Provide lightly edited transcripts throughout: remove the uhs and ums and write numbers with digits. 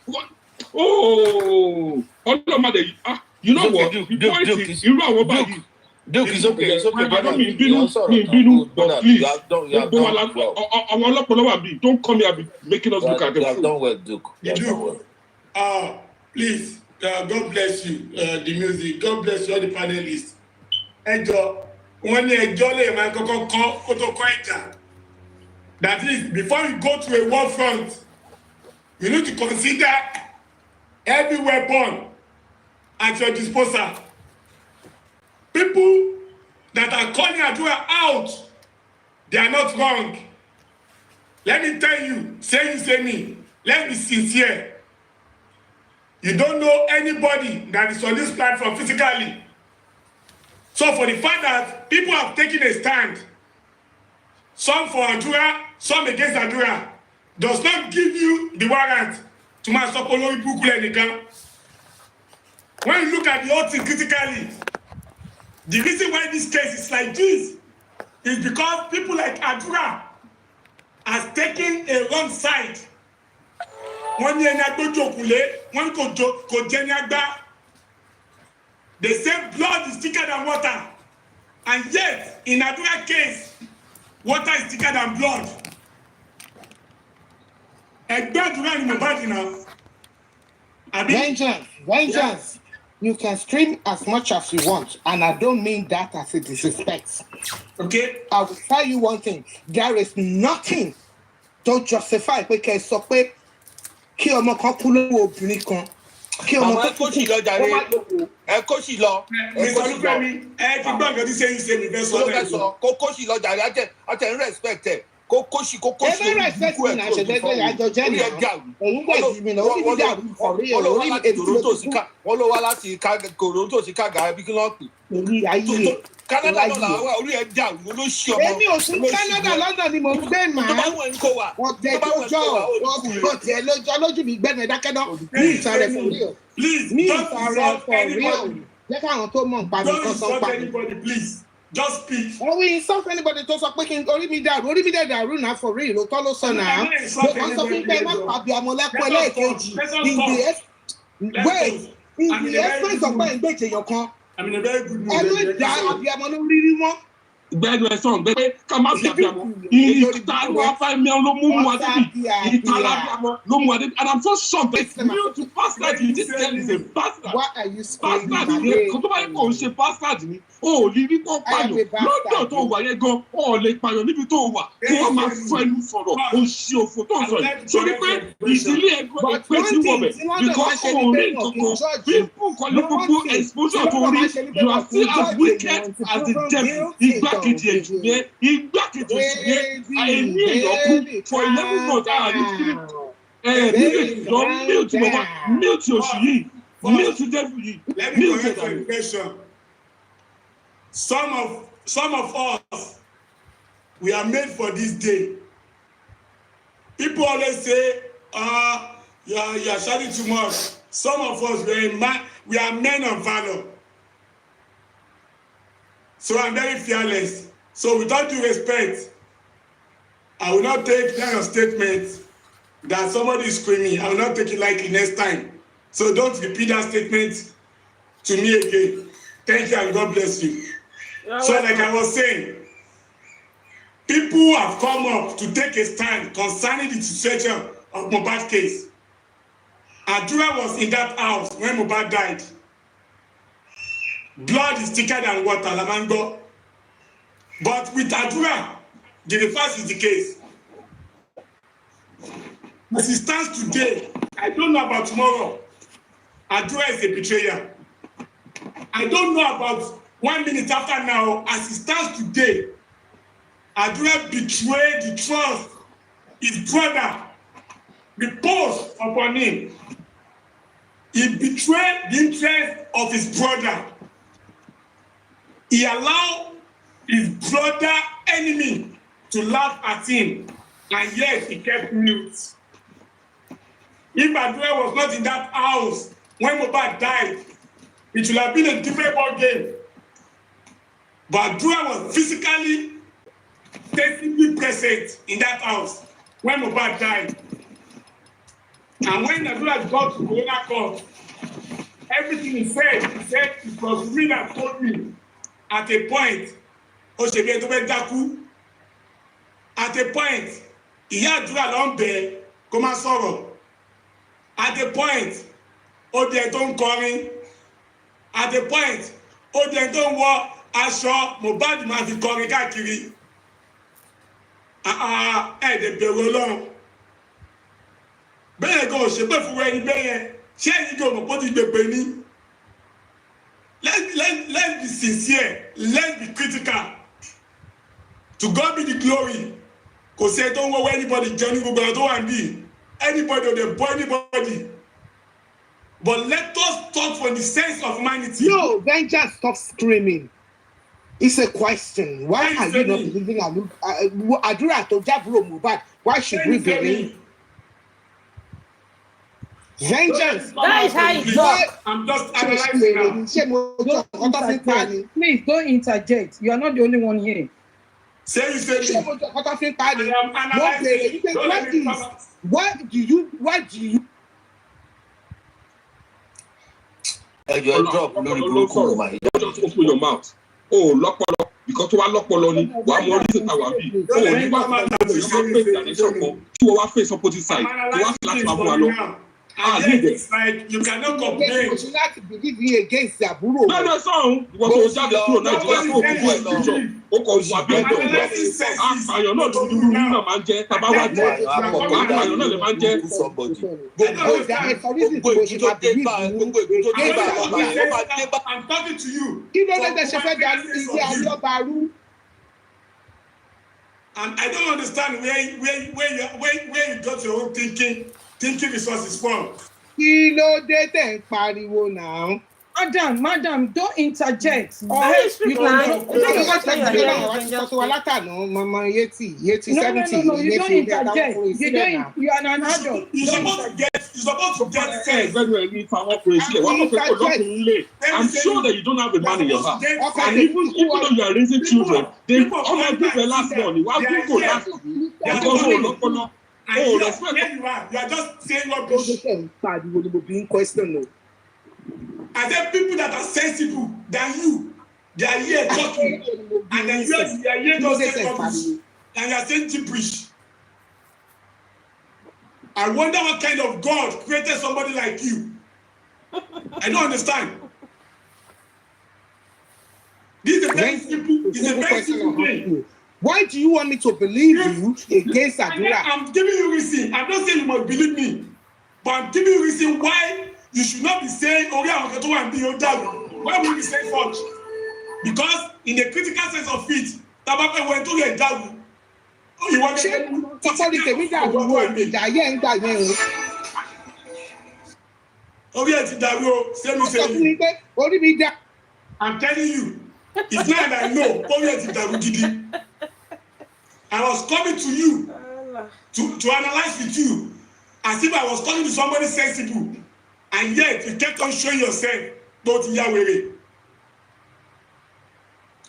what? Oh, you know what? Duke, The point Duke, is, you know what? Duke, it's okay. It's okay. I don't mean but please. Don't come here making us look at the food. Don't work, Duke. Please, God bless you, the music. God bless you, all the panelists. Enjoy. That is, before you go to a war front, you need to consider every weapon at your disposal. People that are calling Adrua out, they are not wrong. Let me tell you, say me. Let's be sincere. You don't know anybody that is on this platform physically. So for the fact that people have taken a stand, some for Adrua, some against Adrua, does not give you the warrant to Masopolo Ibuku. When you look at the whole thing critically, the reason why this case is like this is because people like Adrua has taken a wrong side. They say blood is thicker than water, and yet in Adrua case, water is thicker than blood. Vengeance. You can scream as much as you want, and I don't mean that as a disrespect. Okay? I will tell you one thing. There is nothing to justify because so pé kí ọmọ kan kú lọ́wọ́ obìnrin kan. Kí ọmọ kan kú lọ́wọ́ kóṣì lọ. Ti gbọ́ nǹkan tí ṣe mi fẹ́ sọ lẹ́yìn. Kó kóṣì lọ jàre, àtẹ̀ ń respect ẹ̀. Kó kóṣì lórí respect ní àṣẹ̀dẹ́gbẹ́ àjọjẹ́ ni òun gbà sí mi náà ó ní bí àrùn ọ̀rí ẹ̀rọ orí ètò wọ́n ló wá láti Toronto sí Kága bí kí lọ́ọ́ pè. Orí ayé Canada náà làwọn orí ẹ̀ dà wọ́n ló ṣí ọmọ. Èmi ò sí Canada London ni mò ń gbé màá. Tó bá wọn kó wa. Wọ́n tẹ tó tiẹ̀ lójú mi gbẹ́nu ẹ̀dákẹ́ náà ní ìsàrẹ̀ fún rí o. Ní ìsàrẹ̀ fún rí o. Jẹ́ káwọn tó mọ̀ nípa mi kọ́ sọ́ pa mi. Just speak. Oh, we insult anybody to sọ pé kí n orí mi dàrú náà for real ló tọ́ ló sọ náà. Wọ́n sọ fún pé má pàbí àmọ́lẹ́kùn ẹlẹ́ẹ̀kejì. In the essence of pé ìgbésẹ̀ yàn kan. I'm in a very good mood. Ẹnu ìdá àbí àmọ́ ló rí wọn. Gbẹ́nu ẹ̀sán gbẹ́gbẹ́ ká má fi àbíamọ. Ìta ló wá fẹ́ mi ló mú wa débi. Ìta lábíamọ ló mú wa débi. And I'm so shocked that you to bastard you. This girl is a bastard. What are you saying? Bastard ni kò tó bá yẹ kó o ṣe bastard ni. O ò lè rí kó pààyàn. Lọ́dọ̀ tó wà yẹn gan, o ò lè pààyàn níbi tó wà. Kí wọ́n máa fẹ́ lu sọ̀rọ̀. O ṣe òfò tó ń sọ yìí. Sori pé ìdílé ẹgbẹ́ ìpè tí wọ̀ bẹ̀. Because o ò rí nǹkankan. People kọ́ ló gbogbo exposure tó rí. You are still as wicked as the devil. Igbákejì èjì yẹn. Igbákejì èjì yẹn. Àìní èèyàn kú for 11 months. Mílíọ̀tì lọ mílíọ̀tì bàbá mílíọ̀tì oṣù yìí. Mílíọ̀tì devil yìí. Let me correct your impression. Some of us, we are made for this day. People always say, you are shouting too much. Some of us, we are men of valor. So I'm very fearless. So with all due respect, I will not take kind of statement that somebody is screaming. I will not take it lightly next time. So don't repeat that statement to me again. Thank you and God bless you. So like I was saying, people have come up to take a stand concerning the situation of Mohbad's case. Adrua was in that house when Mohbad died. Blood is thicker than water, Lamango. But with Adrua, the reverse is the case. As it stands today, I don't know about tomorrow. Adrua is a betrayer. I don't know about 1 minute after now, as it stands today, Adrua betrayed the trust his brother reposed upon him. He betrayed the interest of his brother. He allowed his brother enemy to laugh at him, and yet he kept mute. If Adrua was not in that house when Mohbad died, it would have been a different ball game. But Adrua was physically present in that house when Mohbad died. And when Adrua got to Corona Court, everything he said it was me that told me at a point, at a point, ìyá Adrua ló ń bẹ̀ kó má sọ̀rọ̀. At a point, ó dẹ̀ tó ń kọrin. At a point, ó dẹ̀ tó ń wọ aṣọ Mohbad máa fi kọrin káàkiri. Ẹ̀ẹ́dẹ̀ bẹ̀rù Ọlọ́run. Bẹ́ẹ̀ gan ṣe pé fún ẹni bẹ́ẹ̀ ṣé ẹni gan mọ̀ pé ti gbègbè ní. Let's be sincere, let's be critical. To God be the glory. Kò sí ẹ tó ń wọ́wọ́ anybody jẹ́ ní gbogbo ẹ̀ tó wà níbí. Anybody or the boy anybody. But let us talk from the sense of humanity. No, then just stop screaming. It's a question. Why are you not believing Adrua to Jabro Mohbad? Why should we believe? Vengeance. That is how it goes. I'm just analyzing now. Please don't interject. You are not the only one here. Say you say me. I am analyzing. Why do you? You drop lórí burúkú ma. Just open your mouth. Oh, lọ́pọlọ because tó wá lọ́pọlọ ni wà á mọ orí síta wà bí. Oh, nígbà tí wọ́n face direction kan tí wọ́n wá face opposite side tí wọ́n fi láti máa bú wa lọ. It's like you cannot complain. You have to believe me against Àbúrò. Bẹ́ẹ̀ni sọ̀hún ìwọ tó jáde kúrò Nàìjíríà tó kú fún ẹ̀dùnjọ́ ó kọ̀ wá bí ẹ̀dùn àpàyàn náà tó dúró náà máa ń jẹ́ tábàwá jẹ́ àpàyàn náà lè máa ń jẹ́. I'm talking to you. Kí ló dé ṣe fẹ́ dá ilé alọ́barú? And I don't understand where you got your own thinking resources from. Kí ló dé tẹ̀ ń pariwo náà? Madam, don't interject. No, you don't interject. You are an adult. You're supposed to get sense. I'm sure that you don't have a man in your house. And even though you are raising children, they all give the last money. Why people last money? Because you are just saying what I said people that are sensible than you, they are here talking, and then you are here just saying rubbish, and you are saying gibberish. I wonder what kind of God created somebody like you. I don't understand. This is a very simple thing. Why do you want me to believe you against Adrua? I'm giving you reason. I'm not saying you must believe me, but I'm giving you reason why you should not be saying, "Oh yeah, I'm going to be your dad." Why would you say such? Because in the critical sense of it, Tabape went to your dad. Oh, you want to say, "Oh yeah, I'm telling you, it's not that I know. Oh yeah, I was coming to you to analyze with you as if I was talking to somebody sensible, and yet you kept on showing yourself not Yahweh.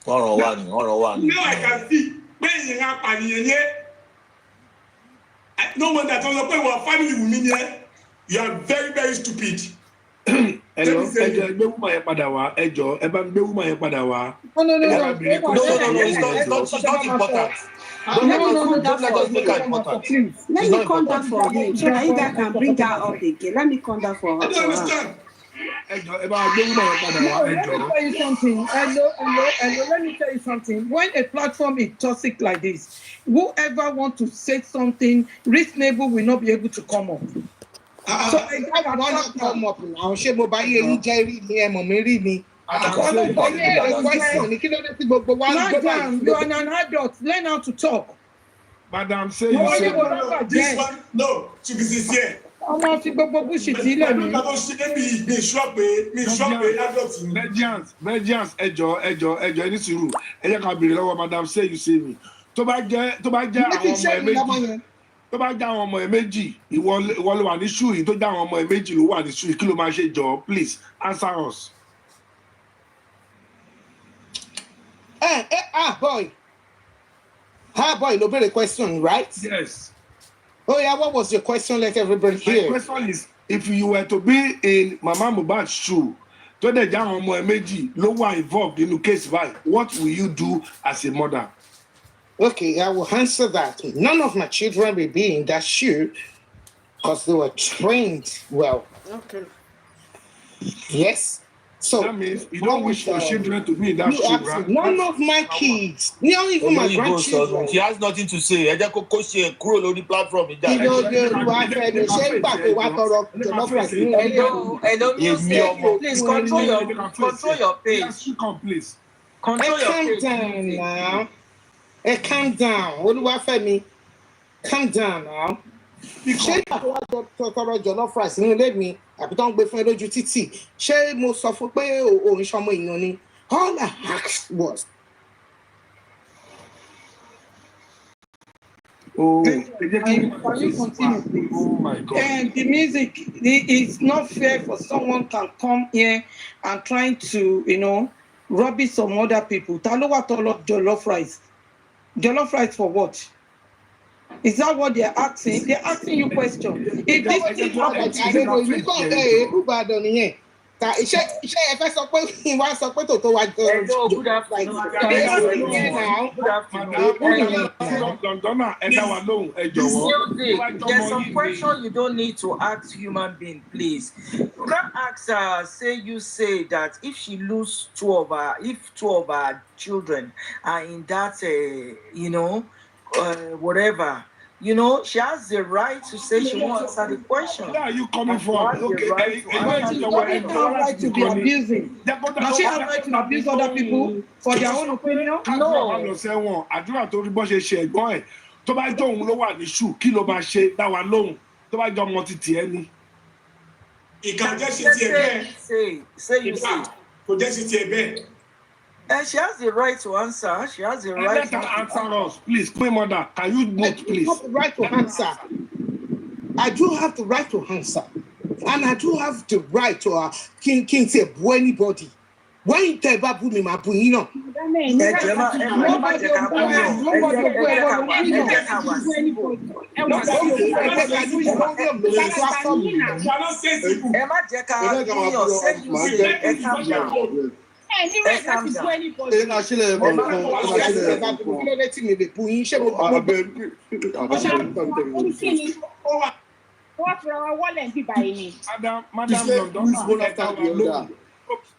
Now I can see when you have no one that was a family with me here. You are very, very stupid. Hello, ẹjọ́ woman yẹn padà wá. Ẹjọ́ ẹ bá gbé woman yẹn padà wá. No, It's not important. Don't let us make it important. Please, let me come down for him so that you guys can bring her up again. Let me come down for her. I don't understand. Ẹjọ́ ẹ bá gbé woman yẹn padà wá. Let me tell you something. Hello. Let me tell you something. When a platform is toxic like this, whoever wants to say something reasonable will not be able to come up. So I want to come up now. Ṣé mo bá yé yín jẹ́ rí ni ẹ mọ̀ mi rí ni? Madam, you are an adult. Learn how to talk. Madam, say No, you say. This one, no, to be sincere. Ọmọ fi gbogbo búṣì sílẹ̀ mi. Vengeance, ẹjọ́ ẹni sùúrù. Ẹ jẹ́ ká béèrè lọ́wọ́ Madam say you say me. Tó bá jẹ́ àwọn ọmọ ẹ méjì, ìwọ ló wà ní ṣú yìí, tó jẹ́ àwọn ọmọ ẹ méjì ló wà ní ṣú yìí, kí ló máa ṣe jọ? Please answer us. Boy, ló béèrè question, right? Yes. Oh yeah, what was your question? Let everybody hear. My question is, if you were to be in Mama Mohbad's shoe, to the young Meji, no one involved in the case, right? What will you do as a mother? Okay, I will answer that. None of my children will be in that shoe because they were trained well. Okay. Yes. So that means you don't wish your children to be in that shoe, right? None of my kids, not even my grandchildren. She has nothing to say. Ẹ jẹ́ kó kó ṣe kúrò lórí platform ìjà. Hello, please control your pace. Please. Control your calm pace. down now. Calm down. Olúwafẹ́mi, calm down now. Ṣé tọrọ jollof rice nínú ilé mi àbí tó ń gbé fún ẹ lójú títì? Ṣé mo sọ fún pé òun ṣọmọ èèyàn ni? All I asked was. Can you continue, please? Oh my God. And the music, it's not fair for someone can come here and trying to, rubbish some other people. Talowa tolo jollof rice. Jollof rice for what? Is that what they're asking? They're asking you questions. If this thing happens, Iṣẹ́ ẹ fẹ́ sọ pé ìwà sọ pé tòótọ́ wa jọ. good afternoon. There's some questions you don't need to ask human being, please. You can't ask her, you say that if she lose two of her children are in that, whatever. She has the right to say she wants to answer the question. Where are you coming from? She have right to be abusing. Does she have right to abuse other people for their own opinion? No. Adrua tó rí bọ́ ṣe ṣe ẹ̀gbọ́n ẹ̀ tó bá jọ òun ló wà ní ṣù kí ló máa ṣe dá wa lóhùn tó bá jọ ọmọ títì ẹ ní. Ìkàjẹ́ ṣe ti ẹ̀ bẹ́ẹ̀. Say you say. Kò jẹ́ ṣe ti ẹ̀ bẹ́ẹ̀. And she has the right to answer. She has the right to answer us. Please, Queen Mother, can you move, please? I have the right to answer. I do have the right to answer. And I do have the right to King say anybody. When you tell Babu me, my boy,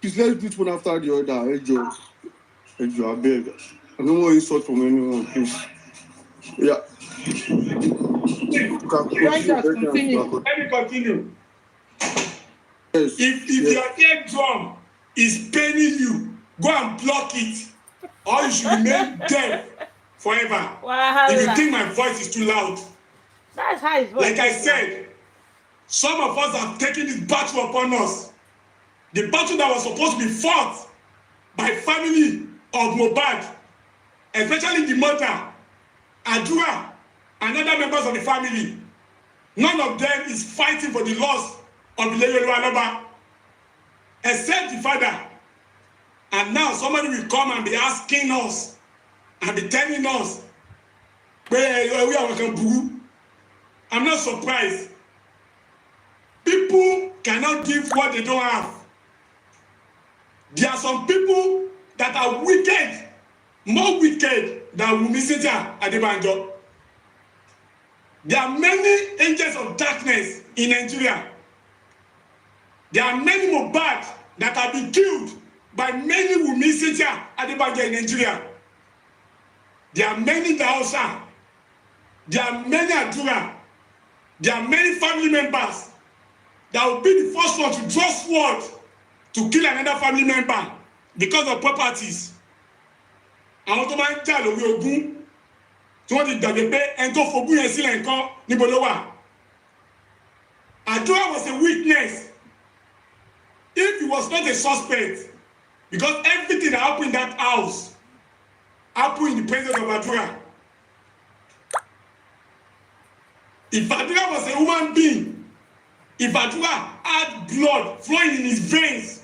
Please let's do it one after the other. Ejo, I beg. I don't want insult from anyone, please. Yeah. Let me continue. Yes. If your eardrum is paining you, go and block it, or you should remain deaf forever. If you think my voice is too loud. That's how it's like I said, some of us have taken this battle upon us. The battle that was supposed to be fought by family of Mohbad, especially the mother, Adrua, and other members of the family. None of them is fighting for the loss of the Aloba, except the father. And now somebody will come and be asking us and be telling us, I'm not surprised. People cannot give what they don't have. There are some people that are wicked, more wicked than Wummi Adebanjo. There are many angels of darkness in Nigeria. There are many Mohbad that have been killed by many Wummi Adebanjo in Nigeria. There are many Daosa. There are many Adrua. There are many family members that will be the first one to draw sword to kill another family member because of properties. Àwọn tó máa ń jà lórí ogún tí wọ́n ti gbàgbé pé ẹni tó fogún yẹn sílẹ̀ nǹkan níbo ló wà. Adrua was a witness. If he was not a suspect, because everything that happened in that house happened in the presence of Adrua. If Adrua was a human being, if Adrua had blood flowing in his veins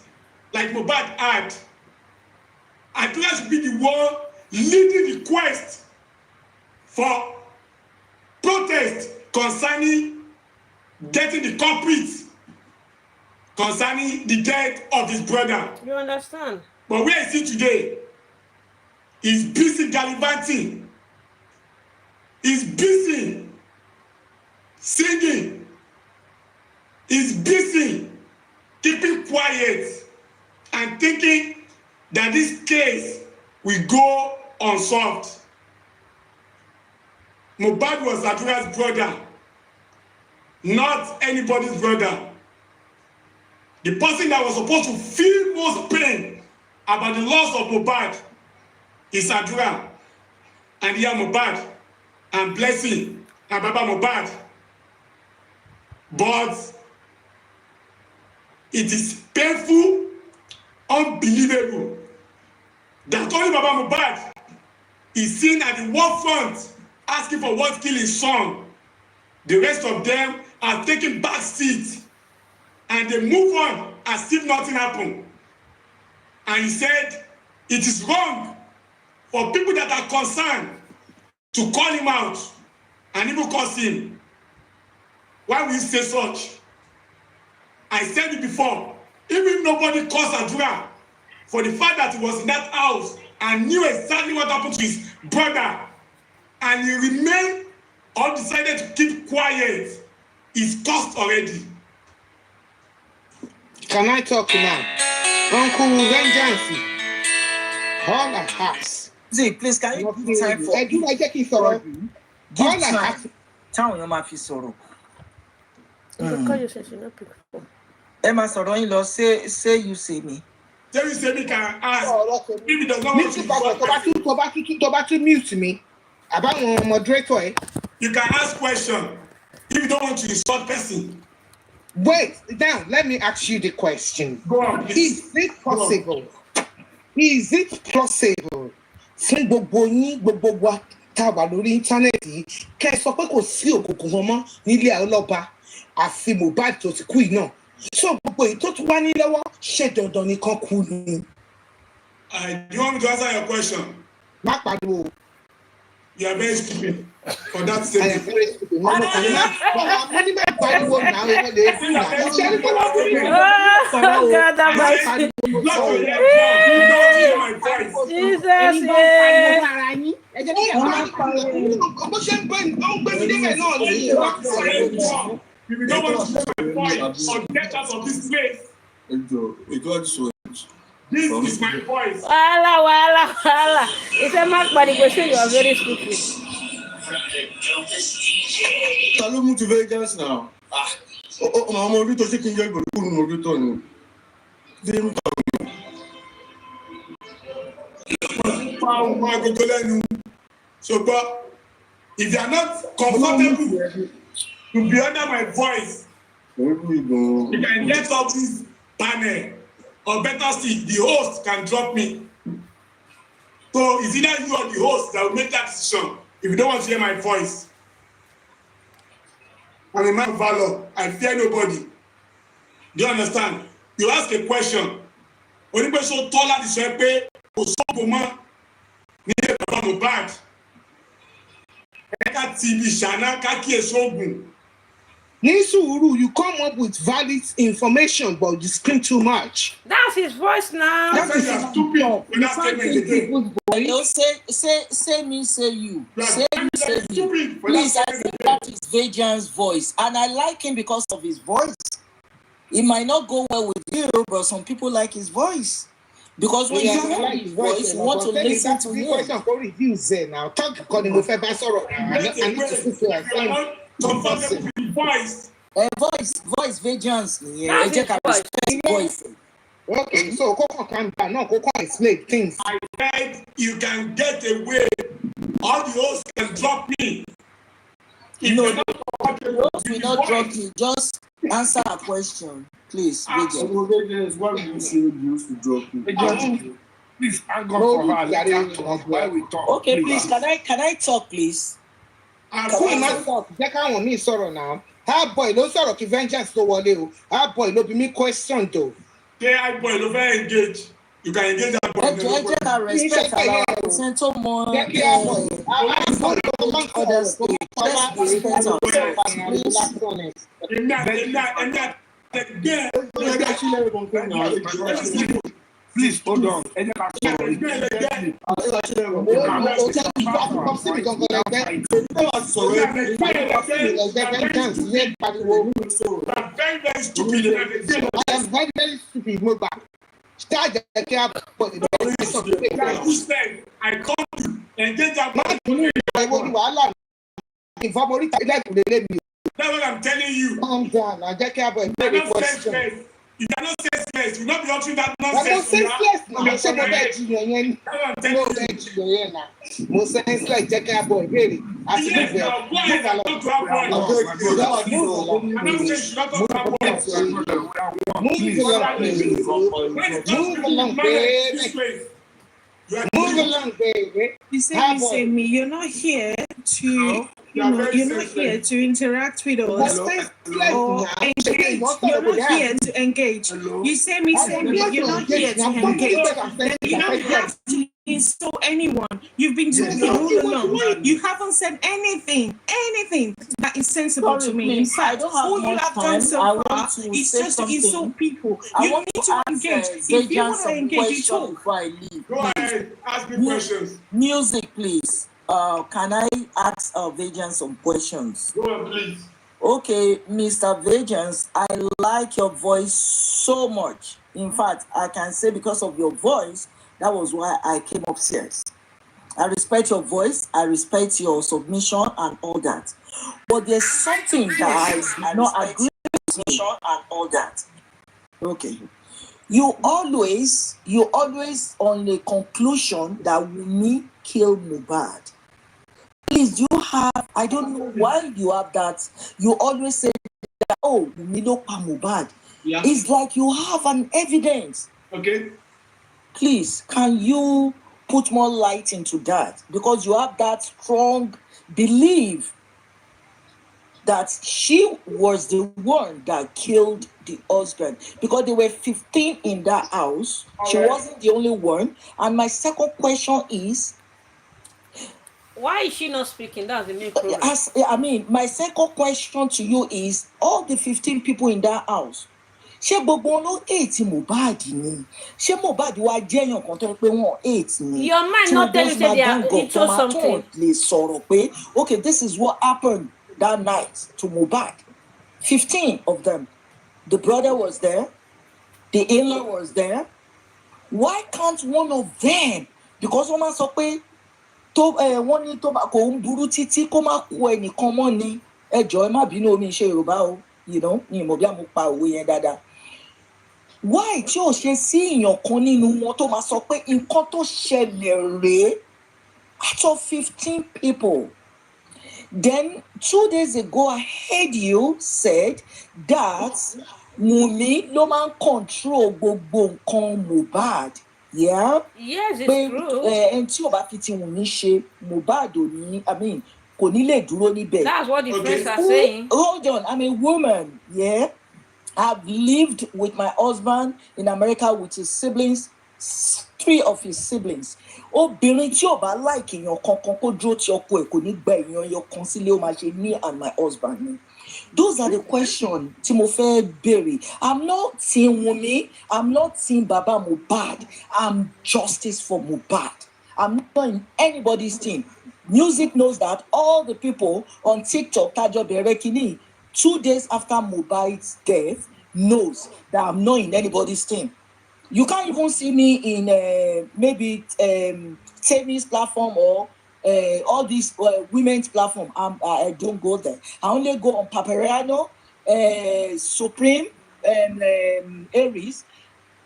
like Mohbad had, Adrua should be the one leading the quest for protest concerning getting the culprit concerning the death of his brother. You understand? But where is he today? He's busy gallivanting. He's busy singing. He's busy keeping quiet and thinking that this case will go unsolved. Mohbad was Adrua's brother, not anybody's brother. The person that was supposed to feel most pain about the loss of Mohbad is Adrua, and here Mohbad, and Blessing, and Baba Mohbad. But it is painful, unbelievable, that only Baba Mohbad is seen at the war front asking for what killed his son. The rest of them are taking back seats and they move on as if nothing happened. And he said it is wrong for people that are concerned to call him out and even curse him. Why will you say such? I said it before, even nobody calls Adrua for the fact that he was in that house and knew exactly what happened to his brother, and he remained or decided to keep quiet, is cursed already. Can I talk now? Uncle Vengeance, all I ask. See, please, can you give time for I get it sorrow. Give All I time. ask. Táwọn èèyàn máa fi sọ̀rọ̀. Because you said you not pick up. Ẹ máa sọ̀rọ̀ yín lọ, say you say me. Say you say me can ask. If he does not want to Toba to mute me. About one moderator, eh? you can ask question. If you don't want to insult person. Wait, now let me ask you the question. Go on, please. Is it possible? Is it possible? Fún gbogbo yín gbogbo wa tá wà lórí íńtánẹ́ẹ̀tì kẹ́ ẹ sọ pé kò sí òkùnkùn wọn mọ́ nílé ọlọ́ba àfi Mohbad tó ti kú yìí náà. So gbogbo èyí tó tún wá ní lọ́wọ́ ṣé dandan nìkan kú ni? Do you want me to answer your question? Má pariwo. You are very stupid for that I am statement. very stupid. Mo ní bẹ́ẹ̀ pariwo náà ẹ̀rọ lè fún wa. Ṣé ẹni tó wá fún mi? Oh, God, that might Not to hear you don't hear my voice. Jesus, yeah. Bó ṣe ń gbé mi débẹ̀ náà ní ìwà. If you don't want to hear my voice or get out of this place, this is my voice. Wala. It's a mark by the question. You are very stupid. Ta ló mú ti Vegas now? Ọmọ orí tó ṣe kí n jẹ́ ìgbòrò kúrò ní orí tó ni. Ṣé ń tọ̀ ní? Ọmọ agogo lẹ́nu. Ṣùgbọ́n if you are not comfortable to be under my voice, you can get off this panel, or better still, the host can drop me. So it's either you or the host that will make that decision if you don't want to hear my voice. I'm a man of valor. I fear nobody. Do you understand? You ask a question. Onígbé so tọ́lá ti sọ pé kò sọ́ọ̀bù mọ́ nílé bàbá Mohbad. Ẹ̀ka TV ṣáná ká kíyèsí oògùn. Ní sùúrù, you come up with valid information, but you scream too much. That's his voice now. That is stupid. When that statement again. Hello, say me, say you. Say you, say me. Stupid. Please, I think that is Vejan's voice, and I like him because of his voice. It might not go well with you, but some people like his voice. Because when you hear his voice, you want to listen to him. Question for reviews there now. Talk according to Feba Soro. I need to speak to her. Voice. Voice Vejan's. Yeah, I just respect voice. Okay, so Coco can no Coco explain things. I said you can get away. All the hosts can drop me. No, we not drop you. Just answer a question, please. Vejan. Why would you say you used to drop you? Please, hang on for her. Let her talk while we talk. Okay, please, can I talk, please? Kó má sọ jẹ́ káwọn míì sọ̀rọ̀ náà. Hard boy ló sọ̀rọ̀ kí Vengeance tó wọlé o. Hard boy ló bí mi question tó. Say hard boy ló fẹ́ engage. You can engage that boy. I respect our presenter more. Jẹ́ kí hard boy. other state. Let's respect ourselves, please. Please hold on. Very stupid. I am very stupid. Move back. Start the cap. I called you and get that. That's what I'm telling you. Calm down. I just have a very question. You cannot say senseless. You not be answering that nonsense. I'm senseless now. Most senseless. Check out boy. Really. Yes, now boys are not to have boys. I'm not saying you not to have boys. Move along, baby. Move along, baby. You say me. You're not here to. You're not here to interact with us or engage. You're not here to engage. You say me, you're not here to engage. Then you don't have to insult anyone. You've been talking all along. You haven't said anything that is sensible to me. In fact, all you have done so far is just to insult people. You need to engage. If you want to engage, you talk. Before I leave. Go ahead, ask me questions. Music, please. Can I ask Vejans some questions? Go on, please. Okay, Mr. Vejans, I like your voice so much. In fact, I can say because of your voice, that was why I came upstairs. I respect your voice, I respect your submission and all that. But there's something that I not agree with and all that. Okay. You always on the conclusion that Wummi killed Mohbad. Please, you have, I don't know why you have that. You always say that, oh, Wummi no pa Mohbad. Yeah. It's like you have an evidence. Okay. Please, can you put more light into that? Because you have that strong belief that she was the one that killed the husband. Because there were 15 in that house. She wasn't the only one. And my second question is, why is she not speaking? That's the main problem. My second question to you is, all the 15 people in that house, ṣé gbogbo wọn ló hate Mohbad ni? Ṣé Mohbad wá jẹ́yàn kan tó pé wọ́n hate ni? Your man not tell you say they are into something. Lè sọ̀rọ̀ pé, okay, this is what happened that night to Mohbad. 15 of them. The brother was there. The in-law was there. Why can't one of them? Because wọ́n máa sọ pé wọ́n ní tó bá kò ń burú títí kó má kú ẹnìkan mọ́ ni. Ẹ jọ̀ọ́ ẹ má bínú omi ṣe Yorùbá o. You know, ni mo bí a mo pa òwe yẹn dáadáa. Why tí ò ṣe sí èèyàn kan nínú wọn tó máa sọ pé nǹkan tó ṣẹlẹ̀ rèé out of 15 people. Then 2 days ago, I heard you said that Wummi ló máa ń control gbogbo nǹkan Mohbad. Yeah? Yes, it's true. And tí ò bá fi ti Wummi ṣe Mohbad ò ní, kò ní lè dúró níbẹ̀. That's what the friends are saying. Hold on, I'm a woman, yeah? I've lived with my husband in America with his siblings, 3 of his siblings. Obìnrin tí ò bá like èèyàn kankan kó dúró tí ọkọ ẹ̀ kò ní gba èèyàn yọ kan sílé ó máa ṣe me and my husband ni. Those are the questions tí mo fẹ́ béèrè. I'm not team Wummi. I'm not team Baba Mohbad. I'm justice for Mohbad. I'm not in anybody's team. Music knows that. All the people on TikTok, Tajo Berekini, 2 days after Mohbad's death, knows that I'm not in anybody's team. You can't even see me in maybe Tami's platform or all these women's platform. I don't go there. I only go on Paparazzo, Supreme, and Aries,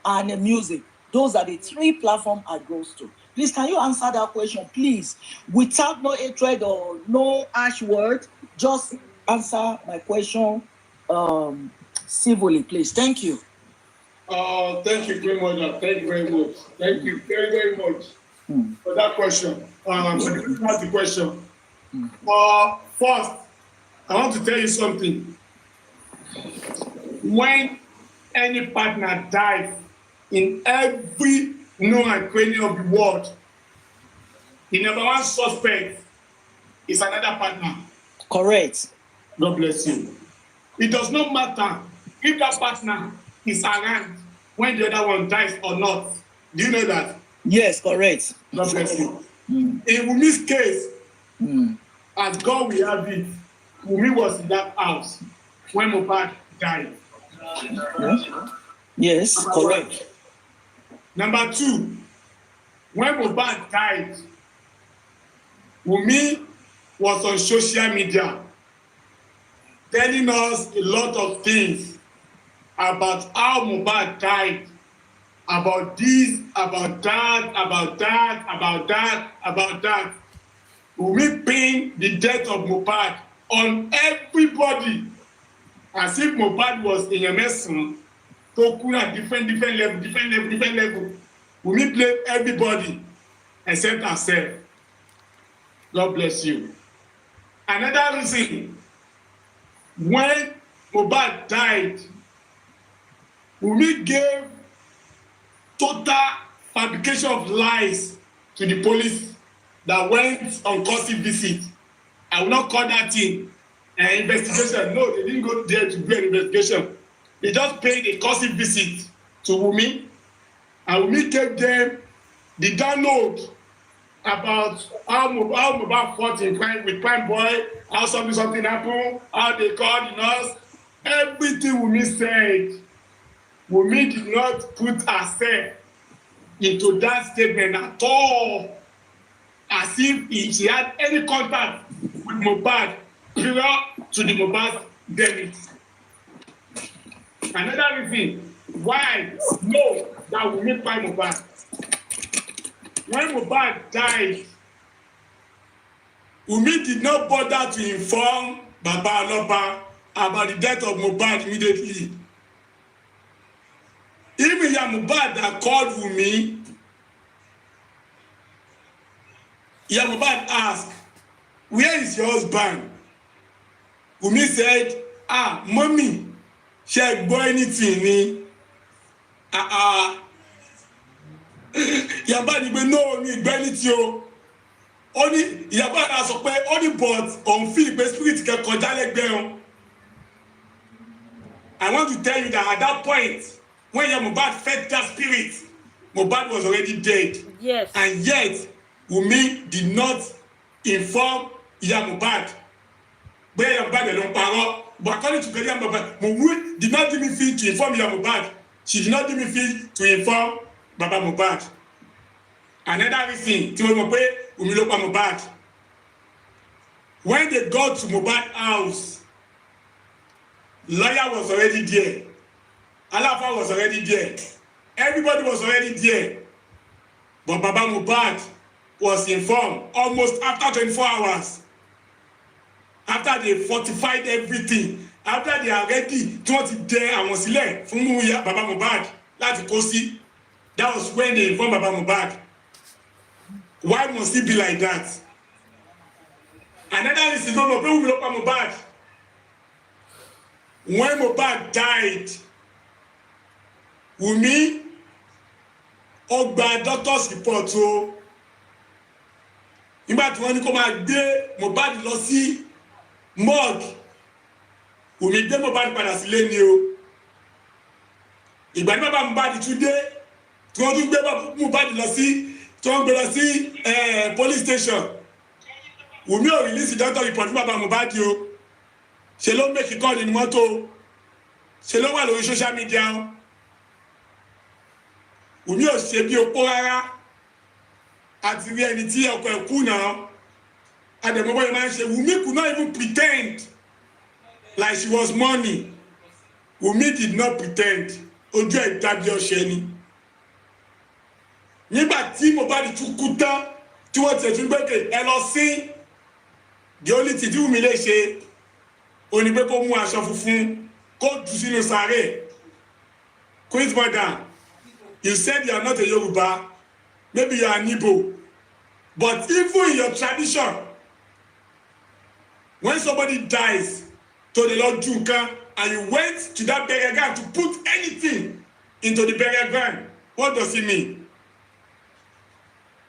and music. Those are the 3 platforms I go to. Please, can you answer that question, please? Without no hatred or no harsh word, just answer my question civilly, please. Thank you. Thank you very much. Thank you very much. Thank you very, very much for that question. That's the question. First, I want to tell you something. When any partner dies in every known and cranny of the world, the number one suspect is another partner. Correct. God bless you. It does not matter if that partner is around when the other one dies or not. Do you know that? Yes, correct. God bless you. In Wummi's case, as God will have it, Wummi was in that house when Mohbad died. Yes, correct. Number 2, when Mohbad died, Wummi was on social media telling us a lot of things about how Mohbad died, about this, about that, about that, about that, about that. Wummi pinned the death of Mohbad on everybody, as if Mohbad was in a medicine to cool at different level. Wummi blamed everybody except herself. God bless you. Another reason, when Mohbad died, Wummi gave total fabrication of lies to the police that went on courtesy visit. I will not call that thing an investigation. No, they didn't go there to do an investigation. They just paid a courtesy visit to Wummi, and Wummi gave them the download about how Mohbad fought in crime with Prime Boy, how something happened, how they called the nurse. Everything Wummi said, Wummi did not put herself into that statement at all, as if she had any contact with Mohbad prior to the Mohbad death. Another reason why I know that Wummi fight Mohbad. When Mohbad died, Wummi did not bother to inform Baba Aloba about the death of Mohbad immediately. Even Mohbad that called Wummi, Mohbad asked, "Where is your husband?" Wummi said, "Mommy, she gbọ́ anything ni?" Mohbad ní pé no, mi gbọ́ anything o. Ó ní Mohbad á sọ pé ó ní but òun feel pé spirit kan kọjá lẹ́gbẹ̀ẹ́ o. I want to tell you that at that point, when Mohbad felt that spirit, Mohbad was already dead. Yes. And yet, Wummi did not inform Mohbad. But Mohbad alone parọ́. But according to Mohbad, Wummi did not give me feel to inform Mohbad. She did not give me feel to inform Baba Mohbad. Another reason, tí wọ́n mọ̀ pé Wummi ló pa Mohbad. When they got to Mohbad's house, lawyer was already there. Alafa was already there. Everybody was already there. But Baba Mohbad was informed almost after 24 hours. After they fortified everything, after they are ready to dẹ àwọn sílẹ̀ fún Baba Mohbad láti kó sí, that was when they informed Baba Mohbad. Why must it be like that? Another reason, no, Wummi ló pa Mohbad. When Mohbad died, Wummi ó gba doctor's report o. Nígbà tí wọ́n ní kó máa gbé Mohbad lọ sí morgue, Wummi gbé Mohbad padà sílé ni o. Ìgbà tí bàbá Mohbad tún dé, tí wọ́n tún gbé Mohbad lọ sí, tí wọ́n gbé lọ sí police station, Wummi ò release doctor report fún bàbá Mohbad o. Ṣé ló make call nínú mọ́tò, ṣé ló wà lórí social media o. Wummi ò ṣe bí opó rárá, àti rí ẹni tí ọkọ ẹ̀ kú náà. Adẹ̀mọ́bọ́ yẹn máa ń ṣe. Wummi could not even pretend like she was mourning. Wummi did not pretend. Ojú ẹ̀ dàbí ọṣẹ ni. Nígbà tí Mohbad tún kú tán, tí wọ́n ti tún gbẹ́kẹ̀ ẹ lọ sí, the only thing tí Wummi lè ṣe, ó ní pé kó mú aṣọ funfun, kó jù sínú sàárè. Queen's mother, you said you are not a Yoruba, maybe you are an Igbo, but even in your tradition, when somebody dies to the Lord Junka, and you went to that burial ground to put anything into the burial ground, what does it mean?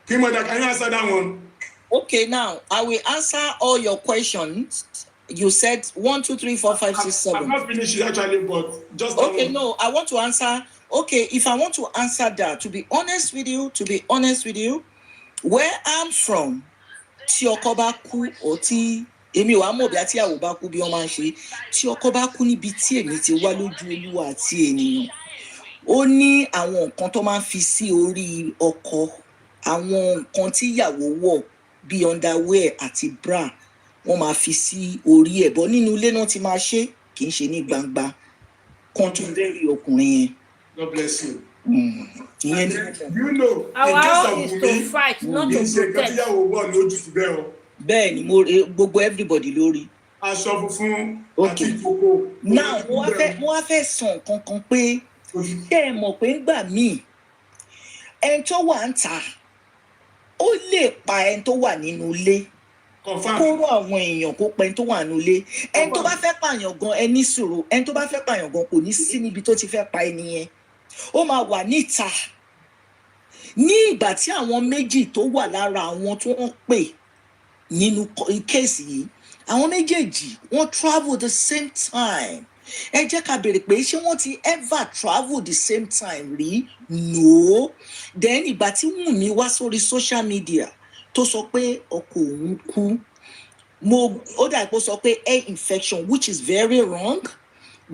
Queen mother, can you answer that one? Okay, now I will answer all your questions. You said 1, 2, 3, 4, 5, 6, 7. I'm not finished actually, but just okay. No, I want to answer. Okay, if I want to answer that, to be honest with you, where I'm from, tí ọkọ bá kú ó tí èmi ò wá mọ̀ bí àti àwò bá kú bí wọ́n máa ń ṣe tí ọkọ bá kú níbi tí èmi ti wá lójú Olúwa àti ènìyàn ó ní àwọn nǹkan tó máa ń fi sí orí ọkọ àwọn nǹkan tí ìyàwó wọ̀ bí underwear àti bra wọ́n máa fi sí orí ẹ̀ bọ́ nínú ilé náà ti máa ṣe kì í ṣe ní gbangba kan tó lérí ọkùnrin yẹn. God bless you. You know, our own is to fight, not to protect. Bẹ́ẹ̀ ni mo gbogbo everybody lórí. Aṣọ funfun àti ìkókó. Now mo wá fẹ́ sọ nǹkan kan pé ṣé ẹ mọ̀ pé ńgbà míì ẹni tó wà ń ta ó lè pa ẹni tó wà nínú ilé kó rọ àwọn èèyàn kó pa ẹni tó wà nínú ilé ẹni tó bá fẹ́ pààyàn gan ẹni sùúrù ẹni tó bá fẹ́ pààyàn gan kò ní sí níbi tó ti fẹ́ pa ẹni yẹn ó máa wà níta ní ìgbà tí àwọn méjì tó wà lára àwọn tó ń pè nínú kéèsì yìí àwọn méjèèjì wọ́n travel the same time ẹ jẹ́ ká béèrè pé ṣé wọ́n ti ever travel the same time rí no then ìgbà tí Wùnmí wá sórí social media tó sọ pé ọkọ òun kú ó dà pé ó sọ pé air infection which is very wrong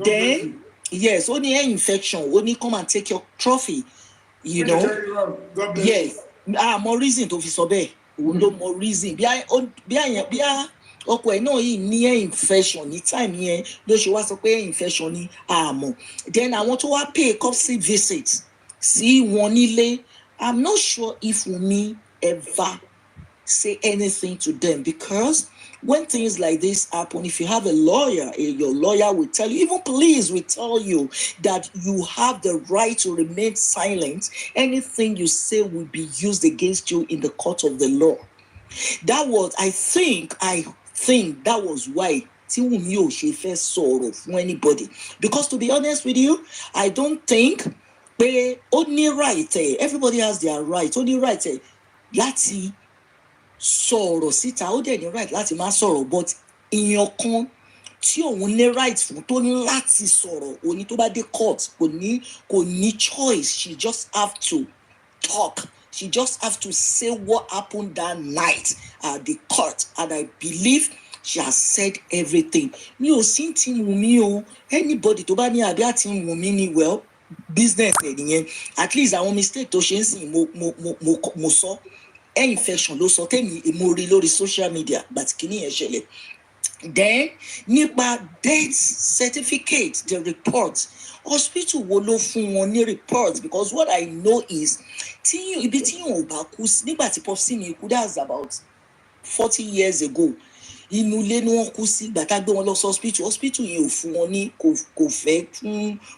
then yes ó ní air infection ó ní come and take your trophy you know yes mọ reason tó fi sọ bẹ́ẹ̀ òun ló mọ reason bí ọkọ ẹ̀ náà yìí ní air infection ní time yẹn ló ṣe wá sọ pé air infection ní àmọ́ then àwọn tó wá pay courtesy visit sí wọn nílé I'm not sure if Wunmi ever say anything to them because when things like this happen, if you have a lawyer, your lawyer will tell you, even police will tell you that you have the right to remain silent. Anything you say will be used against you in the court of the law. I think that was why Wunmi ò ṣe fẹ́ sọ̀rọ̀ fún anybody. Because to be honest with you, I don't think pé ó ní right everybody has their right. Ó ní right láti sọ̀rọ̀ síta ó dẹ̀ ní right láti má sọ̀rọ̀ but èèyàn kan tí òun ní right fún tó ní láti sọ̀rọ̀ òní tó bá dé court kò ní choice she just have to talk she just have to say what happened that night at the court and I believe she has said everything. Mi ò sí ti Wunmi o anybody tó bá ní àbí àti Wunmi ni well business ẹ̀ nìyẹn at least àwọn mistake tó ṣe ń sìn mo sọ air infection ló sọ tẹ́mi mo rí lórí social media but kìíní yẹn ṣẹlẹ̀ then nípa death certificate the report hospital wo ló fún wọn ní report because what I know is ibi tí yóò bá kú nígbà tí popsi mi kú that's about 40 years ago inú ilé ni wọ́n kú sí ìgbà tá gbé wọn lọ sí hospital yẹn ò fún wọn ní kò fẹ́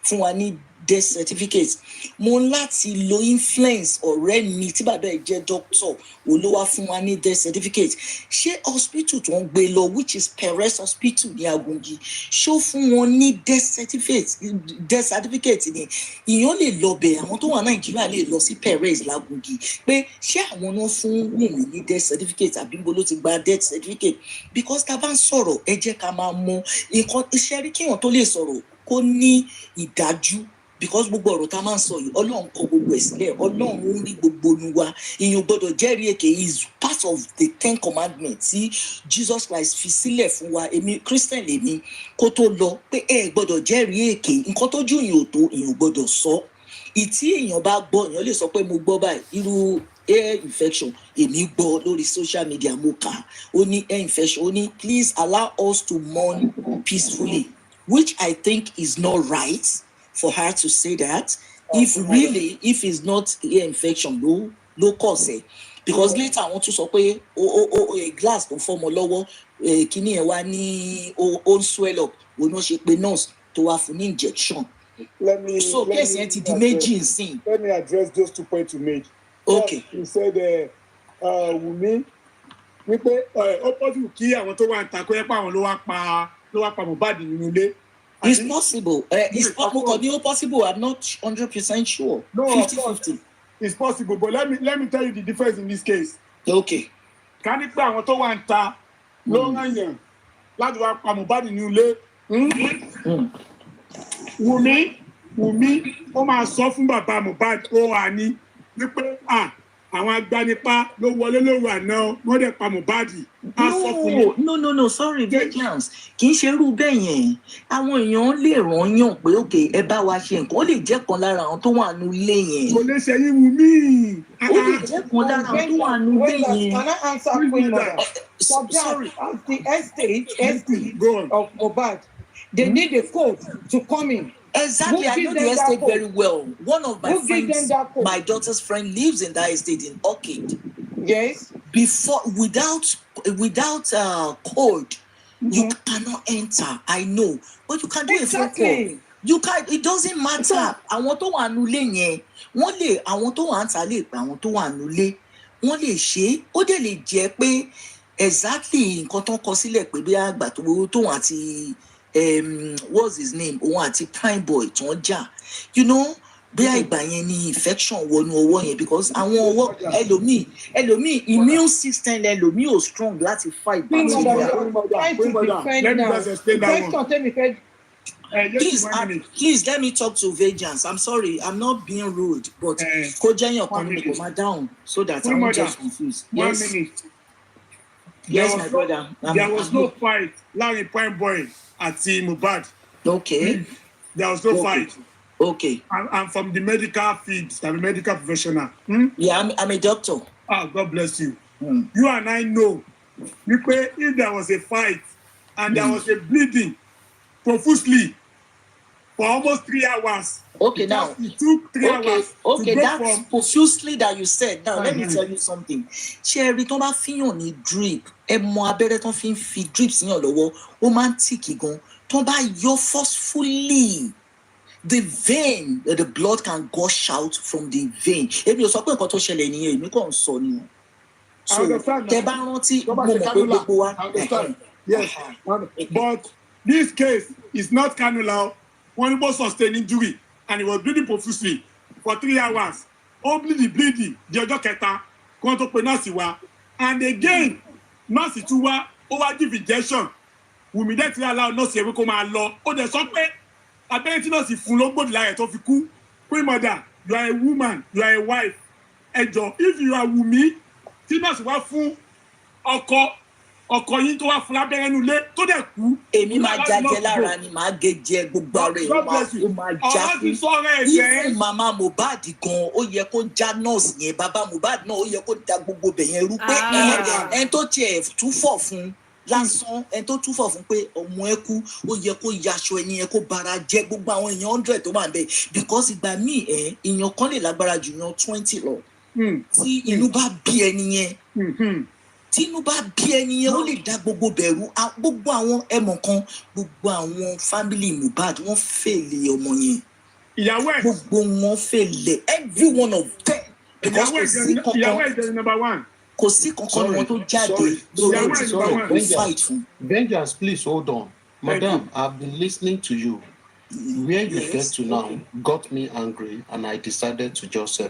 fún wa ní death certificate mo láti lo influence ọ̀rẹ́ mi tí bàbá ẹ̀ jẹ́ doctor olówá fún wa ní death certificate ṣé hospital tó ń gbé lọ which is Kpiäâ hospital ní Agungi ṣó fún wọn ní death certificate ni ìyẹn lè lọ bẹ̀ àwọn tó wà Nàìjíríà lè lọ sí Kpiäâ l'Agungi pé ṣé àwọn náà fún Wunmi ní death certificate àbí níbo ló ti gba death certificate because tá a bá ń sọ̀rọ̀ ẹ jẹ́ ká máa mọ nǹkan iṣẹ́ rí kéèyàn tó lè sọ̀rọ̀ kó ní ìdájú because gbogbo ọ̀rọ̀ tá a máa ń sọ yìí Ọlọ́run kọ gbogbo ẹ̀ sílẹ̀ Ọlọ́run ń rí gbogbo nu wa èèyàn gbọ́dọ̀ jẹ́rìí èké is part of the 10 commandments tí Jesus Christ fi sílẹ̀ fún wa èmi Christian lèmi kó tó lọ pé ẹ gbọ́dọ̀ jẹ́rìí èké nǹkan tójú èèyàn ò tó èèyàn gbọ́dọ̀ sọ ìtí èèyàn bá gbọ́ èèyàn lè sọ pé mo gbọ́ báyìí irú air infection èmi gbọ́ lórí social media mo kà ó ní air infection ó ní please allow us to mourn peacefully which I think is not right for her to say that if it's not ear infection ló cause it because later I want to sọ pé a glass tó fọmọ lọ́wọ́ kíní ẹ̀ wá ní ó swell up òun náà ṣe pé nurse tó wá fún ní injection so case yẹn ti di méjì nsìn. Let me address those 2 points you made. Okay. You said Wunmi wípé ó possible kí àwọn tó wà ń ta kó yẹ pé àwọn ló wá pa Mohbad nínú ilé. It's possible. It's possible. I'm not 100% sure. No, 50-50. It's possible. But let me tell you the difference in this case. Okay. ká ní pé àwọn tó wà ń ta ló rán yàn láti wá pa Mohbad ní ilé. Wùmí ó máa sọ fún bàbá Mohbad ó wà ní wípé àwọn agbanipa ló wọlé lóru àná wọ́n dẹ̀ pa Mohbad. No, sorry, Vengeance. Kì í ṣe irú bẹ́ẹ̀ yẹn. Àwọn èèyàn lè ràn yàn pé òkè ẹ bá wa ṣe nǹkan. Ó lè jẹ́ kan lára àwọn tó wà nínú ilé yẹn. Kò lè ṣe yín Wùmí. Ó lè jẹ́ kan lára àwọn tó wà nínú ilé yẹn. Can I answer Queen Mother? Sorry. As the estate of Mohbad, they need a code to come in. Exactly, I know the estate very well. One of my friends, my daughter's friend, lives in that estate in Orchid. Yes. Without code, you cannot enter. I know, but you can do a phone call. You can. It doesn't matter. Àwọn tó wà nulẹ̀ yẹn, wọ́n lè. Àwọn tó wà ń ta lè pè àwọn tó wà nulẹ̀. Wọ́n lè ṣe. Ó dẹ̀ lè jẹ́ pé exactly nǹkan tó ń kọ sílẹ̀ pé bí àgbà tó wà àti. What's his name? Òun àti prime boy tó ń jà. You know, bí àgbà yẹn ni infection wọnú ọwọ́ yẹn because àwọn ọwọ́ ẹlòmíì immune system ẹlòmíì ò strong láti fight bacteria. Let me just explain that one. Please let me talk to Vengeance. I'm sorry, I'm not being rude, but kó jẹ́ yàn kan ní kò down so that I won't get confused. Yes. 1 minute. Yes, my brother. There was no fight. Larry prime boy àti Mohbad. Okay. There was no fight. Okay. I'm from the medical field. I'm a medical professional. Yeah, I'm a doctor. God bless you. You and I know. If there was a fight and there was a bleeding profusely for almost 3 hours. Okay, now. It took 3 hours. Okay, that's profusely that you said. Now, let me tell you something. Sherry, tó bá fíyàn ní drip. Ẹ mọ abẹ́rẹ́ tó fi ń fi drip síyàn lọ́wọ́. Ó máa ń tíkì gan. Tó bá yọ forcefully. The vein, the blood can gush out from the vein. Èmi ò sọ pé nǹkan tó ṣẹlẹ̀ nìyẹn, èmi kàn ń sọ ni. So, tẹ́ bá rántí, mo mọ̀ pé gbogbo wa. Yes, but this case is not cannula. One was sustained injury and he was bleeding profusely for 3 hours. Only bleeding, the other kẹta, kó tó pe nọ́ọ̀sì wa. And again, nọ́ọ̀sì tún wá, ó wá give injection. Wùmí dẹ̀ ti allow nọ́ọ̀sì ẹ̀wé kó máa lọ. Ó dẹ̀ sọ pé abẹ́rẹ́ tí nọ́ọ̀sì fún ló gbòdì láyẹ̀ tó fi kú. Queen Mother, you are a woman, you are a wife. Ẹ jọ̀ọ́, if you are Wùmí, tí nọ́ọ̀sì wá fún ọkọ yín tó wá fún lábẹ́rẹ́ nulẹ̀ tó dẹ̀ kú. Èmi máa jajẹ lára ni màá gé jẹ gbogbo ara ẹ̀ ó máa já kú. Ìfún màmá Mohbad gan ó yẹ kó já nọ́ọ̀sì yẹn bàbá Mohbad náà ó yẹ kó da gbogbo bẹ̀ yẹn rú pé ẹni tó tiẹ̀ túfọ̀ fún lásán ẹni tó túfọ̀ fún pé ọmọ ẹ kú ó yẹ kó yaṣọ ẹni yẹn kó bara jẹ gbogbo àwọn èèyàn 100 tó wà ń bẹ̀ because ìgbà míì èèyàn kan lè lágbára jù yan 20 lọ tí inú bá bí ẹni yẹn. Tínú bá bí ẹni yẹn ó lè dá gbogbo bẹ̀rù gbogbo àwọn ẹmọ kan gbogbo àwọn family Mohbad wọ́n fèlè ọmọ yẹn gbogbo wọn fèlè every one of them because kò sí kankan wọn tó jáde lórí fight fún. Vengeance, please hold on. Madam, I've been listening to you. Where you get to now got me angry and I decided to just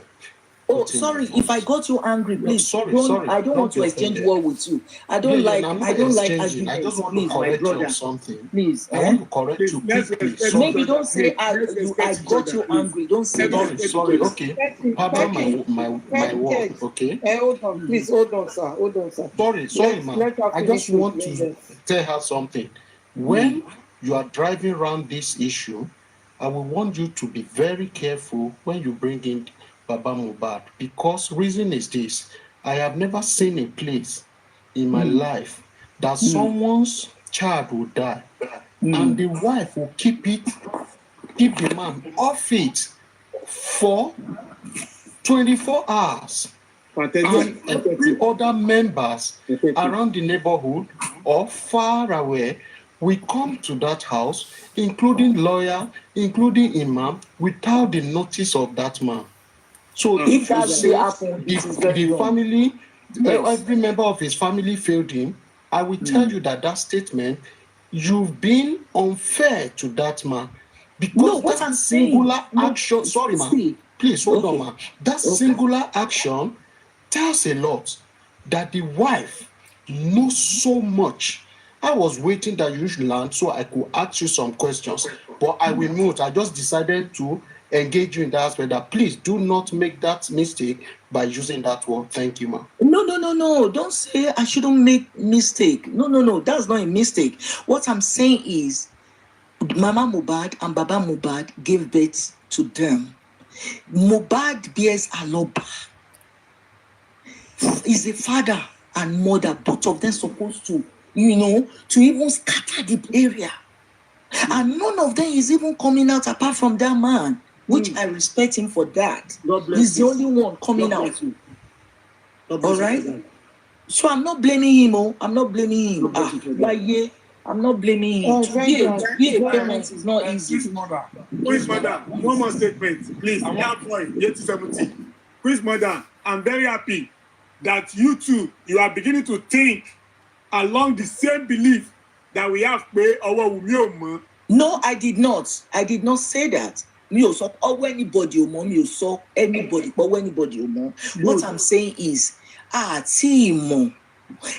Oh, sorry. If I got you angry, please. No, sorry. I don't want to exchange word with you. I don't like arguments. I just want to correct you on something. Please. I want to correct you quickly. Maybe don't say I got you angry. Don't say that. Sorry. Okay. Pardon my word. Okay. Hold on, please. Hold on, sir. Sorry, ma'am. I just want to tell her something. When you are driving around this issue, I will want you to be very careful when you bring in Baba Mohbad, because reason is this: I have never seen a place in my life that someone's child will die and the wife will keep the man off it for 24 hours. And every other members around the neighborhood or far away will come to that house, including lawyer, including imam, without the notice of that man. So if that happen, the family, every member of his family failed him, I will tell you that statement, you've been unfair to that man. Because that singular action, sorry, ma'am, please hold on, ma'am. That singular action tells a lot. that the wife knows so much. I was waiting that you should land so I could ask you some questions, but I will mute. I just decided to engage you in that aspect that please do not make that mistake by using that word. Thank you, ma'am. No. Don't say I shouldn't make mistake. No. That's not a mistake. What I'm saying is Mama Mohbad and Baba Mohbad gave birth to them. Mohbad bears Aloba. Is a father and mother, both of them supposed to, to even scatter the area. And none of them is even coming out apart from that man, which I respect him for that. He's the only one coming out. All right? So I'm not blaming him. I'm not blaming him. I'm not blaming him. To be a parent is not easy. Chris mother, one more statement, please. I'm not point. 70. Chris mother, I'm very happy that you two, you are beginning to think along the same belief that we have. No, I did not. I did not say that. Me also, or anybody, me also, anybody, or anybody. What I'm saying is, team.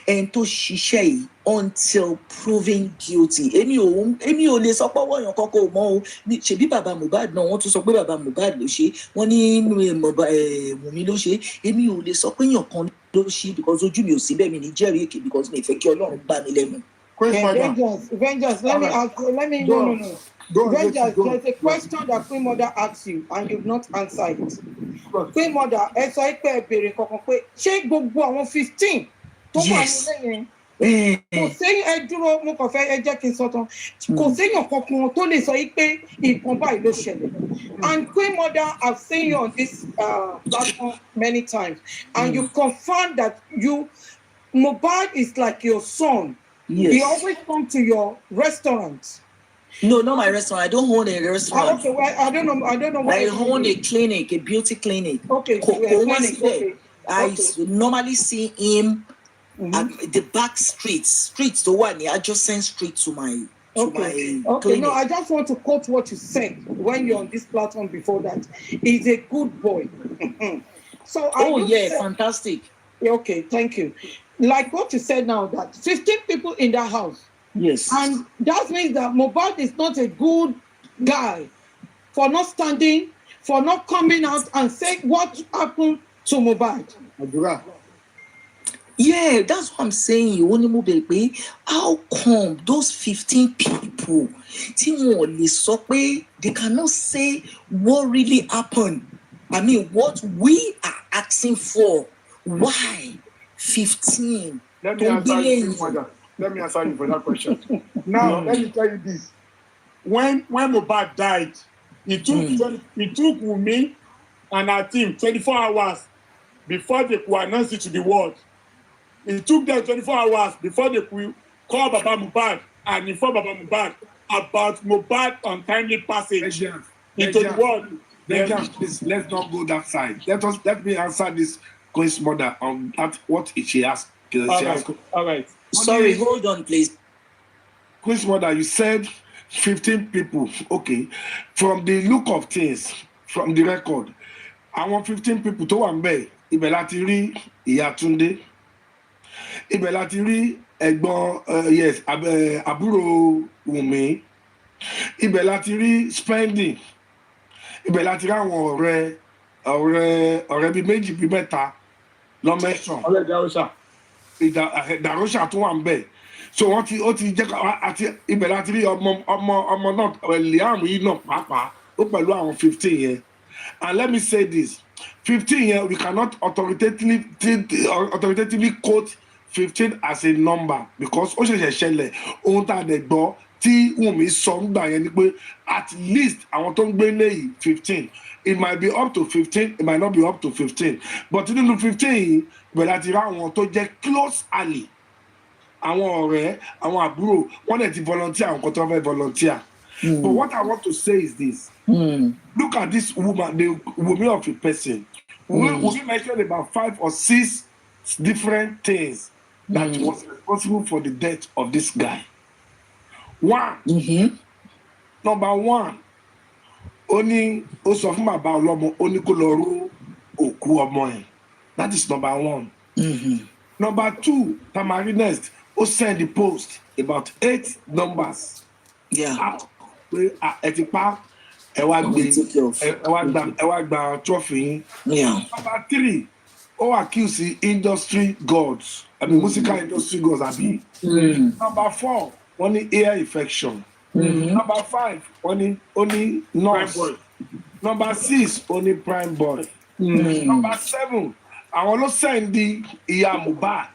And to shishay until proven guilty. Emi o le sọ pé wọ́n yan kọ́kọ́ mọ́ o. Ṣebí bàbá Mohbad náà wọ́n tún sọ pé bàbá Mohbad ló ṣe. Wọ́n ní Wummi ló ṣe. Emi ò lè sọ pé yan kan ló ṣe because ojú mi ò sí bẹ́ẹ̀ mi ní jẹ́rìí èké because mi fẹ́ kí Ọlọ́run bá mi lẹ́nu. Vengeance, let me no. Vengeance, there's a question that Queen Mother asks you and you've not answered it. Queen Mother, ẹ sọ pé ẹ béèrè kankan pé ṣé gbogbo àwọn 15 tó wà nílẹ̀ yẹn kò séyìn ẹ dúró mo kàn fẹ́ ẹ jẹ́ kí n sọ tán kò séyìn kankan tó lè sọ pé nǹkan báyìí ló ṣẹlẹ̀. And Queen Mother, I've seen you on this platform many times and you confirm that Mohbad is like your son. Yes. He always comes to your restaurant. No, not my restaurant. I don't own a restaurant. Okay, well, I don't know. I own a clinic, a beauty clinic. Okay, I normally see him at the back streets to one adjacent street to my Okay, clinic. No, I just want to quote what you said when you're on this platform before that. He's a good boy. So fantastic. Okay, thank you. Like what you said now, that 15 people in that house. Yes. And that means that Mohbad is not a good guy for not standing, for not coming out and saying what happened to Mohbad. Adrua. Yeah, that's what I'm saying. You want to move baby. How come those 15 people, they cannot say what really happened? I mean, what we are asking for. Why 15? Let me answer you for that question. Now, let me tell you this. When Mohbad died, it took Wummi and her team 24 hours before they could announce it to the world. It took them 24 hours before they could call Baba Mohbad and inform Baba Mohbad about Mohbad's untimely passage into the world. Please, let's not go that side. Let me answer this Queen's mother on what she asked. All right. Sorry, hold on, please. Queen's mother, you said 15 people. Okay. From the look of things, from the record, I want 15 people to one bay. Ibelatiri, Iyatunde. Ibelatiri, Egbon, yes, Aburo Wummi. Ibelatiri spending. Ibelatiri àwọn ọ̀rẹ́ bíi méjì bíi mẹ́ta lọ mẹ́sàn. Ìdàrúṣà tó wà ń bẹ̀. So ó ti jẹ́ àti ibẹ̀ láti rí ọmọ náà Liam yìí náà pàápàá ó pẹ̀lú àwọn 15 yẹn. And let me say this, 15 yẹn we cannot authoritatively quote 15 as a number because ó ṣẹ̀ṣẹ̀ ṣẹlẹ̀ ohun tá a dẹ̀ gbọ́ tí Wùmí sọ ń gbà yẹn ni pé at least àwọn tó ń gbé léyìí 15. It might be up to 15, it might not be up to 15. But nínú 15 yìí bẹ̀rẹ̀ láti rá àwọn tó jẹ́ close ally. Àwọn ọ̀rẹ́, àwọn àbúrò, wọ́n dẹ̀ ti volunteer àwọn kan tó fẹ́ volunteer. But what I want to say is this. Look at this woman, the Wummi of a person. We mentioned about 5 or 6 different things that was responsible for the death of this guy. Number one, ó sọ fún bàbá ọlọ́mọ ó ní kó lọ rú òkú ọmọ ẹ̀. That is number one. Number 2, Tamarines, who send the post about 8 numbers. Yeah. Etipa, Ewagba trophy. Yeah. Number 3, who accuse the industry gods. I mean, musical industry gods, I mean. Number 4, only ear infection. Number 5, only nurse. Number 6, only prime boy. Number 7, àwọn ló sẹ́ndí ìyá Mohbad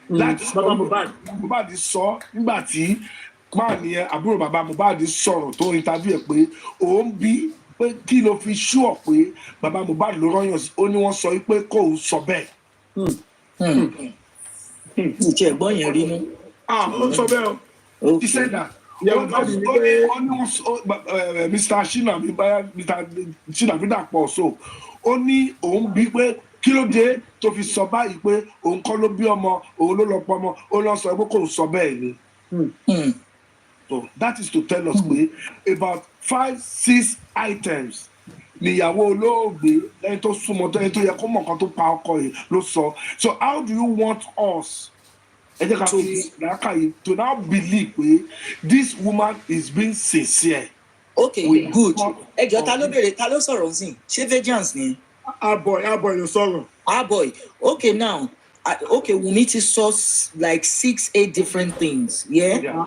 láti Mohbad sọ nígbà tí máa nìyẹn àbúrò bàbá Mohbad sọ̀rọ̀ tó interview ẹ̀ pé òun bí pé kí ló fi ṣúọ̀ pé bàbá Mohbad ló rọ́yàn sí ó ní wọ́n sọ pé kò ń sọ bẹ́ẹ̀. Ìjẹ́ ẹ̀gbọ́n yẹn rí mú. Ó sọ bẹ́ẹ̀ o. He said that. Mr. Shina Bidapọ̀ so ó ní òun bí pé kí ló dé tó fi sọ báyìí pé òun kọ́ ló bí ọmọ òun ló lọ pọ̀ ọmọ ó lọ sọ pé kò sọ bẹ́ẹ̀ ni. So that is to tell us pé about 5-6 items níyàwó olóògbé lẹ́yìn tó súnmọ́ tó yẹ kó mọ̀ kan tó pa ọkọ yìí ló sọ. So how do you want us to now believe pé this woman is being sincere? Okay, good. Ẹjọ́ ta ló béèrè ta ló sọ̀rọ̀ sí ṣé vengeance ni? Boy ló sọ̀rọ̀. Boy. Okay, now. Okay, Wummi ti sọ like 6-8 different things. Yeah?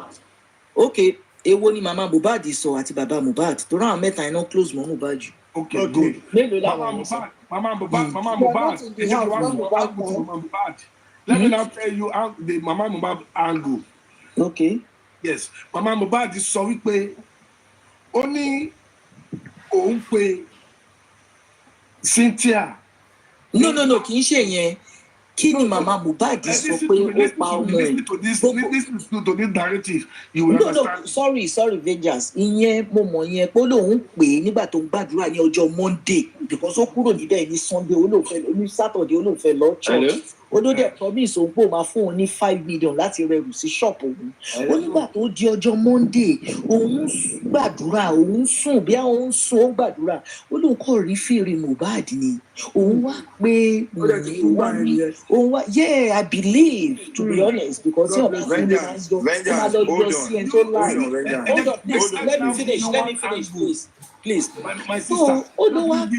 Okay, èwo ni mama Mohbad sọ àti bàbá Mohbad tó rán mẹ́ta iná close mọ́ Mohbad jù. Okay, good. Mama Mohbad. Let me now tell you how the Mama Mohbad angle. Okay. Yes, Mama Mohbad sọ wípé ó ní òun pé Cynthia. No, kì í ṣe yẹn. Kí ni Mama Mohbad sọ pé ó pa ọmọ ẹ̀? Listen to this narrative. You will understand. No, sorry, Vengeance. Ìyẹn mo mọ̀ yẹn pé lóun pè é nígbà tó ń gbàdúrà ní ọjọ́ Monday because ó kúrò níbẹ̀ ní Sunday ní Saturday ó lóun fẹ́ lọ church. Olóde promise òun pé ó máa fún òun ní 5 million láti rẹrù sí ṣọ́ọ̀pù òun. Ó nígbà tó di ọjọ́ Monday òun gbàdúrà òun sùn bí òun sùn ó gbàdúrà ó lóun kọ́ rí fèrè Mohbad ni òun wá pé òun wá yeah I believe to be honest because you know hold on let me finish please my sister Olúwa pé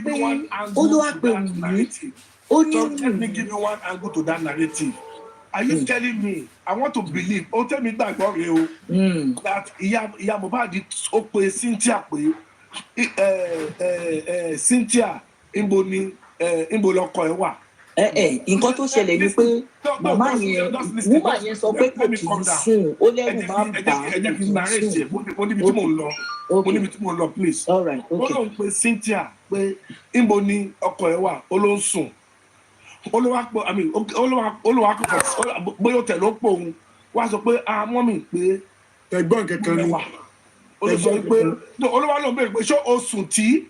Wùmí. Let me give you one angle to that narrative. Are you telling me? I want to believe. Oh, tell me that that Ìyá Mohbad ó pe Cynthia pé Cynthia ìbò lọkọ ẹ̀ wà. Nǹkan tó ṣẹlẹ̀ ni pé màmá yẹn wúmà yẹn sọ pé kò kì í sùn ó lẹ́rù máa ń bà á. Ẹ jẹ́ kí n narrate mo níbi tí mò ń lọ please. Ó lóun pe Cynthia pé ìbò ni ọkọ ẹ̀ wà ó ló ń sùn. Olúwa bóyá tẹ̀ ló pò òun wá sọ pé mọ́mì pé ẹ̀gbọ́n kankan ni olùsọ pé Olúwa ló ń bèrè pé ṣó o sùn tí.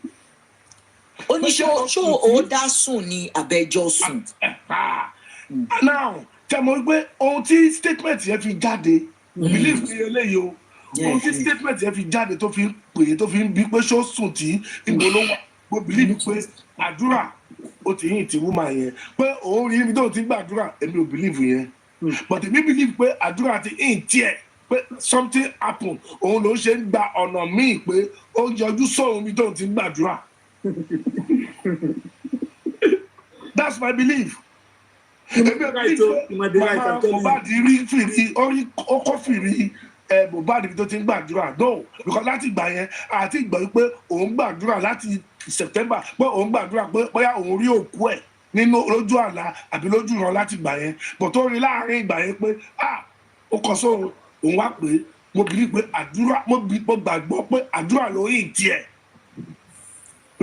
Ó ní ṣó o dá sùn ní abẹ́jọ́ sùn. Now tẹ̀ mọ́ pé ohun tí statement yẹn fi jáde believe me eléyìí o ohun tí statement yẹn fi jáde tó fi ń pè é tó fi ń bí pé ṣó sùn tí ìgbò ló wà mo believe pé àdúrà ó ti yín ti wúmà yẹn pé òun rí ibi tó ti gbàdúrà èmi ò believe yẹn but èmi believe pé àdúrà ti yín tiẹ̀ pé something happen òun ló ṣe ń gba ọ̀nà míì pé ó yọjú sóhun ibi tó ti gbàdúrà that's my belief. Mama Mohbad rí fìrí ó kọ́ fìrí Mohbad ibi tó ti ń gbàdúrà no because láti ìgbà yẹn àti ìgbà yìí pé òun gbàdúrà láti September pé òun gbàdúrà pé bóyá òun rí òkú ẹ̀ nínú lójú àlá àbí lójú ìran láti ìgbà yẹn bọ̀ tó rí láàrin ìgbà yẹn pé ó kọ sóhun òun wá pé mo bìí pé àdúrà mo gbàgbọ́ pé àdúrà ló yìn tiẹ̀.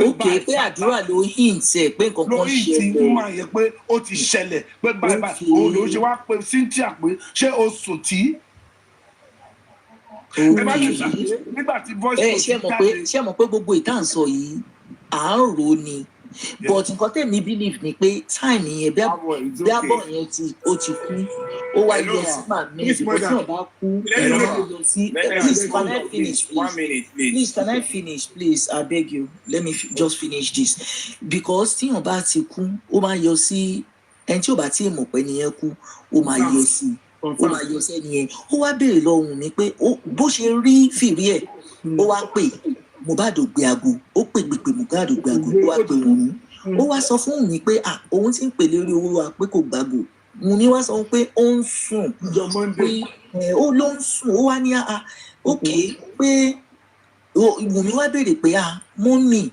Okay, pé àdúrà ló hint ẹ pé nǹkan kan ṣẹlẹ̀. ló hint tí wọ́n máa yẹ pé ó ti ṣẹlẹ̀ pé báyìí òun ló ṣe wá pé Cynthia pé ṣé o sùn tí. nígbà tí voice note jáde. ṣé mọ̀ pé gbogbo ìtàn sọ yìí à ń rò ó ni but nǹkan tẹ̀mí believe ni pé time yẹn bí abọ́ yẹn ó ti kú ó wá yọ sí màmí ìbò tí wọ́n bá kú ẹ̀rọ lọ sí please can I finish please can I finish please I beg you let me just finish this because tí wọ́n bá ti kú ó máa yọ sí ẹni tí ò bá tí ì mọ̀ pé nìyẹn kú ó máa yọ sí i ó máa yọ sẹ́ni yẹn ó wá béèrè lọ́hùn mi pé bó ṣe rí fìrí ẹ̀ ó wá pè Mohbad ò gbé aago ó pè Mohbad ò gbé aago ó wá pè Wùnmí ó wá sọ fún Wùnmí pé òun ti ń pè lérí owó wa pé kò gbàgbó Wùnmí wá sọ pé ó ń sùn pé ó ló ń sùn ó wá ní ókè pé Wùnmí wá béèrè pé mọ́mì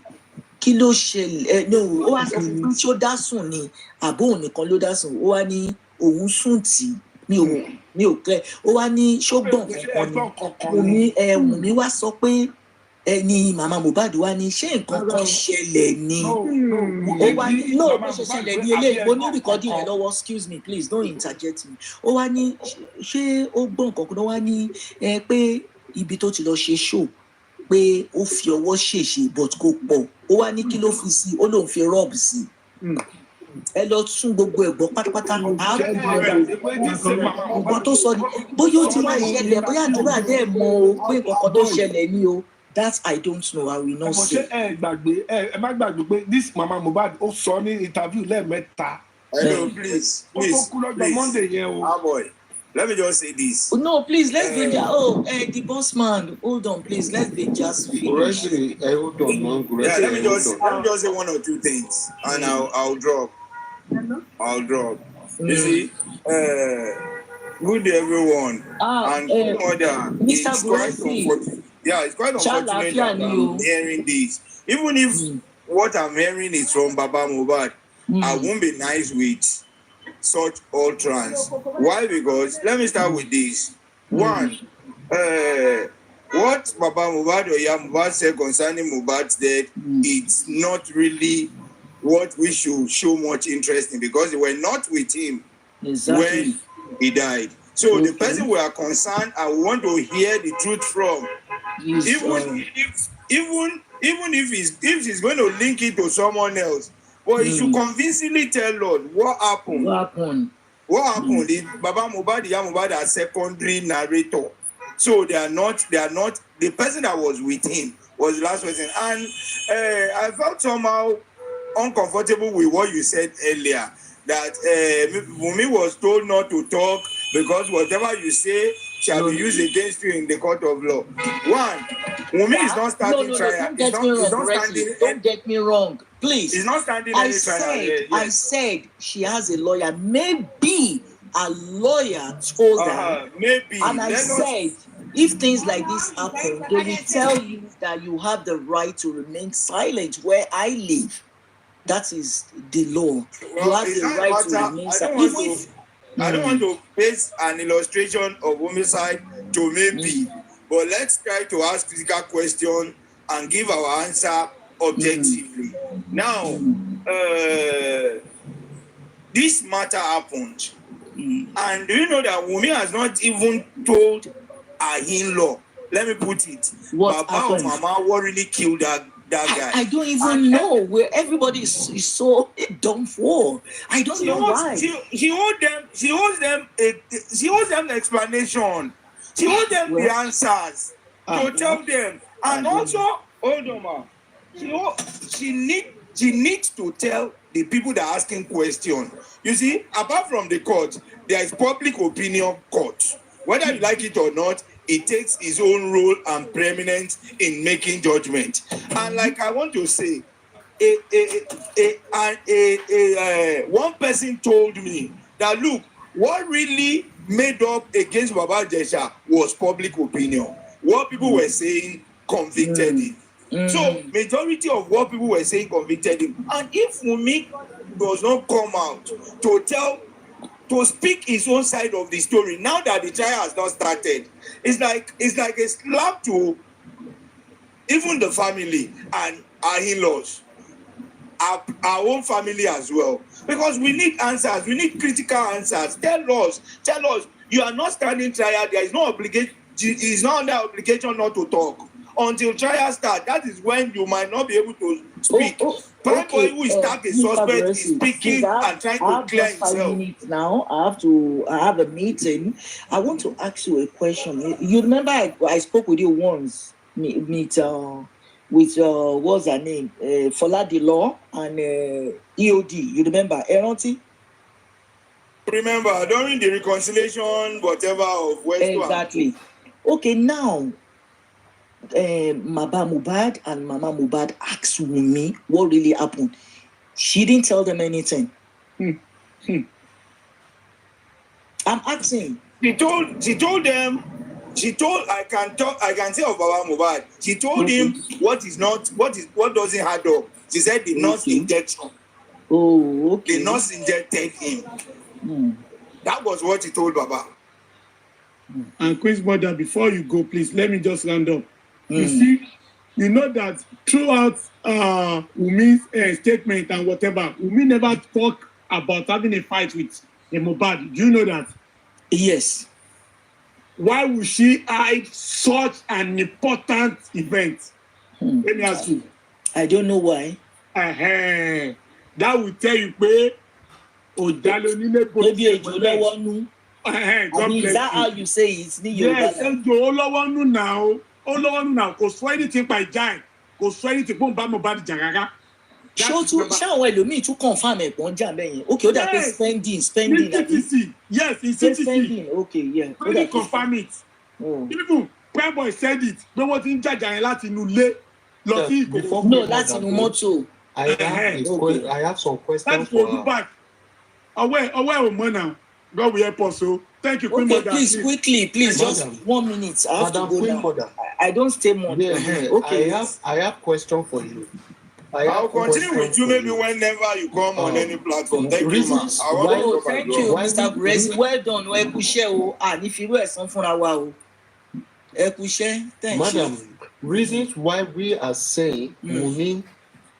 kí ló ṣẹlẹ̀ ó wá sọ fún tí ó dá sùn ni àbó òun nìkan ló dá sùn ó wá ní òun sùn tí mi ò kẹ́ ó wá ní ṣógbọ̀n kankan ni Wùnmí wá sọ pé ni màmá Mohbad wá ní ṣé nǹkan kan ṣẹlẹ̀ ni ó wá ní no bó ṣe ṣẹlẹ̀ ní eléyìí mo ní rìkọ́dì yẹn lọ́wọ́ excuse me please don't interject me ó wá ní ṣé ó gbọ́ nǹkan kan wá ní pé ibi tó ti lọ ṣe show pé ó fi ọwọ́ ṣèṣe but kò pọ̀ ó wá ní kí ló fi sí ó lóun fi rub sí ẹ lọ tún gbogbo ẹ̀gbọ́n pátápátá nǹkan tó sọ ni bóyá ó ti wá ìṣẹ̀lẹ̀ bóyá àdúrà dẹ́ mọ̀ pé nǹkan tó ṣẹlẹ̀ ni o. That I don't know. I will not say. Ẹ má gbàgbé pé this mama Mohbad ó sọ ní interview lẹ́ẹ̀mẹ́ta. Hello, please. Monday yẹn o. Boy, let me just say this. No, please, let's be the boss man. Hold on, please. Let's be just finish. Hold on, yeah, let me just say one or two things, and I'll drop. I'll drop. You see, good day, everyone, and mother. Mr. Gracie. Yeah, it's quite unfortunate that I'm hearing this. Even if what I'm hearing is from Baba Mohbad, I won't be nice with such utterance. Why? Because let me start with this. One, what Baba Mohbad or Mohbad said concerning Mohbad's death, it's not really what we should show much interest in because they were not with him when he died. So the person we are concerned and we want to hear the truth from, even if he's going to link it to someone else, but he should convincingly tell us what happened. What happened? Baba Mohbad, Mohbad are secondary narrator. So they are not the person that was with him was the last person. And I felt somehow uncomfortable with what you said earlier. That Wummi was told not to talk because whatever you say shall be used against you in the court of law. One, Wummi is not standing trial. Don't get me wrong, please. He's not standing any trial. I said she has a lawyer. Maybe a lawyer told her. Maybe. And I said, if things like this happen, they will tell you that you have the right to remain silent where I live. That is the law. You have the right to remain silent. I don't want to base an illustration of homicide to maybe, but let's try to ask critical questions and give our answer objectively. Now, this matter happened, and do you know that Wummi has not even told her in-law? Let me put it. Baba or Mama, what really killed that guy? I don't even know where everybody is so done for. I don't know why. She owes them the explanation. She owes them the answers to tell them. And also, hold on, ma. She needs to tell the people that are asking questions. You see, apart from the court, there is public opinion court. Whether you like it or not, it takes its own role and preeminence in making judgment. And like I want to say, one person told me that, look, what really made up against Baba Jesha was public opinion. What people were saying convicted him. So majority of what people were saying convicted him. And if Wummi does not come out to speak his own side of the story, now that the trial has not started, it's like a slap to even the family and our in-laws, our own family as well. Because we need answers, we need critical answers. Tell us, you are not standing trial, there is no obligation, it's not under obligation not to talk. Until trial starts, that is when you might not be able to speak. Somebody who is tagged a suspect is speaking and trying to clear himself. 5 minutes now. I have a meeting. I want to ask you a question. You remember I spoke with you once. With what's her name? Fola the Law and EOD. You remember? Eronti? Remember, during the reconciliation, whatever of West. Exactly. Okay, now, Baba Mohbad and Mama Mohbad asked Wummi what really happened. She didn't tell them anything. I'm asking. She told them. I can say of Baba Mohbad. She told him what doesn't add up. She said the nurse injection. Oh, okay. The nurse injected him. That was what he told Baba. And Queen's mother, before you go, please let me just round up. You see, you know that throughout Wummi's statement and whatever, Wummi never talk about having a fight with Mohbad. Do you know that? Yes. Why would she hide such an important event? Let me ask you. I don't know why. That will tell you where maybe a Jolawanu. Is that how you say it? Yes, Jolawanu now. Now, kò sọ anything by Jai. Kò sọ anything bó ń bá Mohbad jà rárá. Ṣé àwọn ẹlòmíì tún confirm ẹ̀pọ̀n jà bẹ́yẹn? Okay, ó dà pé spending. Yes, in CTC. Spending, okay, yeah. Really confirm it. Even Kpiäâ boy said it. Pé wọ́n ti ń jàjà yẹn láti inú ilé lọ sí Ìkòkò. No, láti inú mọ́tò. I have some questions. That's for you back. Aware of now. God will help us. So thank you, Queen Mother. Please, quickly, please, just 1 minute. I have to go now. Mother. I don't stay more. Okay. I have question for you. I'll continue with you maybe whenever you come on any platform. Thank you, ma. Thank you, Mr. Grace. Well done. And if you were something around, thank you. Madam, reasons why we are saying Wummi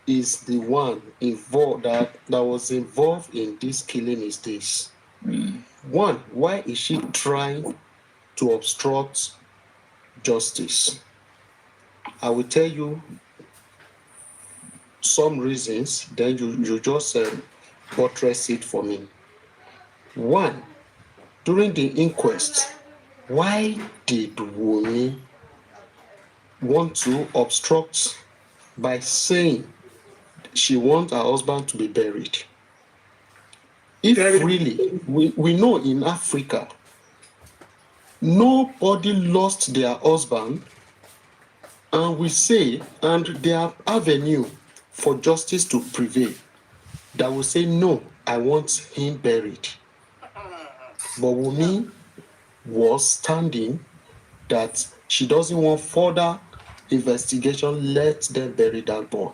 is the one involved that was involved in this killing is this. One, why is she trying to obstruct justice? I will tell you some reasons, then you just buttress it for me. One, during the inquest, why did Wummi want to obstruct by saying she wants her husband to be buried? If really, we know in Africa, nobody lost their husband, and we say, and their avenue for justice to prevail, that will say, no, I want him buried. But Wummi was standing that she doesn't want further investigation, let them bury that boy.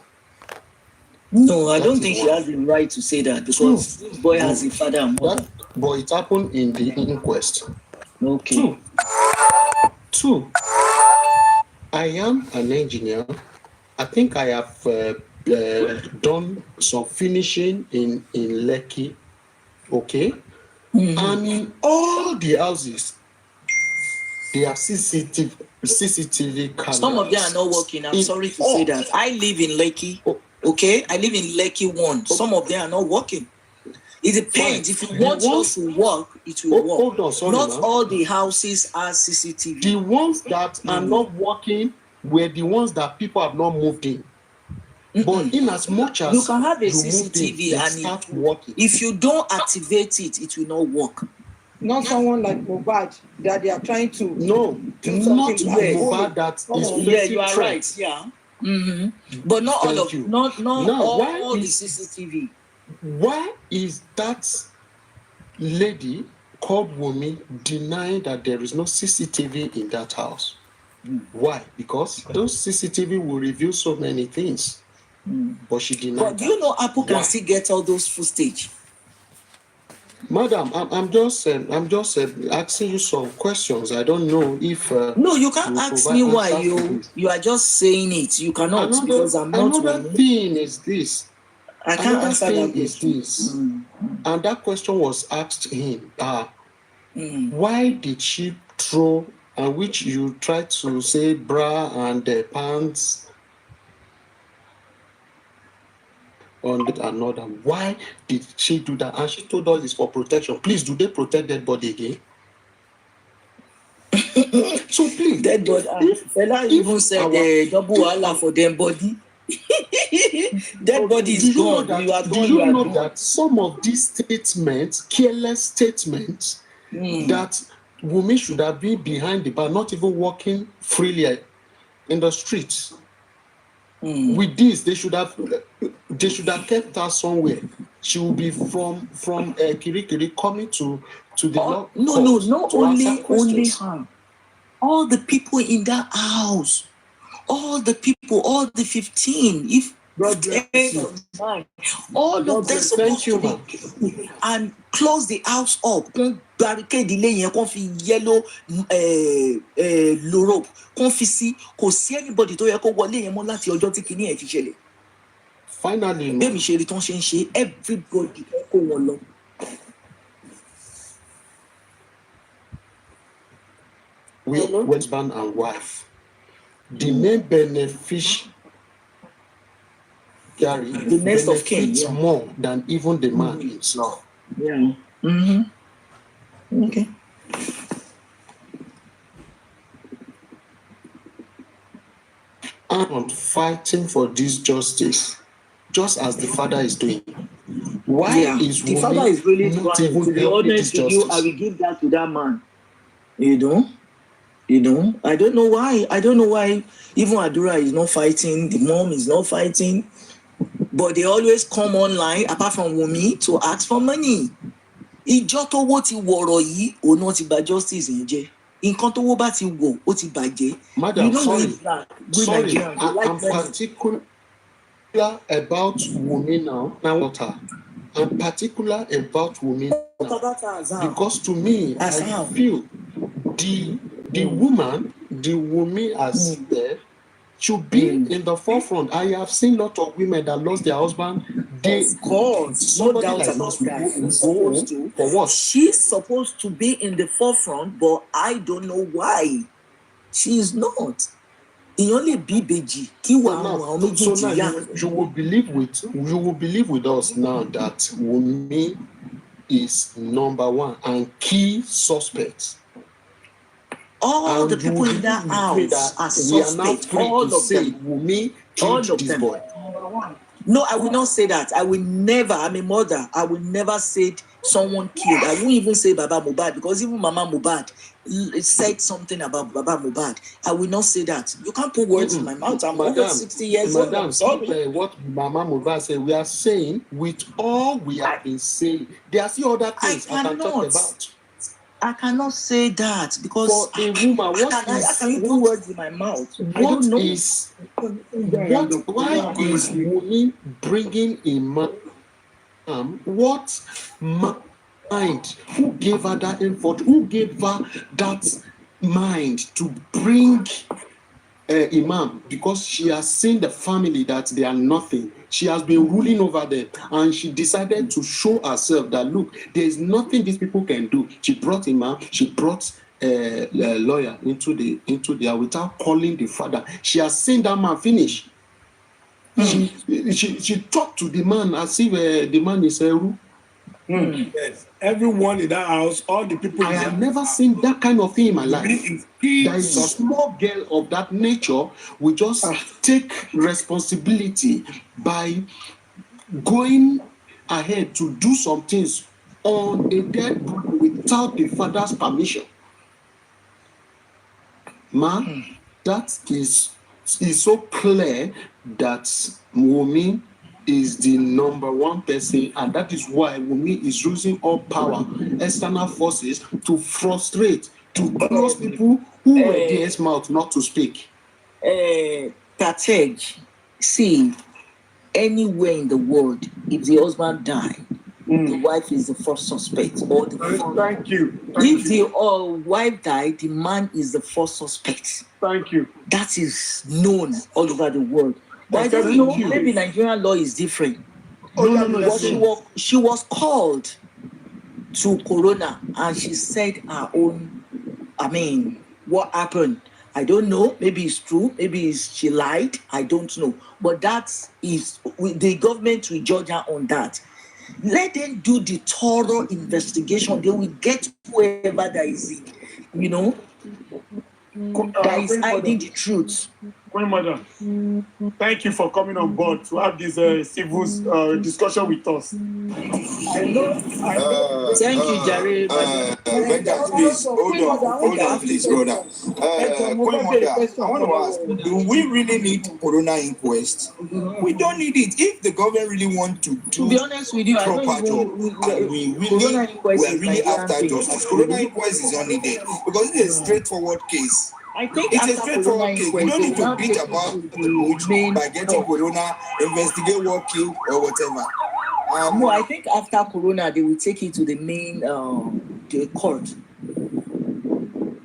No, I don't think she has the right to say that because this boy has a father and mother. But it happened in the inquest. Okay. Two, I am an engineer. I think I have done some finishing in Lekki. Okay? And in all the houses, they have CCTV cameras. Some of them are not working. I'm sorry to say that. I live in Lekki. Okay? I live in Lekki 1. Some of them are not working. It depends. If you want yours to work, it will work. Hold on, sorry, not all the houses are CCTV. The ones that are not working were the ones that people have not moved in. But in as much as you can have a CCTV and start working, if you don't activate it, it will not work. Not someone like Mohbad that they are trying to not Mohbad that is you are right. Yeah. But not all of not all the CCTV. Why is that lady called Wummi denying that there is no CCTV in that house? Why? Because those CCTV will reveal so many things. But she denied. But do you know Apple can still get all those footage? Madam, I'm just asking you some questions. I don't know if no, you can't ask me why you are just saying it. You cannot because I'm not. Another thing is this. I can't answer that. Is this? And that question was asked him. Why did she throw, and which you tried to say bra and pants on another? Why did she do that? And she told us it's for protection. Please, do they protect dead body again? So please, dead body. Fella even said double Allah for them body. Dead body is gone. Do you know that some of these statements, careless statements, that Wummi should have been behind the bar, not even walking freely in the streets? With this, they should have kept her somewhere. She will be from Kirikiri coming to the law. No, not only her. All the people in that house, all the 15, if all of them supposed to be, and close the house up, barricade the lane, yellow rope, kò sí anybody tó yẹ kó wọlé yẹn mọ́ láti ọjọ́ tí kìíní ẹ̀ ti ṣẹlẹ̀. Finally, bẹ́ẹ̀ mi ṣe rí tán ṣe ń ṣe everybody kó wọn lọ. Husband and wife, the main beneficiary, the next of kin, more than even the man himself. Yeah. Okay. And fighting for this justice, just as the father is doing. Why is the father is really not trying? even To be honest with you, I will give that to that man. You know, I don't know why. Even Adrua is not fighting. The mom is not fighting. But they always come online, apart from Wummi, to ask for money. Ìjọ tó wó ti wọ̀rọ̀ yìí, òun náà ti bà justice yẹn jẹ́. Nǹkan tó wó bá ti wọ̀, ó ti bàjẹ́. Madam, sorry, I'm particular about Wummi now. I'm particular about Wummi now. Because to me, I feel the woman, the Wummi as there, should be in the forefront. I have seen a lot of women that lost their husband. Of course, no doubt about that. For what? She's supposed to be in the forefront, but I don't know why. She is not. The only BBG. So now you will believe with us now that Wummi is number one and key suspect. All the people in that house are suspect. All of them. Wummi killed this boy. No, I will not say that. I will never. I'm a mother. I will never say someone killed. I won't even say Baba Mohbad, because even Mama Mohbad said something about Baba Mohbad. I will not say that. You can't put words in my mouth. I'm over 60 years old. I'm sorry. What Mama Mohbad said, we are saying with all we have been saying. There are still other things I can talk about. I cannot say that because for a woman, I can put words in my mouth. Why is Wummi bringing a man? What mind? Who gave her that effort? Who gave her that mind to bring Imam? Because she has seen the family that they are nothing. She has been ruling over them, and she decided to show herself that look, there is nothing these people can do. She brought Imam. She brought a lawyer into the without calling the father. She has seen that man finish. She talked to the man as if the man is Eru. Yes, everyone in that house, all the people. I have never seen that kind of thing in my life. There is a small girl of that nature will just take responsibility by going ahead to do some things on a dead body without the father's permission. That is so clear that Wummi is the number one person, and that is why Wummi is using all power, external forces, to frustrate, to close people who were their mouth not to speak. Kpiäâ, see, anywhere in the world, if the husband died, the wife is the first suspect. Or the Thank you. If the wife died, the man is the first suspect. Thank you. That is known all over the world. But I don't know, maybe Nigerian law is different. But she was called to Corona and she said her own, what happened? I don't know. Maybe it's true. Maybe she lied. I don't know. But that is, the government will judge her on that. Let them do the thorough investigation. They will get whoever that is, that is hiding the truth. Queen Mother, thank you for coming on board to have this civil discussion with us. I know. Thank you, Jerry. Please, hold on, please, brother. Queen Mother, I want to ask, do we really need Corona inquest? We don't need it. If the government really want to do be honest with you, proper job, and we're really after justice, Corona inquest is only there because it's a straightforward case. I think it's a straightforward case. You don't need to beat about the bush by getting Corona, investigate what killed or whatever. No, I think after Corona, they will take it to the main the court.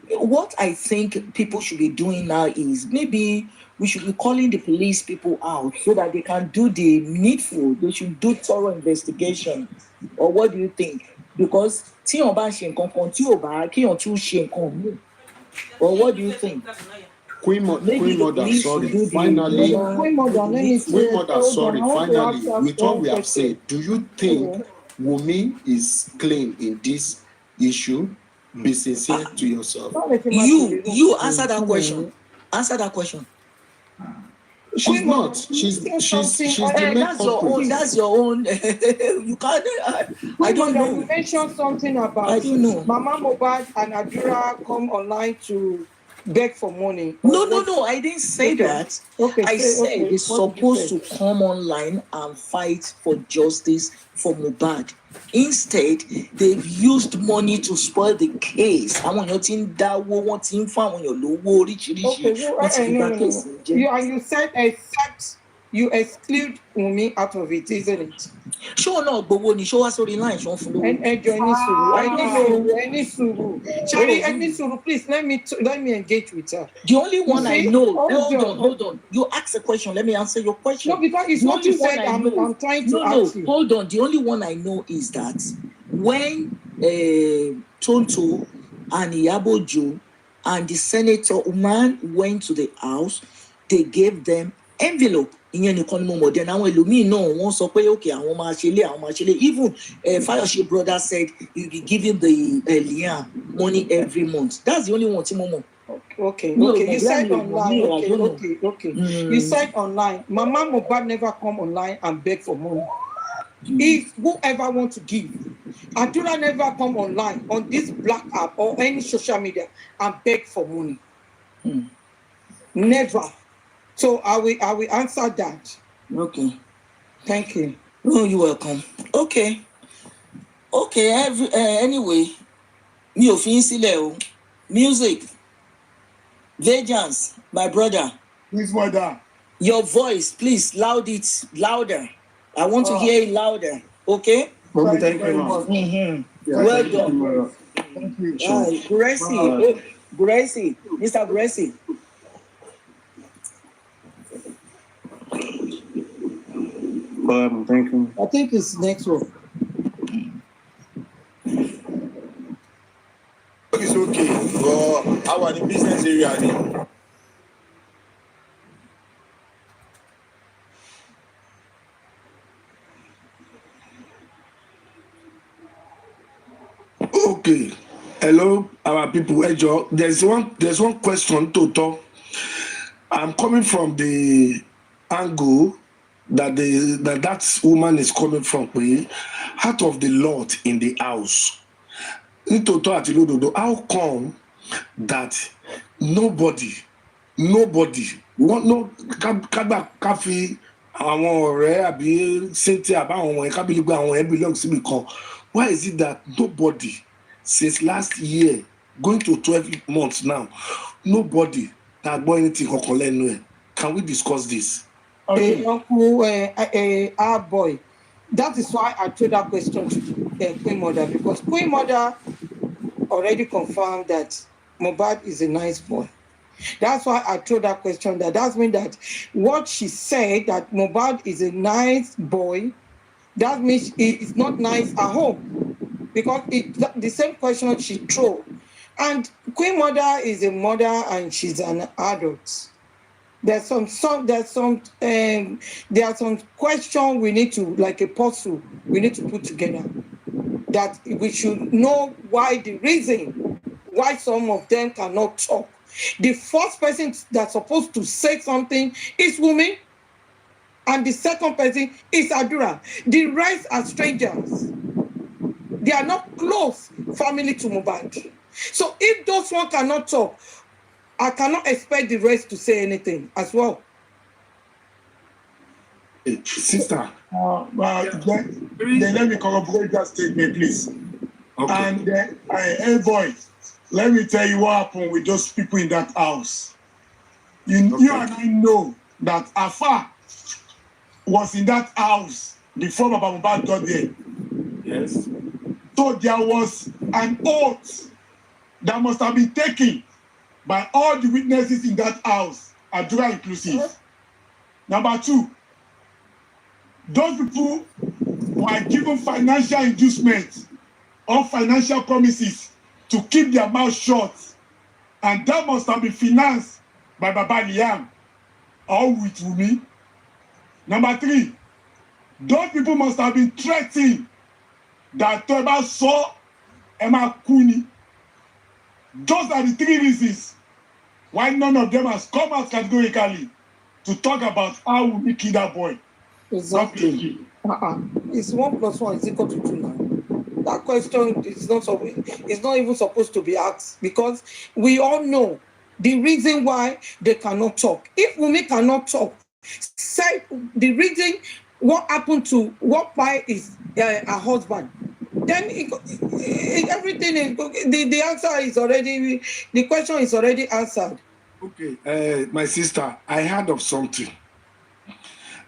What I think people should be doing now is maybe we should be calling the police people out so that they can do the needful. They should do thorough investigation. Or what do you think? Because tí on bá ṣe nǹkan kan tí ò bá kí on tún ṣe nǹkan mú. Or what do you think? Queen Mother, sorry. Finally, Queen Mother, sorry. Finally, with what we have said, do you think Wummi is clean in this issue? Be sincere to yourself. You answer that question. Answer that question. She's not. She's the main that's your own. You can't. I don't know. You mentioned something about. I don't know. Mama Mohbad and Adrua come online to beg for money. No. I didn't say that. Okay. I said they're supposed to come online and fight for justice for Mohbad. Instead, they've used money to spoil the case. Àwọn èèyàn ti ń dáwó, wọ́n ti ń fún àwọn èèyàn lówó oríṣiríṣi. You said except you exclude Wummi out of it, isn't it? Ṣé náà gbowó ni ṣó wá sórí line ṣó ń fún lówó? Ẹni sùúrù, please let me engage with her. The only one I know. Hold on. You ask a question. Let me answer your question. No, because it's what you said. I'm trying to ask you. Hold on. The only one I know is that when Tonto and Iyabojo and the Senator Uman went to the house, they gave them envelope. Ìyẹn nìkan ni mo mọ̀. Then àwọn ẹlòmíì náà wọ́n sọ pé okay àwọn máa ṣe lé. Even Fayose brother said he'll be giving the Liam money every month. That's the only one tí mo mọ̀. Okay. You said online. Okay. You said online. Mama Mohbad never come online and beg for money. If whoever want to give, Adrua never come online on this black app or any social media and beg for money. Never. So I will answer that. Okay. Thank you. Oh, you're welcome. Okay. Anyway, mi ò fi yín sílẹ̀ o. Music. Vengeance, my brother. Please, mother. Your voice, please, louder. I want to hear it louder. Okay? Okay, thank you very much. Well done. Thank you. Gracie, Mr. Gracie. Thank you. I think it's next one. It's okay. Our business area. Okay. Hello, our people. Ejo, there's one question to talk. I'm coming from the angle that woman is coming from, out of the lot in the house. How come that nobody kafi àwọn ọ̀rẹ́ àbí Cynthia àbáwọn ọmọ ẹ̀ka bíi gbé àwọn ẹ̀ belong síbi kan? Why is it that nobody since last year going to 12 months now, nobody that gbọ́ anything kankan lẹ́nu ẹ̀? Can we discuss this? Uncle, our boy, that is why I threw that question to Queen Mother, because Queen Mother already confirmed that Mohbad is a nice boy. That's why I threw that question. That means that what she said, that Mohbad is a nice boy, that means it's not nice at home, because the same question she threw. And Queen Mother is a mother and she's an adult. There are some questions we need to, like a puzzle, we need to put together. That we should know why the reason why some of them cannot talk. The first person that's supposed to say something is Wummi, and the second person is Adrua. The rest are strangers. They are not close family to Mohbad. So if those one cannot talk, I cannot expect the rest to say anything as well. Sister. Then let me corroborate that statement, please. Okay. And hey boy, let me tell you what happened with those people in that house. You and I know that A4R was in that house before Baba Mohbad got there. Yes. So there was an oath that must have been taken by all the witnesses in that house, Adrua inclusive. Number two, those people were given financial inducements or financial promises to keep their mouth shut, and that must have been financed by Baba Liam or with Wummi. Number three, those people must have been threatened that Toba saw Emma Kuni. Those are the three reasons why none of them has come out categorically to talk about how Wummi killed that boy. Exactly. It's 1 + 1 is equal to 2 now. That question is not even supposed to be asked, because we all know the reason why they cannot talk. If Wummi cannot talk, say the reason what happened to what Kpiäâ is her husband, then everything is the answer is already, the question is already answered. Okay, my sister, I heard of something.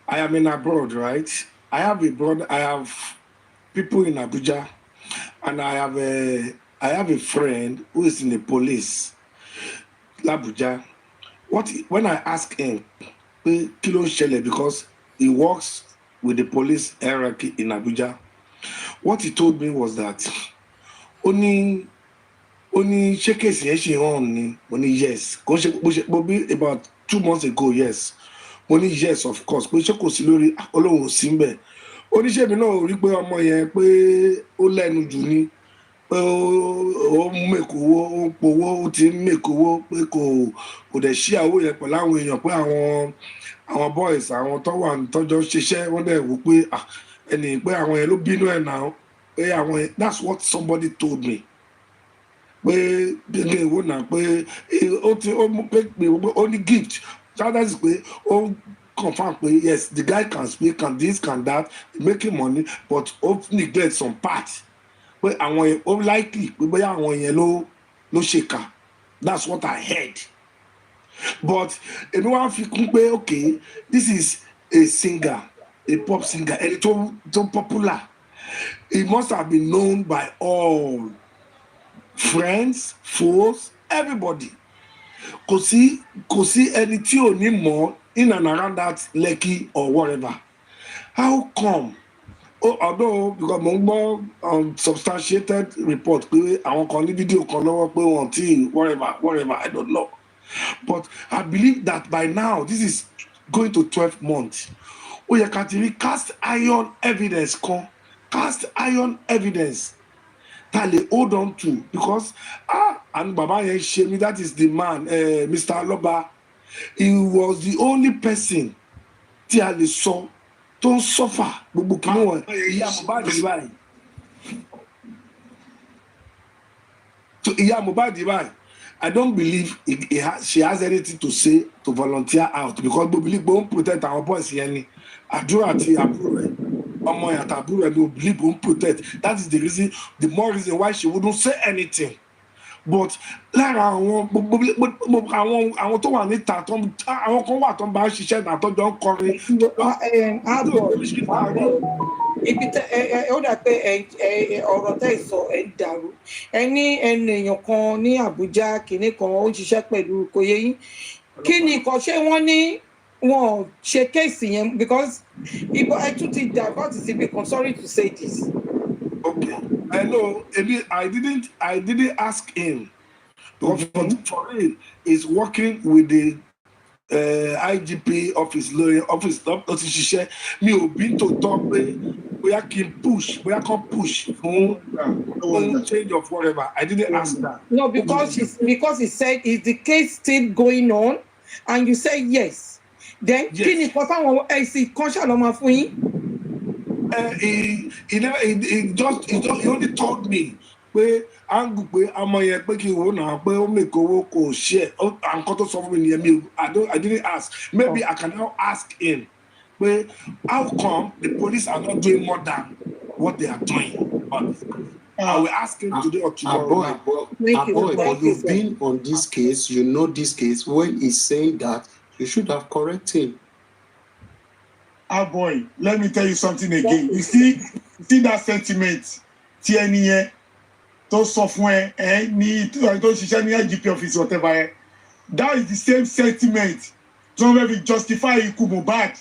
I am in abroad, right? I have people in Abuja, and I have a friend who is in the police, Abuja. When I ask him, because he works with the police hierarchy in Abuja, what he told me was that only shekes only yes, about 2 months ago, yes. Only yes, of course. Pé ṣé kò sí lórí Ọlọ́run sí ńbẹ̀. Oníṣẹ́ mi náà rí pé ọmọ yẹn pé ó lẹ́nu jù ni, pé ó mèkówó, ó powó, ó ti ń mèkówó, pé kò dẹ̀ ṣí àwọ̀ yẹn pẹ̀lú àwọn èèyàn, pé àwọn boys, àwọn tó wà tọ́jọ́ ṣiṣẹ́, wọ́n dẹ̀ wò pé ẹni pé àwọn yẹn ló bínú ẹ̀ náà, pé àwọn yẹn, that's what somebody told me. Pé gẹ́gẹ́ ìwọ náà pé ó ní gift. That is pé ó confirm pé yes, the guy can speak, can this, can that, making money, but ó neglect some parts. Pé àwọn yẹn ó likely pé bóyá àwọn yẹn ló ṣèkà. That's what I heard. But èmi wá fi kún pé okay, this is a singer, a pop singer, ẹni tó popular. It must have been known by all friends, foes, everybody. Kò sí ẹni tí ò ní mọ̀ in and around that Lekki or whatever. How come? Although because mo gbọ́ substantiated report pé àwọn kan ní fídíò kan lọ́wọ́ pé wọ́n tí whatever, I don't know. But I believe that by now, this is going to 12 months. Ó yẹ ká ti rí cast iron evidence kan, cast iron evidence that they hold on to, because and Baba yẹn ṣe mi, that is the man, Mr. Aloba. He was the only person tí a lè sọ tó ń suffer gbogbo kìnnìún wọn. Ìyá Mohbad báyìí. So ìyá Mohbad báyìí, I don't believe she has anything to say to volunteer out, because we believe we won't protect our boys yẹn ni. Adrua àti àbúrò rẹ̀, ọmọ yẹn àti àbúrò rẹ̀, we believe we won't protect. That is the reason, the more reason why she wouldn't say anything. But lára àwọn tó wà níta, àwọn kan wà tó ń bá ṣiṣẹ́ náà tó jọ ń kọrin. Ó dà pé ọ̀rọ̀ tẹ́ ìsọ ẹ̀ ń dàrú. Ẹni èèyàn kan ní Àbújá kìíní kan ó ń ṣiṣẹ́ pẹ̀lú kò yé yín. Kí ni nǹkan ṣé wọ́n ní wọn ṣe kéèsì yẹn, because ẹ tún ti divert sí ibi kan, sorry to say this. Okay, I know. I didn't ask him. Because for real, he's working with the IGP office, lawyer office. Mi ò bí tó tọ́ pé bóyá kí n push, bóyá kan push fún change of whatever. I didn't ask that. No, because he said, is the case still going on? And you say yes. Then, Yes. he only told me pé angu pé ọmọ yẹn pé kí n wò náà pé ó make owó kò share nǹkan tó sọ fún mi nìyẹn mi I didn't ask. Maybe I can now ask him pé how come the police are not doing more than what they are doing? But I will ask him today or tomorrow. But you've been on this case, you know this case. When he's saying that, you should have corrected him. Boy, let me tell you something again. You see that sentiment, TNE, to software, need to IGP office, whatever. That is the same sentiment. Don't be justify Mohbad.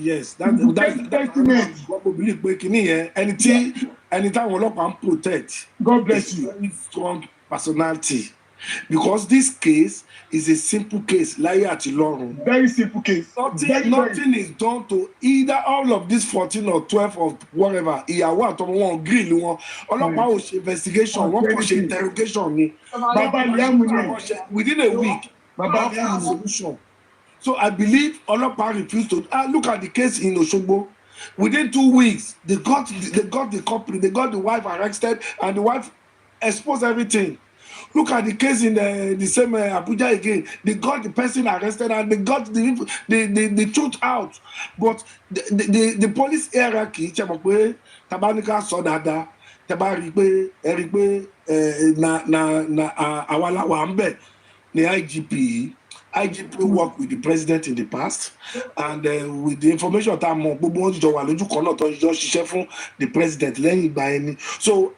Yes, that's sentiment. What we believe breaking in anytime we look and protect. God bless you. Very strong personality. Because this case is a simple case. Very simple case. Nothing is done to either all of these 14 or 12 or whatever. Ìyàwó àtọmọ wọn grill wọn. Ọlọ́pàá ò ṣe investigation, wọ́n kò ṣe interrogation ni. Within a week, Baba solution. So I believe ọlọ́pàá refused to look at the case in Osogbo. Within 2 weeks, they got the couple, they got the wife arrested, and the wife exposed everything. Look at the case in the same Abuja again. They got the person arrested and they got the truth out. But the police hierarchy, Tabanika saw that, Tabari na awala wambe, the IGP worked with the president in the past, and with the information that the president so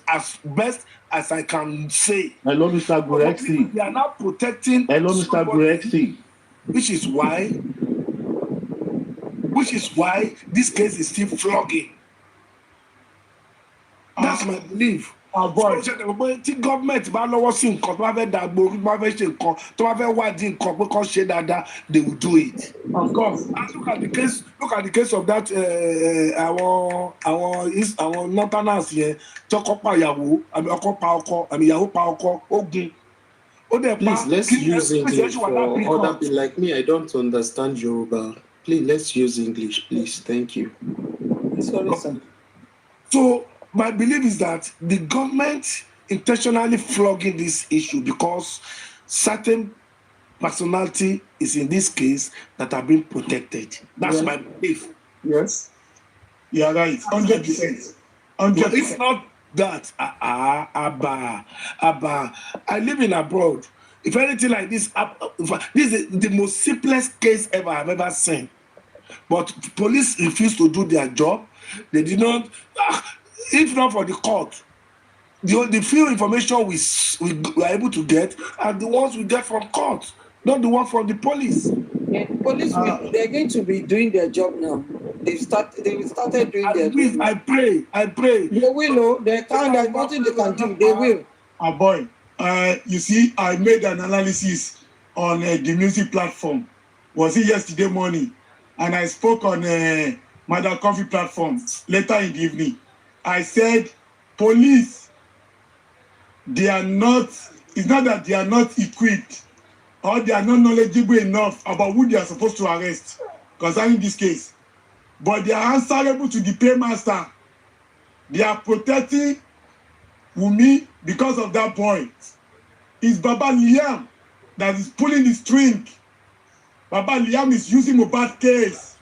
as best as I can say. Hello, Mr. Gurexi. They are now protecting. Hello, Mr. Gurexi. Which is why this case is still flogging. That's my belief. Tí government bá lọ́wọ́ sí nǹkan tó bá fẹ́ dàgbò tó bá fẹ́ ṣe nǹkan tó bá fẹ́ wádìí nǹkan pé kán ṣe dáadáa, they will do it. Of course. And look at the case of that àwọn northerners yẹn tí ọkọ pa ìyàwó àmì ọkọ pa ọkọ àmì ìyàwó pa ọkọ ogun. Please, let's use English for other people like me. I don't understand Yoruba. Please, let's use English, please. Thank you. Sorry, sir. So my belief is that the government intentionally flogging this issue because certain personality is in this case that are being protected. That's my belief. Yes. You are right. 100%. 100%. If not that, Abba, I live in abroad. If anything like this, this is the most simplest case ever I've ever seen. But police refused to do their job. They did not. If not for the court, the few information we were able to get are the ones we get from court, not the one from the police. Yeah, the police, they're going to be doing their job now. They started doing their job. I pray. They will know. They can't. There's nothing they can do. They will. Boy, you see, I made an analysis on the music platform. Was it yesterday morning? And I spoke on Madam Coffee platform later in the evening. I said, police, they are not, it's not that they are not equipped or they are not knowledgeable enough about who they are supposed to arrest concerning this case. But they are answerable to the paymaster. They are protecting Wummi because of that point. It's Baba Liam that is pulling the string. Baba Liam is using Mohbad's case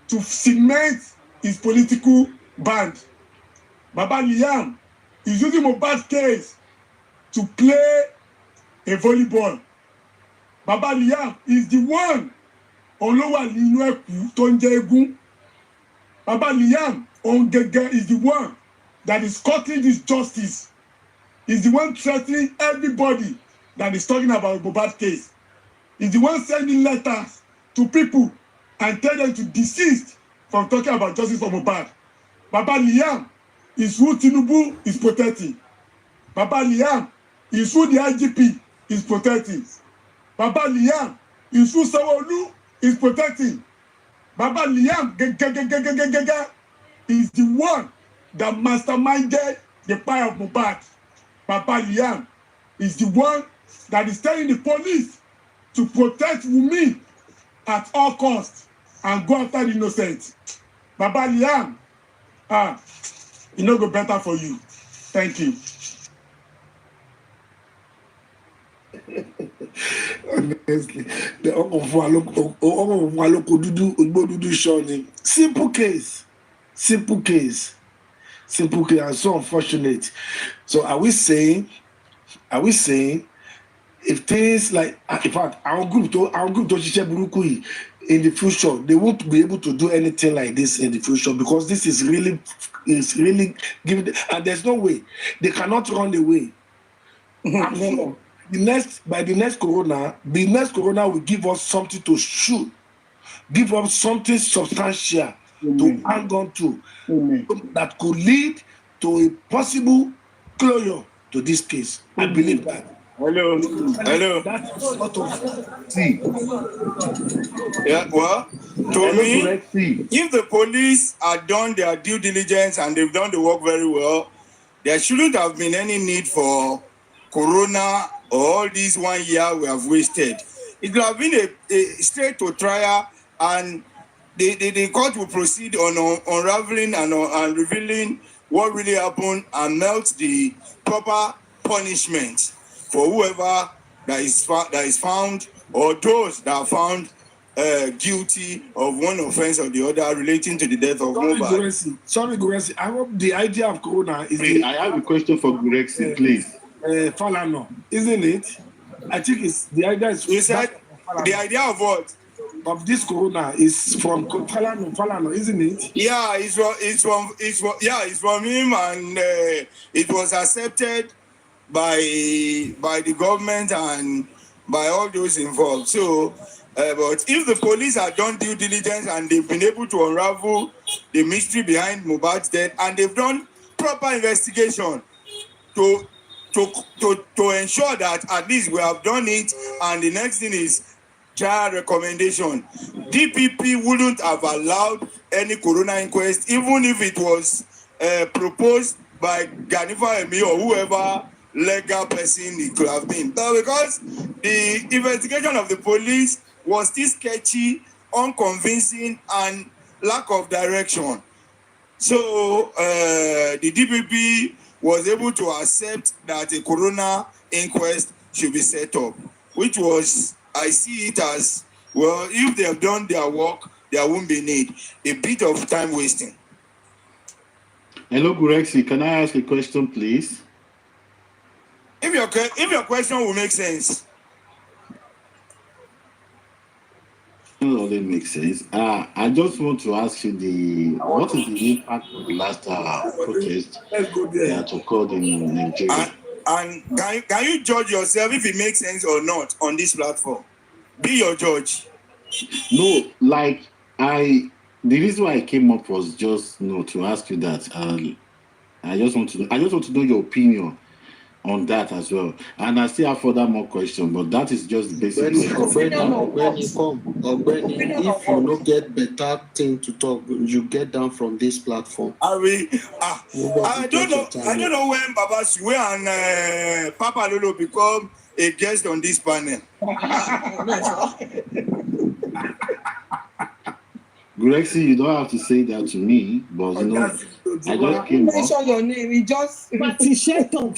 to cement his political band. Baba Liam is using Mohbad's case to play a volleyball. Baba Liam is the one Olowa nínú ẹ̀kú tó ń jẹ́ eégún. Baba Liam Ongege is the one that is cutting this justice. He's the one threatening everybody that is talking about Mohbad's case. He's the one sending letters to people and tell them to desist from talking about justice for Mohbad. Baba Liam is who Tinubu is protecting. Baba Liam is who the IGP is protecting. Baba Liam is who Sanwo-Olu is protecting. Baba Liam is the one that masterminded the fire of Mohbad, Papa Liam, is the one that is telling the police to protect Wummi at all costs and go after the innocent. Papa Liam, it no go better for you. Thank you. Honestly, the simple case, and so unfortunate. So are we saying if things like, in fact, our group to Buruku in the future, they won't be able to do anything like this in the future because this is really giving, and there's no way they cannot run away. No. By the next corona will give us something to shoot, give us something substantial to hang on to that could lead to a possible closure to this case. I believe that. Hello. That's a lot of see. Yeah, well, to me, if the police had done their due diligence and they've done the work very well, there shouldn't have been any need for corona or all this 1 year we have wasted. It could have been a straight to trial, and the court will proceed on unraveling and revealing what really happened and melt the proper punishment for whoever that is found or those that are found guilty of one offense or the other relating to the death of Mohbad. Sorry, Guresi. I hope the idea of corona is. I have a question for Guresi, please. Falano, isn't it? I think it's the idea is. You said the idea of what? Of this corona is from Falano, isn't it? Yeah, it's from him, and it was accepted by the government and by all those involved. So, but if the police have done due diligence and they've been able to unravel the mystery behind Mohbad's death, and they've done proper investigation to ensure that at least we have done it, and the next thing is trial recommendation. DPP wouldn't have allowed any corona inquest, even if it was proposed by Ganifa Emi or whoever legal person it could have been. But because the investigation of the police was still sketchy, unconvincing, and lack of direction. So the DPP was able to accept that a corona inquest should be set up, which was, I see it as, well, if they have done their work, there won't be need. A bit of time wasting. Hello, Gurexi. Can I ask a question, please? If your question will make sense. No, that makes sense. I just want to ask you what is the impact of the last protest that occurred in Nigeria? And can you judge yourself if it makes sense or not on this platform? Be your judge. No, like the reason why I came up was just to ask you that. I just want to know your opinion on that as well. And I still have further more questions, but that is just the basic If you don't get better thing to talk, you get down from this platform. I don't know when Baba Sue and Papa Lolo become a guest on this panel. Gurexi, you don't have to say that to me, but I just came up. Mention your name. We just. Abati, shut up,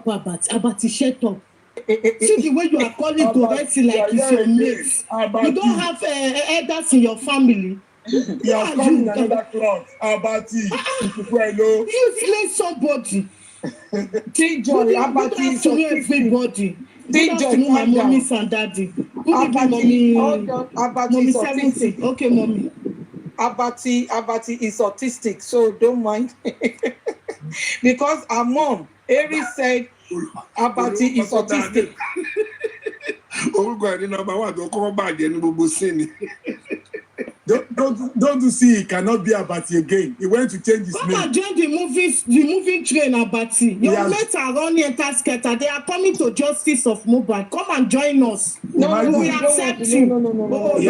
Abati, shut up. See the way you are calling Gurexi like it's your mate. You don't have elders in your family. You are coming another class. Abati, you slay somebody. T-Joy, Abati is everybody. T-Joy, my mommies and daddy. Mommy 70. Okay, mommy. Abati is autistic, so don't mind. Because our mom, Eri said, Abati is autistic. Don't you see? He cannot be Abati again. He went to change his name. Mama join the moving train, Abati. Your mates are running Tasketa. They are coming to justice of Mohbad. Come and join us. No, we accept you. No. He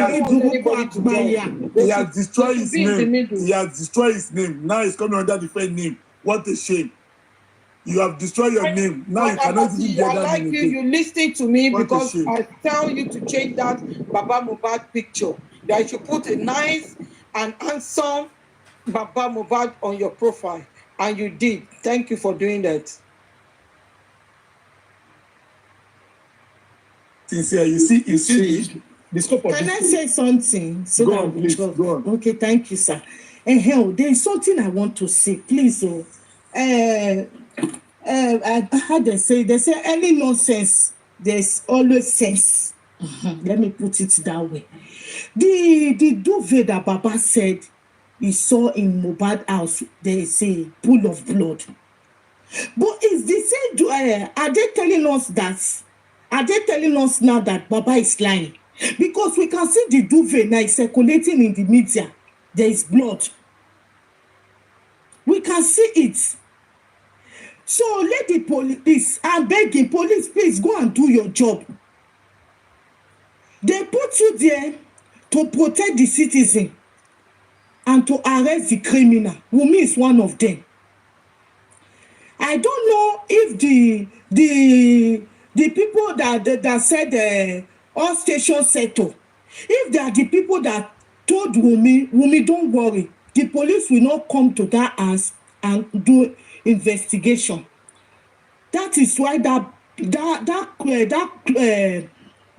has destroyed his name. Now he's coming under different name. What a shame. You have destroyed your name. Now you cannot even get I that like name you. again. You listening to me What a because shame. I tell you to change that Baba Mohbad picture. That you should put a nice and handsome Baba Mohbad on your profile, and you did. Thank you for doing that. Sincere, you see the scope of Can I this. say something? So Go that on, we please. talk? Go on. Okay, thank you, sir. And hell, there is something I want to say, please. I heard they say any nonsense, there's always sense. Let me put it that way. The duvet that Baba said he saw in Mohbad's house, there is a pool of blood. But it's the same. Are they telling us that? Are they telling us now that Baba is lying? Because we can see the duvet now is circulating in the media. There is blood. We can see it. So let the police, I'm begging, police, please go and do your job. They put you there to protect the citizen and to arrest the criminal. Wummi is one of them. I don't know if the people that said all stations settle, if they are the people that told Wummi, don't worry, the police will not come to that house and do investigation. That is why that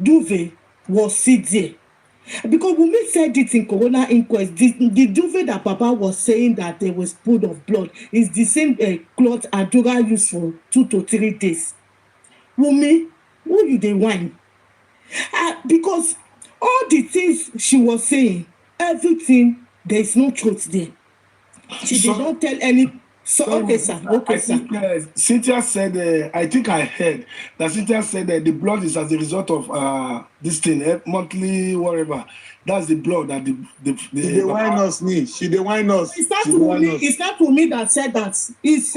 duvet was sit there. Because Wummi said it in coroner inquest, the duvet that Baba was saying that there was pool of blood is the same cloth Adrua used for 2 to 3 days. Wummi, who you dey whine? Because all the things she was saying, everything, there is no truth there. She did not tell any. So, okay, sir. Okay, sir. Cynthia said, I think I heard that Cynthia said that the blood is as a result of this thing, monthly, whatever. That's the blood that She dey whine us, me. She dey whine us. It's not Wummi that said that. It's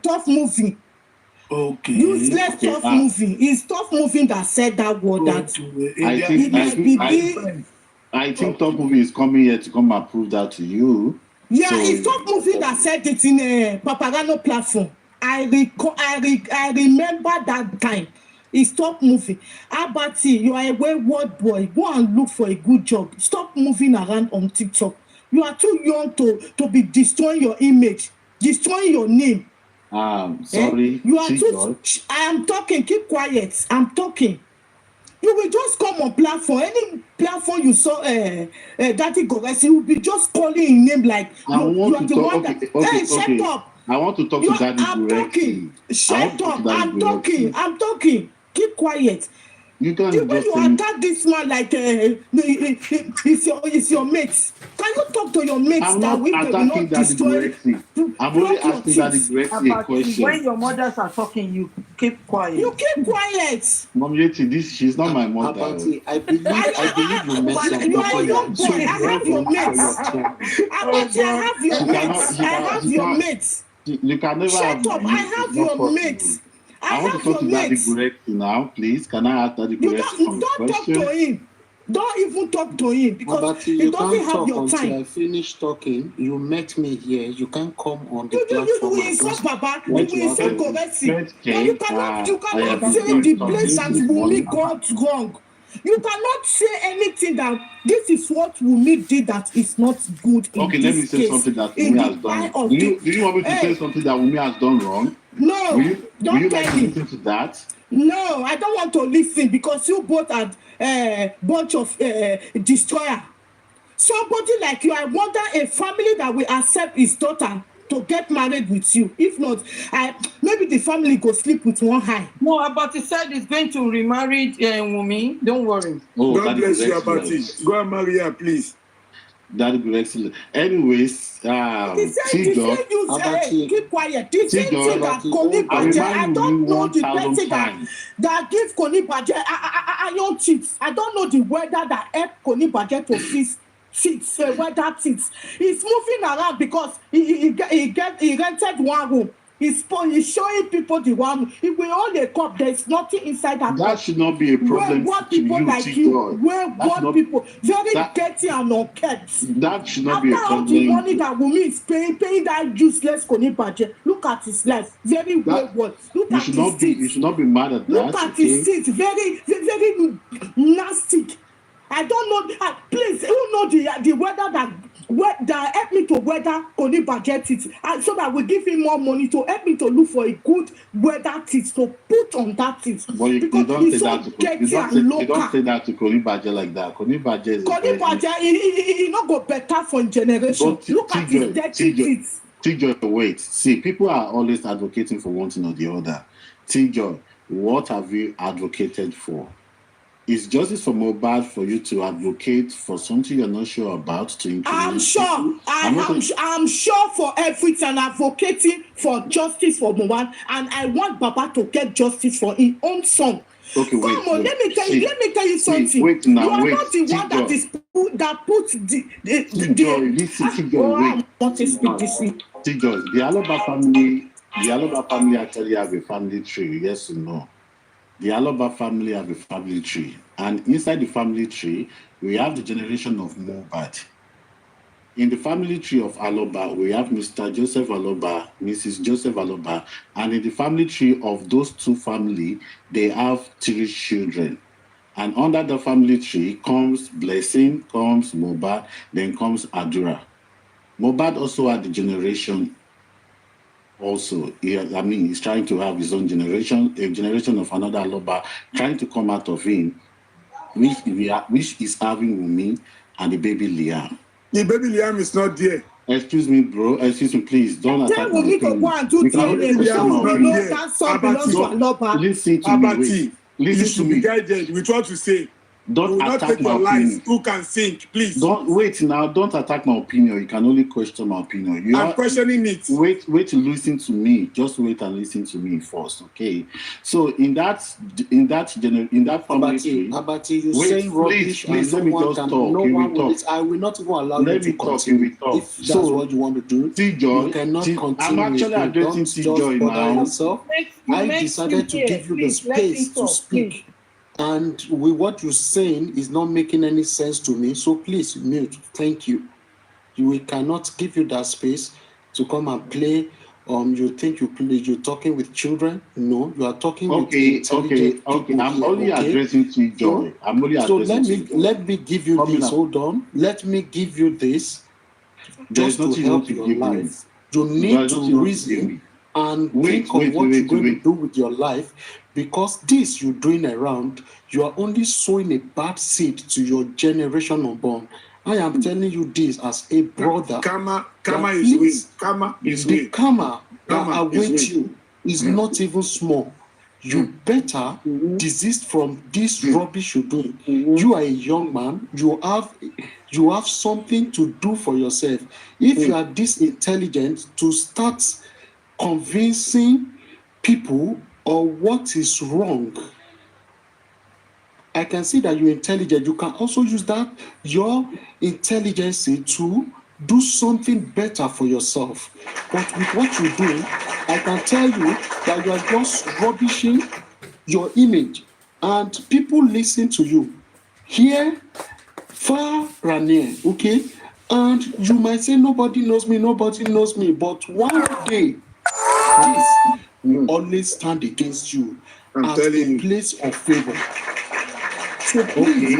tough moving. Okay. Useless tough moving. It's tough moving that said that word. I think tough moving is coming here to come and prove that to you. Yeah, so, it's tough moving that said it in a Papagano platform. I remember that time. Stop moving. Abati, you are a wayward boy. Go and look for a good job. Stop moving around on TikTok. You are too young to be destroying your image, destroying your name. Sorry. You are too. I am talking. Keep quiet. I'm talking. You will just come on platform. Any platform you saw Daddy Goresi, you will be just calling his name like you are the one that. Hey, shut up. I want to talk to Daddy Goresi. Shut up. I'm talking. Keep quiet. You can't the way you attack this man like it's your mates. Can you talk to your mates I'm that not we will not destroy? I'm only asking Daddy Goresi a question. When your mothers are talking, you keep quiet. You keep quiet. Mom Yeti, she's not my mother. I believe you met some You are a young boy. I have your mates. I have your mates. You can never. Shut up. I have your mates. I want to talk to Daddy Goresi now, please. Can I ask Daddy Goresi some don't questions? Talk to him. Don't even talk to him because he doesn't have your time. Until I finish talking, you met me here. You can't come on the platform. You insult Baba. You insult Goresi. But you cannot say the place that Wummi got wrong. You cannot say anything that this is what Wummi did that is not good in okay, this let me say case. something that Wummi has done. Do you want me to say something that Wummi has done wrong? No, don't you like to listen to that? No, I don't want to listen because you both are a bunch of destroyer. Somebody like you, I wonder a family that will accept his daughter to get married with you. If not, maybe the family go sleep with one eye. No, Abati said he's going to remarry Wummi. Don't worry. Oh, God bless you, Abati. Go and marry her, please. That would be excellent. Anyways, keep quiet. The same thing that Koni Baje, I don't know the person that give Koni Baje iron teeth. I don't know the weather that helped Koni Baje to fix weather teeth. He's moving around because he rented one room. He's showing people the one. If we all the cup, there's nothing inside that. That should not be a problem. What people like you, what people very dirty and unkept. That should not be a problem. After all the money that Wummi is paying that useless Kpiäâ, look at his life, very wayward. Look at his teeth. You should not be mad at that. Look at his teeth, very nasty. I don't know. Please, who know the weather that help me to weather Kpiäâ teeth, and so that we give him more money to help me to look for a good weather teeth to put on that teeth. But you don't say that to Kpiäâ like that. Kpiäâ he not go better for generation. Look at his dirty teeth. T-Joy, wait. See, people are always advocating for one thing or the other. T-Joy, what have you advocated for? Is justice for Mohbad for you to advocate for something you're not sure about to I'm sure. I'm sure for everything. I'm advocating for justice for Mohbad, and I want Baba to get justice for his own son. Okay, Come on, let me tell you something. Wait, you are not the one that put the I want to speak this thing. T-Joy, the Aloba family actually have a family tree, yes or no? The Aloba family have a family tree, and inside the family tree, we have the generation of Mohbad. In the family tree of Aloba, we have Mr. Joseph Aloba, Mrs. Joseph Aloba, and in the family tree of those two families, they have 3 children. And under the family tree comes Blessing, comes Mohbad, then comes Adrua. Mohbad also had the generation. Also, he's trying to have his own generation, a generation of another Aloba, trying to come out of him, which is having Wummi and the baby Liam. The baby Liam is not there. Excuse me, bro. Excuse me, please. Don't attack my opinion. Listen to me. Listen to me. Guided with what you say. Don't not attack take my your opinion. lies. Who can think, please? Don't wait now. Don't attack my opinion. You can only question my opinion. I'm questioning it. Wait to listen to me. Just wait and listen to me first, okay? So in that family tree, Abati, you say rubbish, please, let me just talk. I will not even allow you to continue. If that's what you want to do, T-Joy, you cannot continue. I'm actually addressing T-Joy now. I decided to give you the space to speak. And with what you're saying is not making any sense to me. So please mute. Thank you. We cannot give you that space to come and play. You think you're talking with children? No, you are talking with intelligent people. I'm only addressing T-Joy. So let me give you this. Hold on. Let me give you this. Just to help your life. You need to reason and think of what you're going to do with your life. Because this you're doing around, you are only sowing a bad seed to your generation unborn. I am telling you this as a brother. Karma is real. Karma is real. The karma that awaits you is not even small. You better desist from this rubbish you're doing. You are a young man. You have something to do for yourself. If you are this intelligent to start convincing people or what is wrong, I can see that you're intelligent. You can also use that, your intelligence, to do something better for yourself. But with what you're doing, I can tell you that you are just rubbishing your image. And people listen to you here, far and near, okay? And you might say, nobody knows me. But one day, this will always stand against you as a place of favor. So please,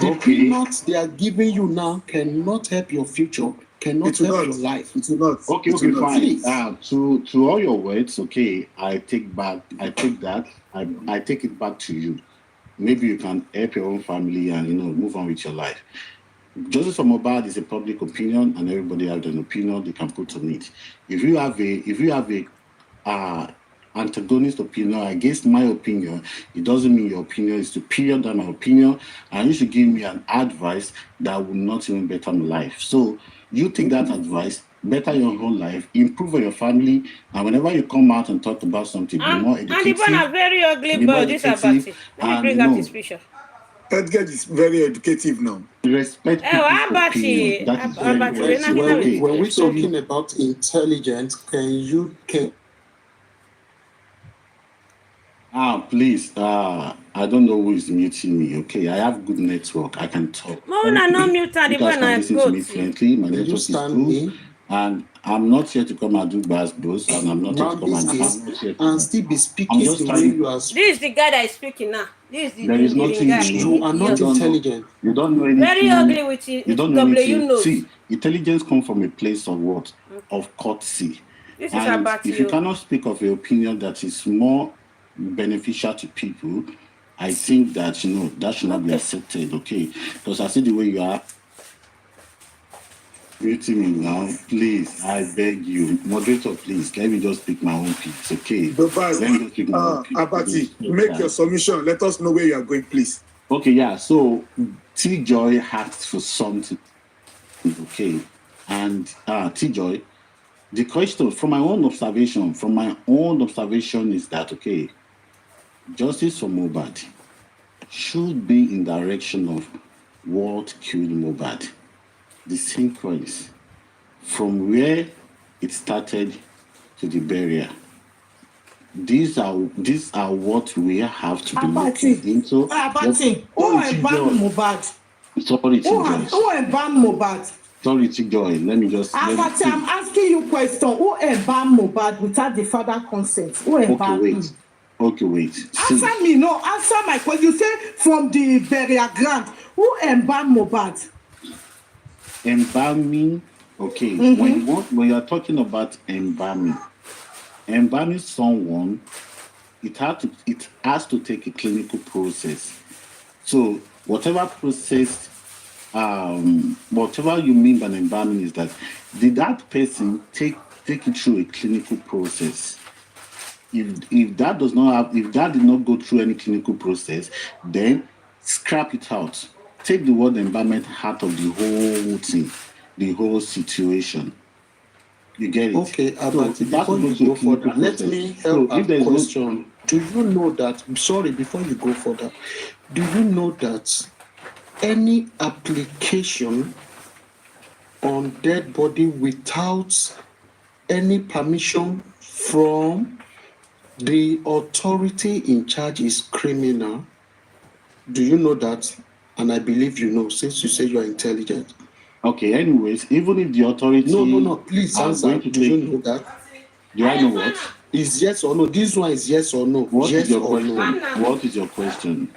the peanuts they are giving you now cannot help your future, cannot help your life. It will not. Okay, fine. To all your words, okay, I take that. I take it back to you. Maybe you can help your own family and move on with your life. Justice for Mohbad is a public opinion, and everybody has an opinion they can put on it. If you have a antagonist opinion against my opinion, it doesn't mean your opinion is superior than my opinion, and you should give me an advice that will not even better my life. So you take that advice, better your whole life, improve your family, and whenever you come out and talk about something, be more educated. And the one are very ugly boy, this Abati. Let me bring out his picture. Edgar is very educative now. Respect people's opinion. That is very, very when we're talking about intelligence, please, I don't know who is muting me. Okay, I have good network. I can talk. No, no, mute the You guys can listen to me fluently. My network is good, and I'm not here to come and do buzz, and I'm not here to come and still be speaking the way you are speaking. This is the guy that is speaking now. This is the there is nothing guy. you are not intelligent. You don't know anything. Very ugly with you. You don't know anything. See, intelligence comes from a place of what? Of courtesy. This is and about if you cannot speak of your opinion that is more beneficial to people, I think that that should not be accepted. Okay, because I see the way you are muting me now. Please, I beg you, moderator. Please, let me just speak my own piece. Okay. Let me just speak my own piece. Abati, make your submission. Let us know where you are going, please. Okay, yeah. So T-Joy asked for something. Okay, and T-Joy, the question from my own observation is that okay, justice for Mohbad should be in direction of what killed Mohbad. The sequence from where it started to the burial. These are what we have to be looking into. Abati, who embalmed Mohbad? Sorry, T-Joy. Who embalmed Mohbad? Sorry, T-Joy. Let me just. Abati, I'm asking you a question. Who embalmed Mohbad without the father consent? Who embalmed him? Okay, wait. Answer me. No, answer my question. You say from the burial ground. Who embalmed Mohbad? Embalming. Okay. When you are talking about embalming someone, it has to take a clinical process. So whatever process, whatever you mean by embalming is that did that person take it through a clinical process? If that did not go through any clinical process, then scrap it out. Take the word embalmment out of the whole thing, the whole situation. You get it? Okay, before you go further, let me help a question. Do you know that, sorry, before you go further, do you know that any application on dead body without any permission from the authority in charge is criminal? Do you know that? And I believe you know, since you say you are intelligent. Okay, anyways, even if the authority... No, please answer. Do you know that? Do I know what? Is yes or no? This one is yes or no. What yes is your or question? No. What is your question?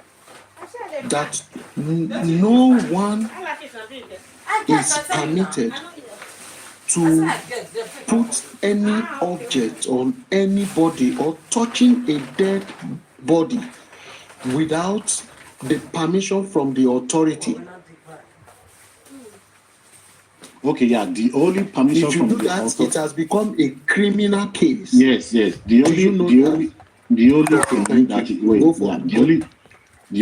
That no one is permitted to put any object on anybody or touching a dead body without the permission from the authority. Okay, yeah, the only permission from the authority. It has become a criminal case. Yes. The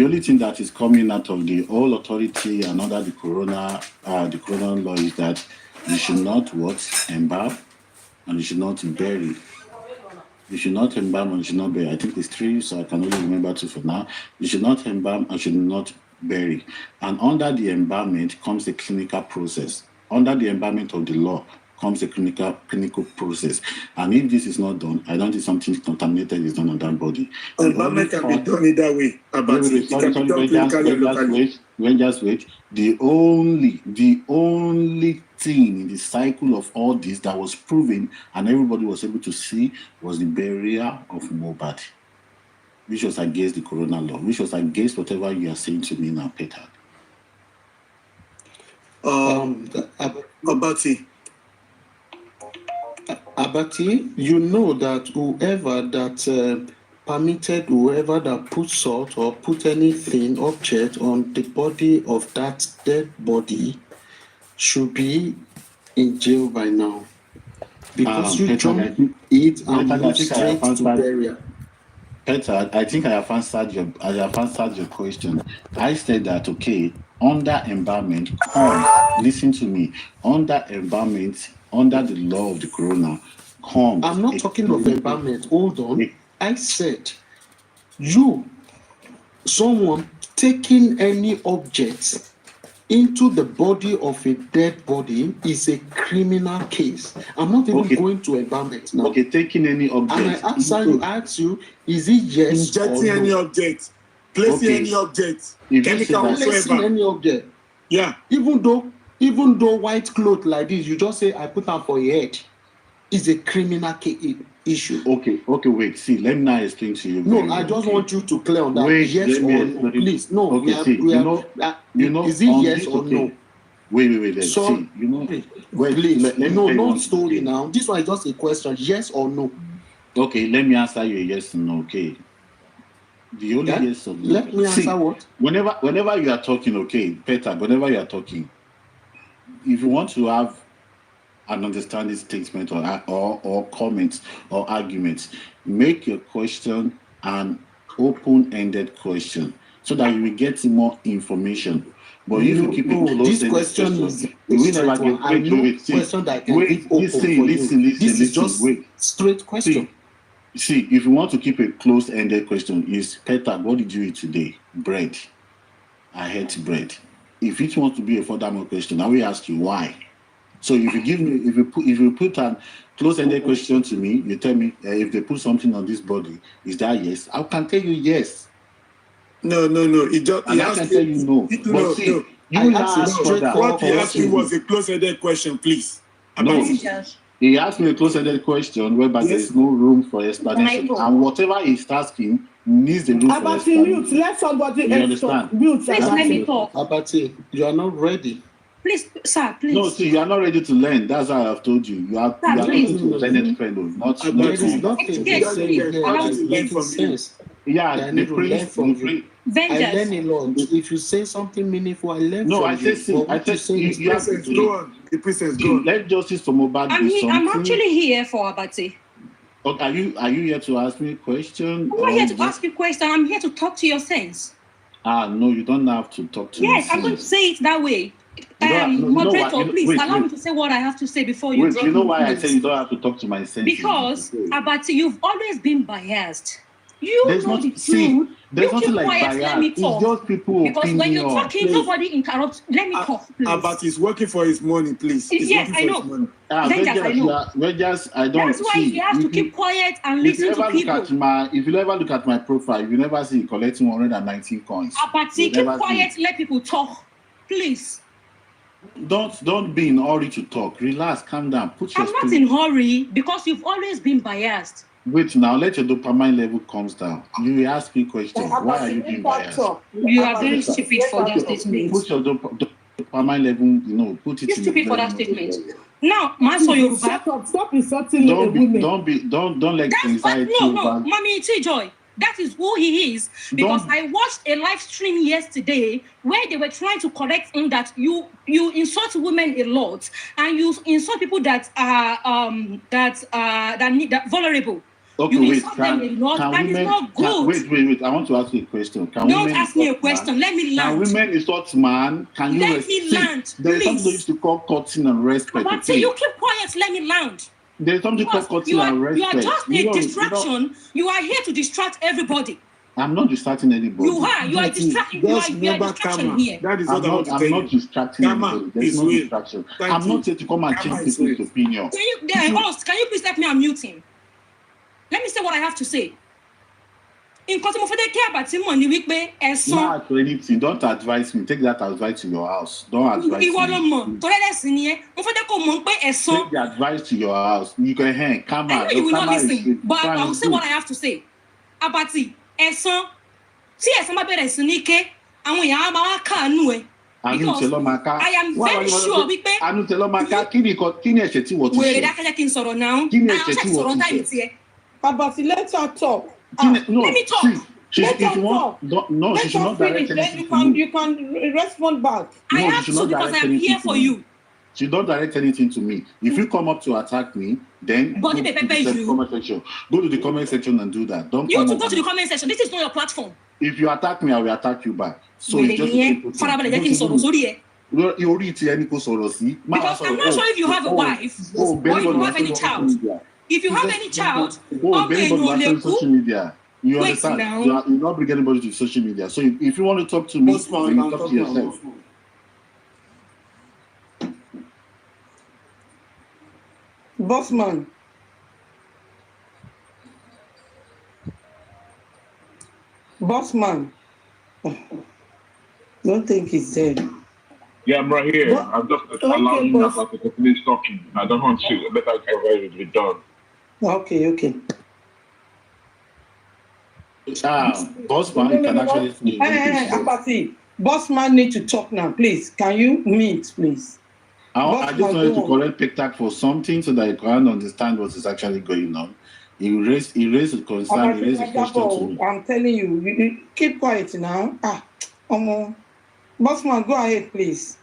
only thing that is coming out of the whole authority and under the corona law is that you should not embalm and you should not bury. You should not embalm and you should not bury. I think it's 3, so I can only remember 2 for now. You should not embalm and should not bury. And under the embalmment comes a clinical process. Under the embalmment of the law comes a clinical process. And if this is not done, I don't think something contaminated is done on that body. Embalmment can be done either way. Just wait. The only thing in the cycle of all this that was proven and everybody was able to see was the burial of Mohbad, which was against the corona law, which was against whatever you are saying to me now, Peter. Abati, you know that whoever that permitted whoever that put salt or put anything, object on the body of that dead body should be in jail by now. Because you jumped it and moved straight to burial. Peter, I think I have answered your question. I said that okay, under embalmment, listen to me. Under embalmment, under the law of the corona, I'm not talking of embalmment. Hold on. I said someone taking any objects into the body of a dead body is a criminal case. I'm not even going to embalm it now. Okay, taking any object. And I ask you, is it yes injecting or no? any object, placing any object, chemical Placing whatsoever. any object. Yeah. Even though white cloth like this, you just say I put on for your head. Is a criminal issue. Okay, wait. See, let me now explain to you. No, I just want you to clear on that. Wait, yes or no, please. No, okay, is it yes or no? Wait. So, see, wait, please. let me No story now. This one is just a question. Yes or no? Okay, let me answer you a yes or no. Okay. The only yes or no. Let me answer what? Whenever you are talking, okay, Peter. Whenever you are talking, if you want to have an understanding statement or comments or arguments, make your question an open-ended question so that you will get more information. But if you keep it close, this question is we never get question that I can give open for you. This is just straight question. See, if you want to keep a closed-ended question, is Peter, what did you eat today? Bread. I ate bread. If it wants to be a furthermore question, I will ask you why. So if you give me, if you put a close-ended question to me, you tell me if they put something on this body, is that yes? I can tell you yes. No. It just. And I can tell you no. No. You asked what he asked you was a close-ended question, please. No. He asked me a close-ended question whereby there is no room for explanation, and whatever he's asking needs the room for explanation. Mute. Let somebody you understand? Mute. Please let me talk. Abati, you are not ready. Please, sir, please. No, see, you are not ready to learn. That's how I've told you. You are not ready to learn it, friend. Not yeah, the prince. Vengeance. I learn a lot. If you say something meaningful, I learn from you. You have to go on. The princess, go on. Let justice for Mohbad do something. I'm actually here for Abati. Okay, are you here to ask me a question? I'm not here to ask you a question. I'm here to talk to your sense. No, you don't have to talk to me. Yes, I'm going to say it that way. Moderator, please allow me to say what I have to say before you. Wait, you know why I say you don't have to talk to my sense? Because Abati, you've always been biased. You know the truth. There's you keep nothing like quiet, bias. let me talk. It's just people because opinion. When you're talking, nobody interrupts. Let me talk, please. But he's working for his money, please. Yes, I know. Vengeance, I know. I don't. That's why he has to keep quiet and listen to people. If you ever look at my profile, you never see collecting 119 coins. Abati, keep quiet. Let people talk, please. Don't be in a hurry to talk. Relax, calm down. I'm not in a hurry because you've always been biased. Wait now, let your dopamine level comes down. You ask me questions. Why are you being biased? You are very stupid for that statement. Put your dopamine level, put it. You're stupid for that statement. Now, Maso Yoruba. Stop insulting women. Don't let anxiety. No, Mommy Joy. That is who he is. Because I watched a live stream yesterday where they were trying to correct him that you insult women a lot and you insult people that are vulnerable. Okay, you wait, insult them a lot, and it's not good. Wait. I want to ask you a question. Don't ask me a question. Let me land. Can women insult man? Can you let me land, There's something they used to call cutting and respect. But you keep quiet. Let me land. There's something called cutting and respect. You are just a distraction. You are here to distract everybody. I'm not distracting anybody. You are. You are distracting. You are distraction here. That is what I'm not distracting anybody. There's no distraction. I'm not here to come and change people's opinion. Can you please let me unmute him? Let me say what I have to say. In Not anything. Don't advise me. Take that advice to your house. Don't advise me. Take the advice to your house. You can hang. Come on. I know you will not listen, but I will say what I have to say. Abati, because I am very sure Abati, let her talk. Let me talk. She should not direct anything to me. You can respond back. I have to because I am here for you. She don't direct anything to me. If you come up to attack me, then go to the comment section. Go to the comment section and do that. Don't you have to go to the comment section. This is not your platform. If you attack me, I will attack you back. So it's just because I'm not sure if you have a wife or if you have any child. If you have any child, social media. You Wait understand? now. You not bring anybody to social media. So if you want to talk to me, you talk to yourself. Bossman. Bossman. Don't think he's dead. Yeah, I'm right here. I'm just allowing Napa to finish talking. I don't want to let everybody be done. Okay. Bossman can actually finish. Apathy. Bossman need to talk now, please. Can you mute, please? I just wanted to correct Kpiäâ for something so that you can understand what is actually going on. He raised a concern, he raised a question to me. I'm telling you, keep quiet now. Bossman, go ahead, please.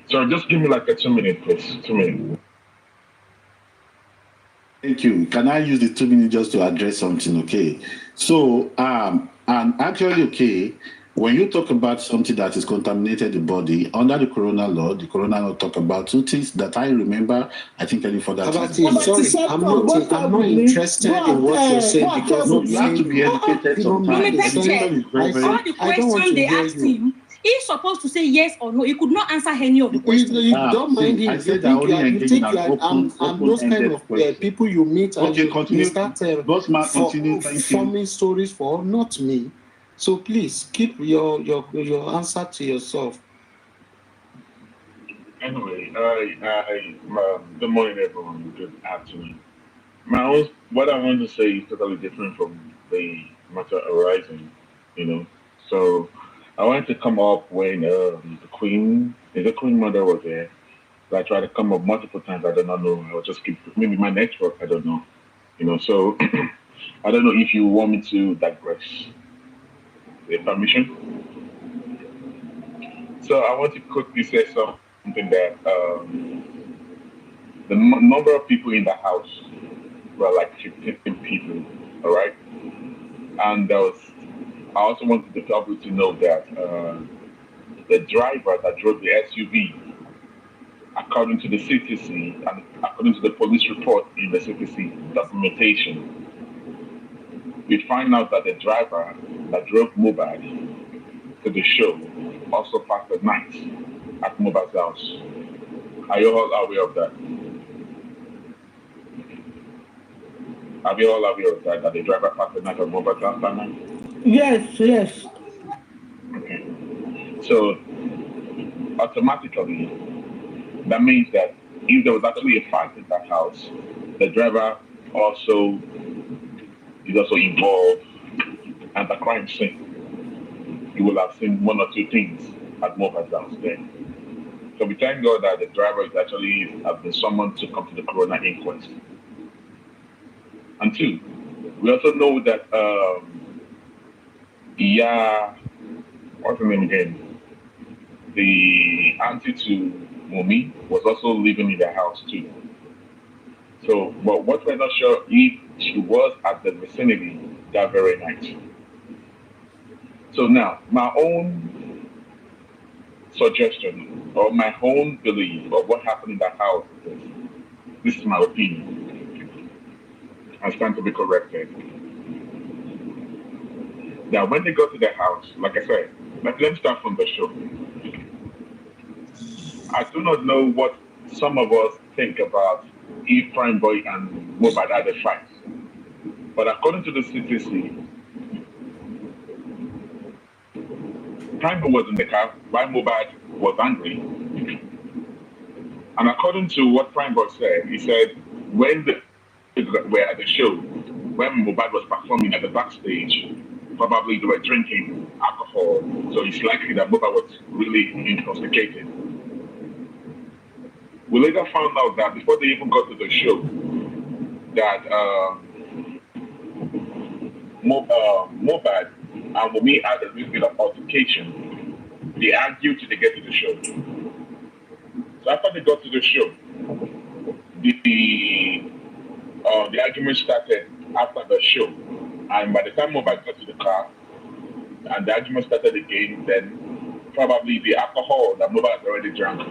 So just give me like a 2 minute, please. 2 minutes. Thank you. Can I use the 2 minutes just to address something? Okay. So, and actually, okay, when you talk about something that is contaminated the body under the corona law talk about two things that I remember. I think any further. Sorry, I'm not interested in what you're saying because you have to be educated sometimes. All the questions they asked him, he's supposed to say yes or no. He could not answer any of the questions. You don't mind him. I said that only engaging in an open, those kind of people you meet and continue. start continue. forming stories for, not me. So please keep your answer to yourself. Anyway, good morning, everyone. Good afternoon. What I want to say is totally different from the matter arising, So I wanted to come up when the Queen Mother was there. So I tried to come up multiple times. I do not know. I will just keep maybe my network. I don't know. So I don't know if you want me to digress. The permission. So I want to quickly say something that the number of people in the house were like 15 people, all right? And I also wanted the public to know that the driver that drove the SUV, according to the CTC and according to the police report in the CTC documentation, we find out that the driver that drove Mohbad to the show also passed the night at Mohbad'S house. Are you all aware of that? Are you all aware of that the driver passed the night at Mohbad'S house that night? Yes. Okay. So automatically, that means that if there was actually a fight in that house, the driver is also involved at the crime scene. You will have seen one or two things at Mohbad'S house there. So we thank God that the driver has been summoned to come to the coroner inquest. And two, we also know that what's her name again? The auntie to Wummi was also living in the house too. So, but what we're not sure if she was at the vicinity that very night. So now, my own suggestion or my own belief of what happened in that house is this is my opinion. I stand to be corrected. Now, when they go to the house, like I said, let me start from the show. I do not know what some of us think about if Prime Boy and Mohbad had a fight. But according to the CTC, Prime Boy was in the car while Mohbad was angry. And according to what Prime Boy said, he said when they were at the show, when Mohbad was performing at the backstage, probably they were drinking alcohol. So it's likely that Mohbad was really intoxicated. We later found out that before they even got to the show, that Mohbad and Wummi had a little bit of altercation. They argued till they get to the show. So after they got to the show, the argument started after the show. And by the time Mohbad got to the car, and the argument started again, then probably the alcohol that Mohbad had already drank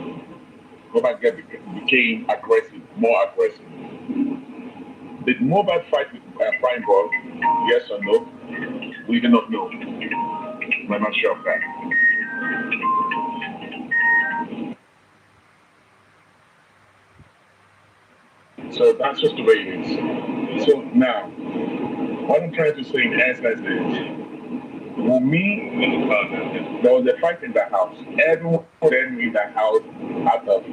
Mohbad became aggressive, more aggressive. Did Mohbad fight with Prime Ball? Yes or no? We do not know. We're not sure of that. So that's just the way it is. So now, what I'm trying to say in essence is, Wummi, there was a fight in the house. Everyone then in the house out of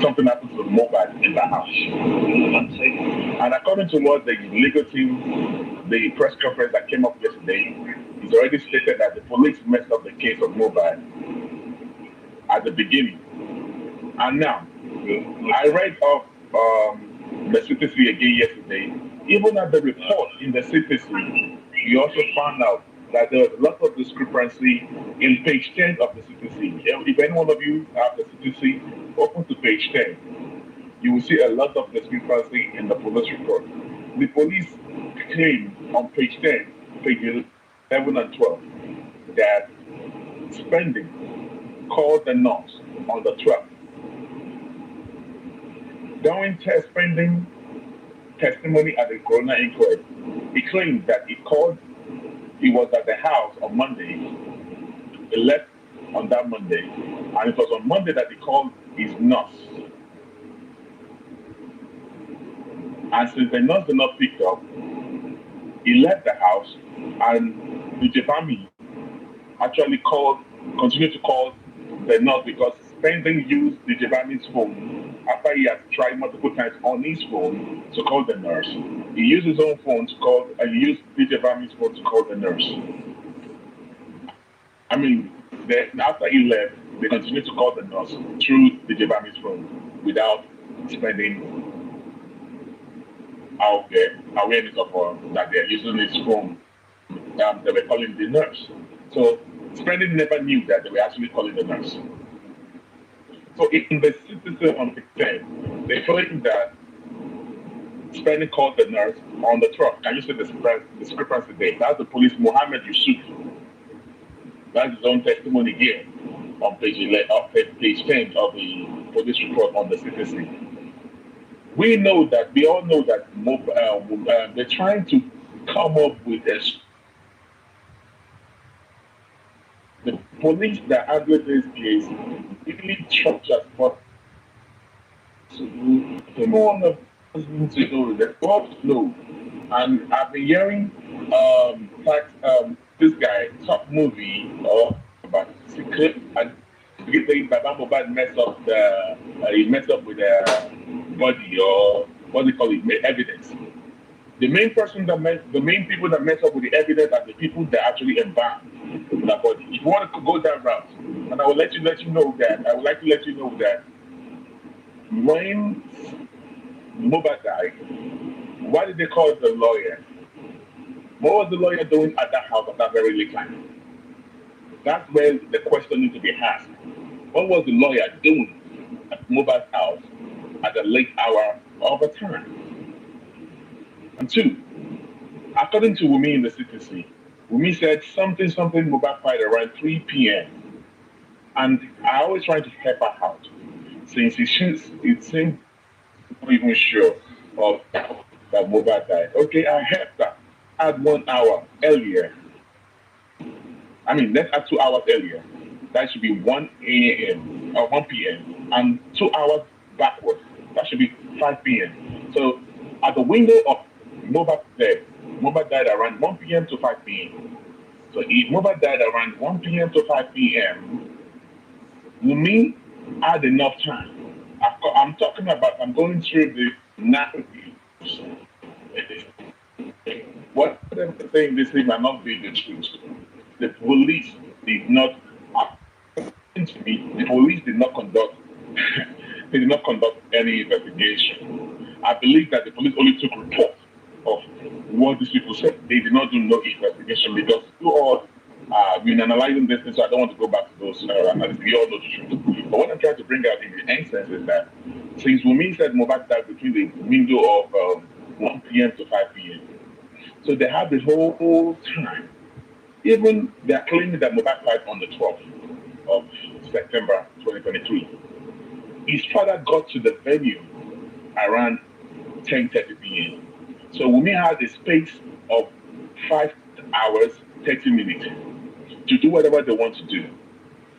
something happened to Mohbad in the house. And according to what the legal team, the press conference that came up yesterday, it's already stated that the police messed up the case of Mohbad at the beginning. And now, I read off the CTC again yesterday. Even at the report in the CTC, we also found out that there was a lot of discrepancy in page 10 of the CTC. If any one of you have the CTC, open to page 10. You will see a lot of discrepancy in the police report. The police claim on page 10, pages 11 and 12, that spending called the nurse on the 12th. During spending testimony at the coroner inquest, he claimed that he was at the house on Monday. He left on that Monday, and it was on Monday that he called his nurse. And since the nurse did not pick up, he left the house, and the Jebami actually continued to call the nurse because Spending used the Jebami's phone after he had tried multiple times on his phone to call the nurse. He used his own phone to call, and he used the Jebami's phone to call the nurse. I mean, after he left, they continued to call the nurse through the Jebami's phone without Spending awareness of that they're using his phone. They were calling the nurse. So Spending never knew that they were actually calling the nurse. So in the citizen on the 10th, they claim that Spending called the nurse on the 12th. Can you see the discrepancy there? That's the police Mohammed Yusuf. That's his own testimony here on page 10 of the police report on the CTC. We all know that they're trying to come up with the police that handled this case really structured for one of them to know the cops know. And I've been hearing this guy top movie about secret and Mohbad messed up with the body, or what they call it, evidence. The main people that mess up with the evidence are the people that actually embalm the body. If you want to go that route, and I would like to let you know that when Mohbad died, why did they call the lawyer? What was the lawyer doing at that house at that very late time? That's where the question needs to be asked. What was the lawyer doing at Mohbad's house at the late hour of the time? And two, according to Wummi in the CTC, Wummi said something Mohbad cried around 3 p.m. And I always try to help her out, since it seemed not even sure of that Mohbad died. Okay, I helped her. Add 1 hour earlier. I mean, let's add 2 hours earlier. That should be 1 a.m. or 1 p.m. and 2 hours backward. That should be 5 p.m. So at the window of Mohbad's death, Mohbad died around 1 p.m. to 5 p.m. So if Mohbad died around 1 p.m. to 5 p.m., Wummi had enough time. I'm going through the narrative. What I'm saying this thing might not be the truth. The police did not conduct they did not conduct any investigation. I believe that the police only took reports of what these people said. They did not do no investigation, because we've been analyzing this thing, so I don't want to go back to those analysis. We all know the truth. But what I'm trying to bring out in the essence is that since Wummi said Mohbad died between the window of 1 p.m. to 5 p.m., so they have the whole time Even they are claiming that Mohbad died on the 12th of September 2023. His father got to the venue around 10:30 p.m. So Wummi has a space of 5 hours, 30 minutes to do whatever they want to do.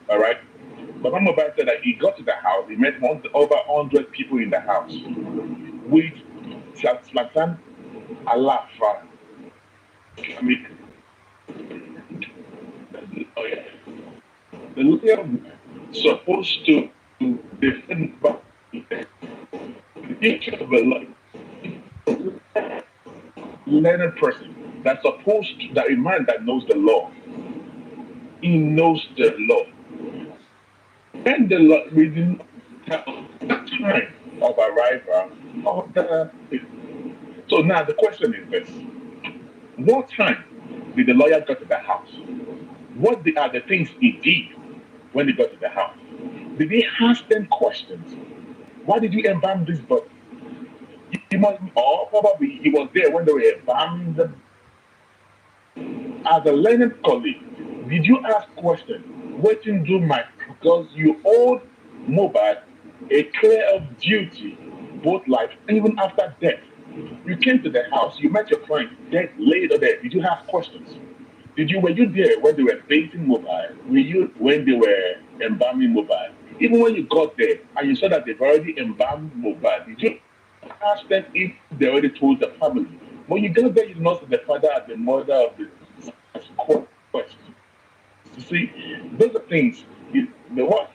All right? Baba Mohbad said that he got to the house, he met over 100 people in the house with Slatan Alafa. I mean, the lawyer supposed to defend the future of a learned person that's supposed to, that a man that knows the law. He knows the law. And the law within the time of arrival of the. So now the question is this: what time did the lawyer get to the house? What are the things he did when he got to the house? Did he ask them questions? Why did you embalm this body? He must, or probably he was there when they were embalming them. As a learned colleague, did you ask questions? Waiting do my, because you owed Mohbad a clear of duty, both life and even after death. You came to the house, you met your client, dead, laid there. Did you ask questions? Were you there when they were baiting Mohbad? Were you when they were embalming Mohbad? Even when you got there and you saw that they've already embalmed Mohbad, did you ask them if they already told the family? When you got there, you did not see the father and the mother of the question. You see, those are things. The what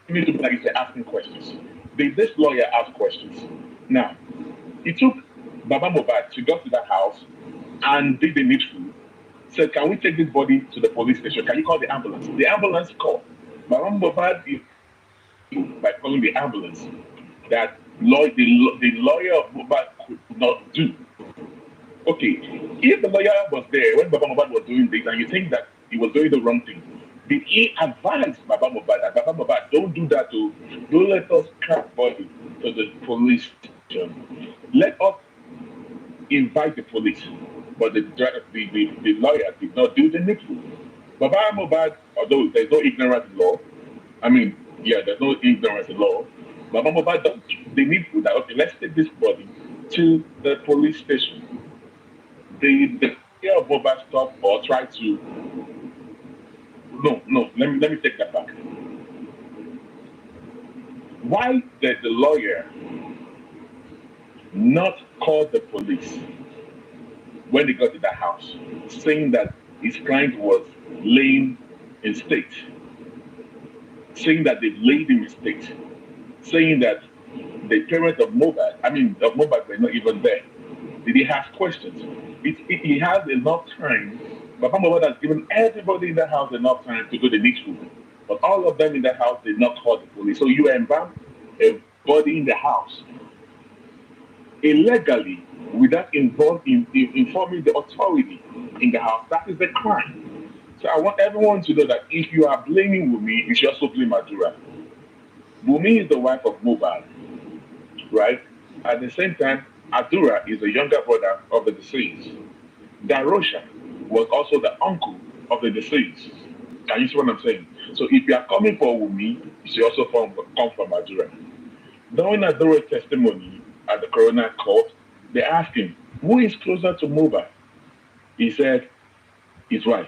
you need to be like asking questions. This lawyer asked questions. Now, it took Baba Mohbad to go to the house and did the needful. Said, can we take this body to the police station? Can you call the ambulance? The ambulance called. Baba Mohbad, by calling the ambulance, that the lawyer of Mohbad could not do. Okay, if the lawyer was there when Baba Mohbad was doing this and you think that he was doing the wrong thing, did he advise Baba Mohbad that Baba Mohbad don't do that to, don't let us carry body to the police station. Let us invite the police. But the lawyer did not do the needful. Baba Mohbad, although there's no ignorance in law, there's no ignorance in law, Baba Mohbad does the needful that, okay, let's take this body to the police station. The lawyer of Mohbad stopped or tried to, let me take that back. Why did the lawyer not call the police when they got to the house, saying that his client was laying in state, saying that they laid him in state, saying that the parents of Mohbad were not even there? Did he ask questions? He has enough time. Baba Mohbad has given everybody in the house enough time to do the needful. But all of them in the house did not call the police. So you embalm a body in the house illegally without informing the authority in the house. That is the crime. So I want everyone to know that if you are blaming Wummi, you should also blame Adrua. Wummi is the wife of Mohbad, right? At the same time, Adrua is the younger brother of the deceased. Darosha was also the uncle of the deceased. Can you see what I'm saying? So if you are coming for Wummi, you should also come from Adrua. During Adrua's testimony at the coroner court, they asked him, who is closer to Mohbad? He said, his wife.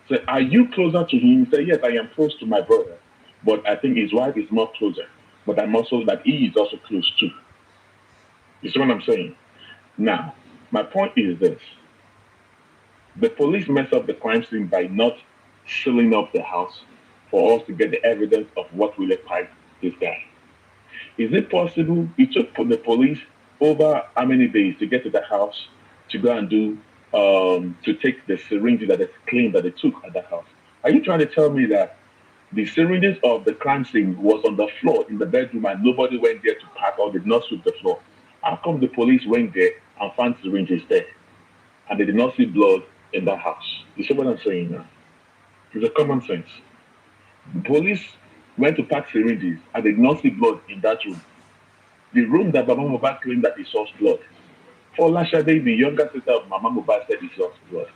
So are you closer to him? He said, yes, I am close to my brother. But I think his wife is more closer. But I'm also that he is also close too. You see what I'm saying? Now, my point is this. The police messed up the crime scene by not sealing up the house for us to get the evidence of what really piped this guy. Is it possible it took the police over how many days to get to the house to go and do, to take the syringes that they claimed that they took at the house? Are you trying to tell me that the syringes of the crime scene was on the floor in the bedroom and nobody went there to pack or did not sweep the floor? How come the police went there and found syringes there and they did not see blood in that house? You see what I'm saying now? It's a common sense. The police went to pack syringes and they did not see blood in that room. The room that Mama Mohbad claimed that he saw blood. For Lashade, the younger sister of Mama Mohbad said he saw blood.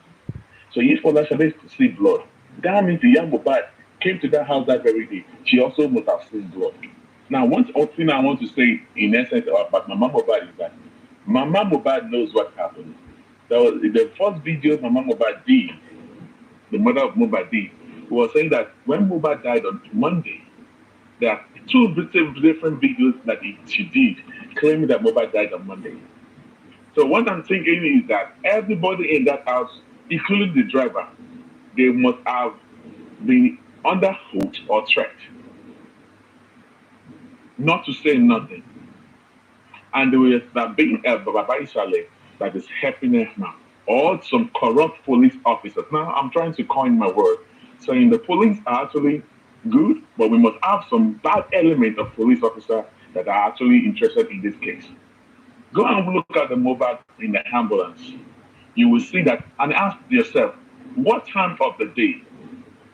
So if Olasade see blood, that means the young Mohbad came to that house that very day. She also must have seen blood. Now, one thing I want to say in essence about Mama Mohbad is that Mama Mohbad knows what happened. So the first video Mama Mohbad did, the mother of Mohbad did, was saying that when Mohbad died on Monday, there are two different videos that she did claiming that Mohbad died on Monday. So what I'm thinking is that everybody in that house, including the driver, they must have been under foot or threat, not to say nothing. And there was that being Baba Isale that is helping us now, or some corrupt police officers. Now I'm trying to coin my word, saying the police are actually good, but we must have some bad element of police officers that are actually interested in this case. Go and look at the Mohbad in the ambulance. You will see that, and ask yourself, what time of the day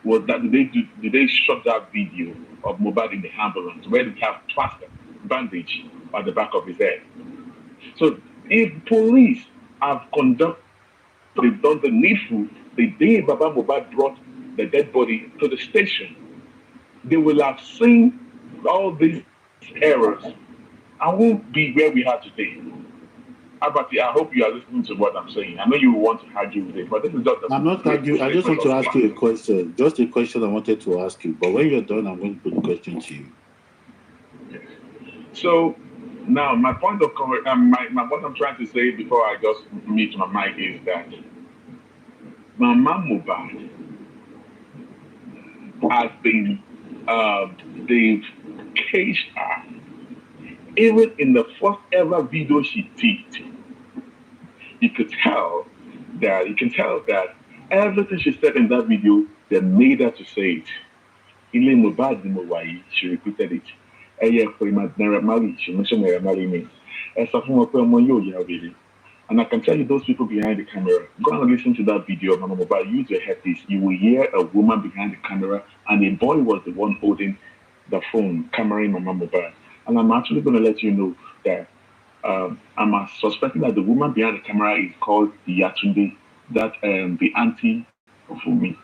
was that? Did they shot that video of Mohbad in the ambulance where they have plaster bandage at the back of his head? So if police have conducted, they've done the needful, the day Baba Mohbad brought the dead body to the station, they will have seen all these errors and won't be where we are today. Abati, I hope you are listening to what I'm saying. I know you want to argue with it, but this is just I'm not arguing. I just want to ask you a question. Just a question I wanted to ask you. But when you're done, I'm going to put the question to you. Yes. So now my point of what I'm trying to say before I just meet my mic is that Mama Mohbad has been they've caged her. Even in the first ever video she did, you can tell that everything she said in that video, they made her to say it. Ile Mohbad ni mo wà yìí, she repeated it. She mentioned Naira Marley name. And I can tell you those people behind the camera, go and listen to that video of Mama Mohbad, use your headpiece. You will hear a woman behind the camera, and a boy was the one holding the phone, cameraing Mama Mohbad. And I'm actually going to let you know that I'm suspecting that the woman behind the camera is called Yatunde, that the auntie of Wummi.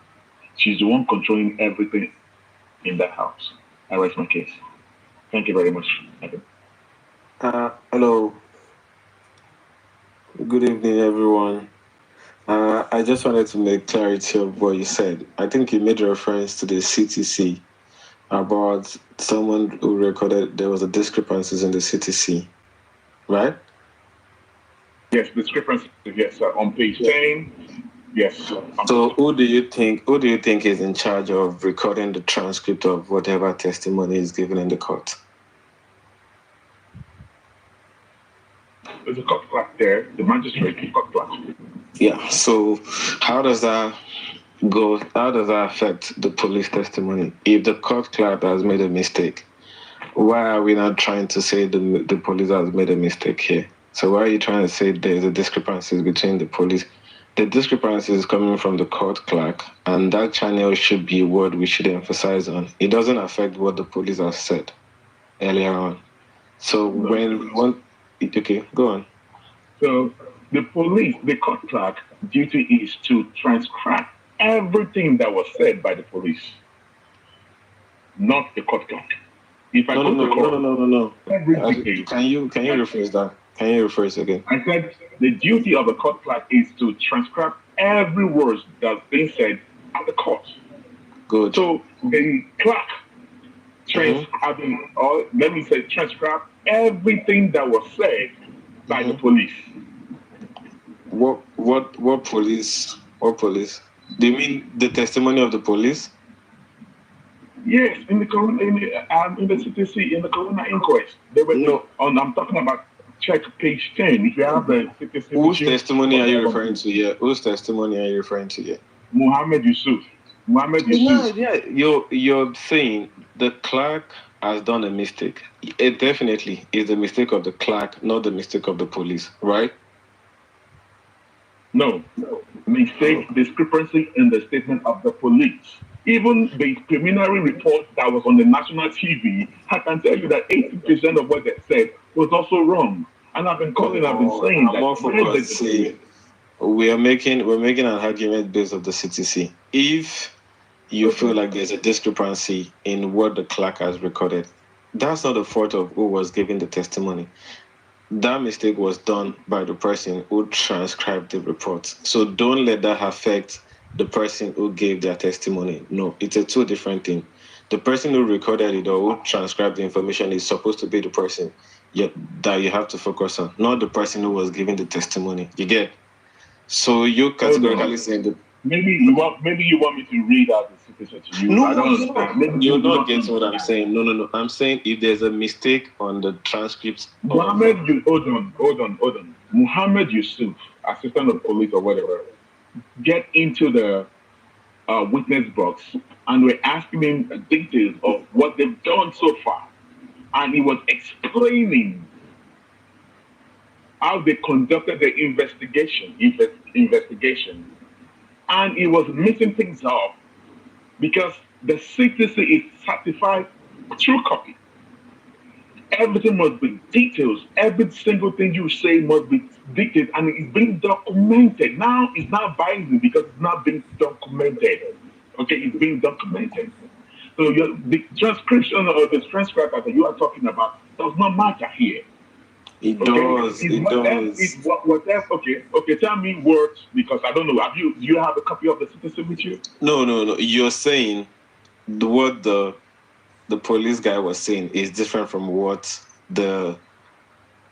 She's the one controlling everything in that house. I rest my case. Thank you very much. Hello. Good evening, everyone. I just wanted to make clarity of what you said. I think you made reference to the CTC about someone who recorded there was a discrepancies in the CTC, right? Yes, discrepancies. Yes, on page 10. Yes. So who do you think is in charge of recording the transcript of whatever testimony is given in the court? There's a court clerk there, the magistrate court clerk. Yeah. So how does that affect the police testimony? If the court clerk has made a mistake, why are we not trying to say the police has made a mistake here? So why are you trying to say there's a discrepancy between the police? The discrepancy is coming from the court clerk, and that channel should be what we should emphasize on. It doesn't affect what the police have said earlier on. So okay, go on. So the court clerk duty is to transcribe everything that was said by the police, not the court clerk. If I No. Can you rephrase that? Can you rephrase again? I said the duty of the court clerk is to transcribe every word that's being said at the court. Good. So the clerk transcribe everything that was said by the police. What police? What police? Do you mean the testimony of the police? Yes, in the CTC, in the coroner inquest. I'm talking about check page 10. If you have the CTC. Whose testimony are you referring to here? Whose testimony are you referring to here? Mohammed Yusuf. You're saying the clerk has done a mistake. It definitely is the mistake of the clerk, not the mistake of the police, right? No. Mistake, discrepancy in the statement of the police. Even the preliminary report that was on the national TV, I can tell you that 80% of what they said was also wrong. And I've been saying that. we're making an argument based on the CTC. If you feel like there's a discrepancy in what the clerk has recorded, that's not the fault of who was giving the testimony. That mistake was done by the person who transcribed the report. So don't let that affect the person who gave their testimony. No, it's a two different thing. The person who recorded it or who transcribed the information is supposed to be the person that you have to focus on, not the person who was giving the testimony. You get? So you categorically saying that maybe you want me to read out the situation to you. No, I don't understand. you're not getting what I'm saying. No. I'm saying if there's a mistake on the transcript. Hold on. Muhammad Yusuf, assistant of police or whatever, get into the witness box and we're asking him details of what they've done so far. And he was explaining how they conducted the investigation. And he was mixing things up because the CTC is certified true copy. Everything must be details. Every single thing you say must be detailed, and it's being documented. Now it's not binding because it's not being documented. Okay, it's being documented. So the transcription or the transcript that you are talking about does not matter here. It does. Whatever. Okay. Tell me words because I don't know. Do you have a copy of the CTC with you? No. You're saying what the police guy was saying is different from what the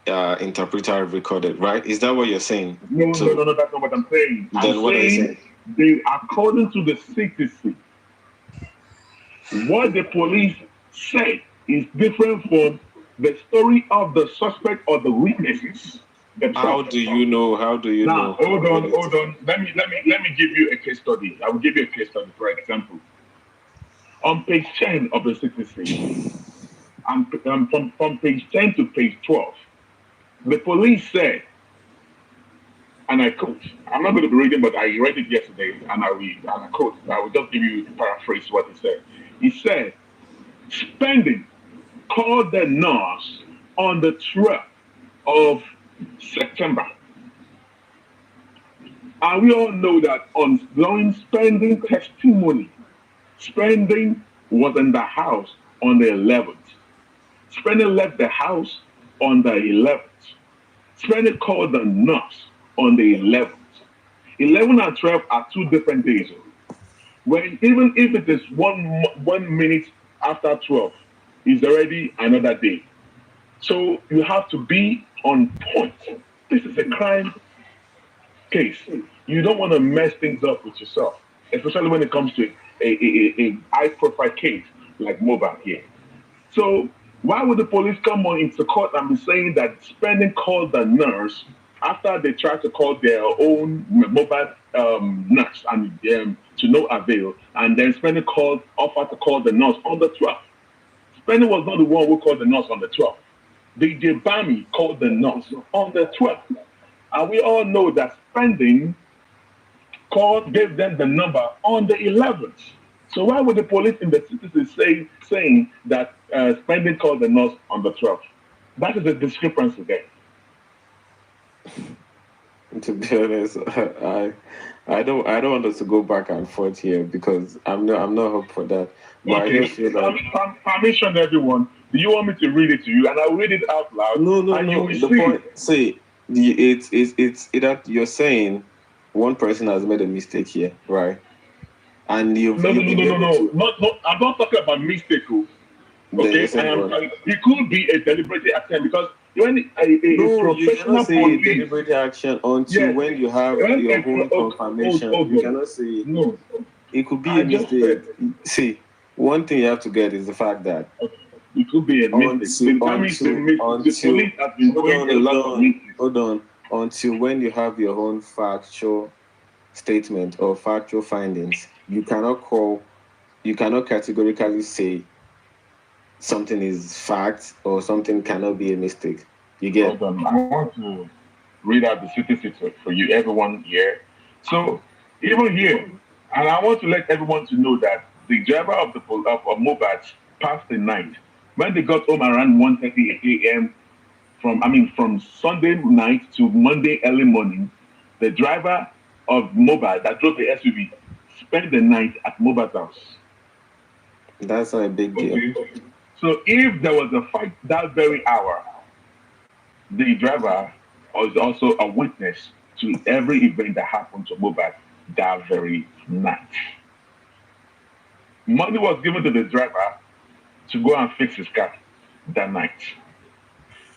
interpreter recorded, right? Is that what you're saying? No, that's not what I'm saying. Then what are you saying? According to the CTC, what the police said is different from the story of the suspect or the witnesses. How do you know? Now, hold on. Let me give you a case study. I will give you a case study, for example. On page 10 of the CTC, from page 10 to page 12, the police said, and I quote, I'm not going to be reading, but I read it yesterday, and I quote, I will just give you paraphrase what he said. He said, Spending called the nurse on the 12th of September. And we all know that on Spending testimony, Spending was in the house on the 11th. Spending left the house on the 11th. Spending called the nurse on the 11th. 11 and 12 are 2 different days. Even if it is 1 minute after 12, it's already another day. So you have to be on point. This is a crime case. You don't want to mess things up with yourself, especially when it comes to a high-profile case like Mohbad here. So why would the police come on into court and be saying that Spending called the nurse after they tried to call their own Mohbad nurse and to no avail, and then Spending offered to call the nurse on the 12th. Spending was not the one who called the nurse on the 12th. DJ Bami called the nurse on the 12th. And we all know that Spending gave them the number on the 11th. So why would the police in the city saying that Spending called the nurse on the 12th? That is a discrepancy there. To be honest, I don't want us to go back and forth here because I'm not up for that. But Okay, I just feel like permission everyone. Do you want me to read it to you? And I'll read it out loud. no. You will The see. point, see, it's that you're saying one person has made a mistake here, right? And you've No. been able to- No, I'm not talking about mistake. Then Okay, you're saying what? it could be a deliberate attempt because when a No, you professional cannot say police, deliberate action until yes, when you have when your a own confirmation. You cannot say no. it could be I a just mistake. said See, one thing you have to get is the fact that it could be a mistake. That means the police have been doing a lot of mistakes. hold on, until when you have your own factual statement or factual findings, you cannot categorically say something is fact or something cannot be a mistake. You get? Hold on. I want to read out the CTC for you, everyone here. So even here, and I want to let everyone to know that the driver of Mohbad'S passed the night. When they got home around 1:30 a.m. from Sunday night to Monday early morning, the driver of Mohbad that drove the SUV spent the night at Mohbad's house. That's not a big deal. Okay. So if there was a fight that very hour, the driver was also a witness to every event that happened to Mohbad that very night. Money was given to the driver to go and fix his car that night.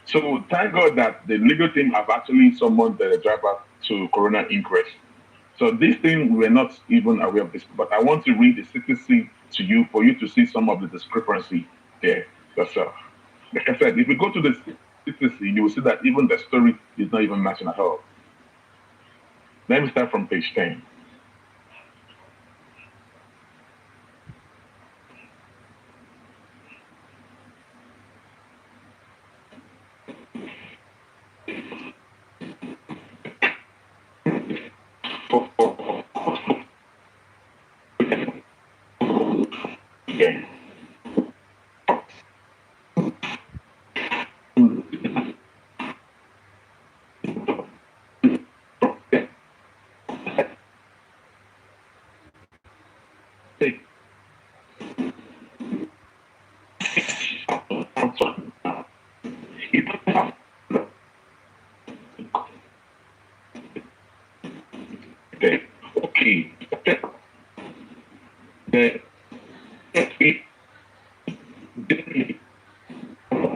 So thank God that the legal team have actually summoned the driver to coroner inquest. So this thing, we were not even aware of this, but I want to read the CTC to you for you to see some of the discrepancy there yourself. Like I said, if you go to the CTC, you will see that even the story is not even matching at all. Let me start from page 10. Okay.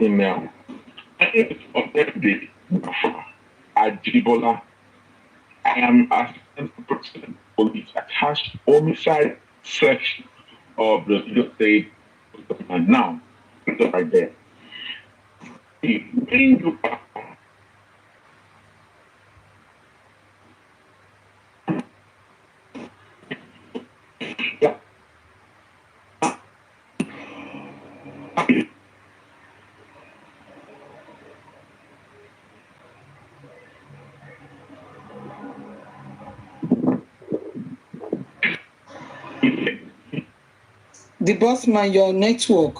Email. Adrua. I am Assistant President Police attached homicide search of the legal state. And now, right there. The boss man, your network.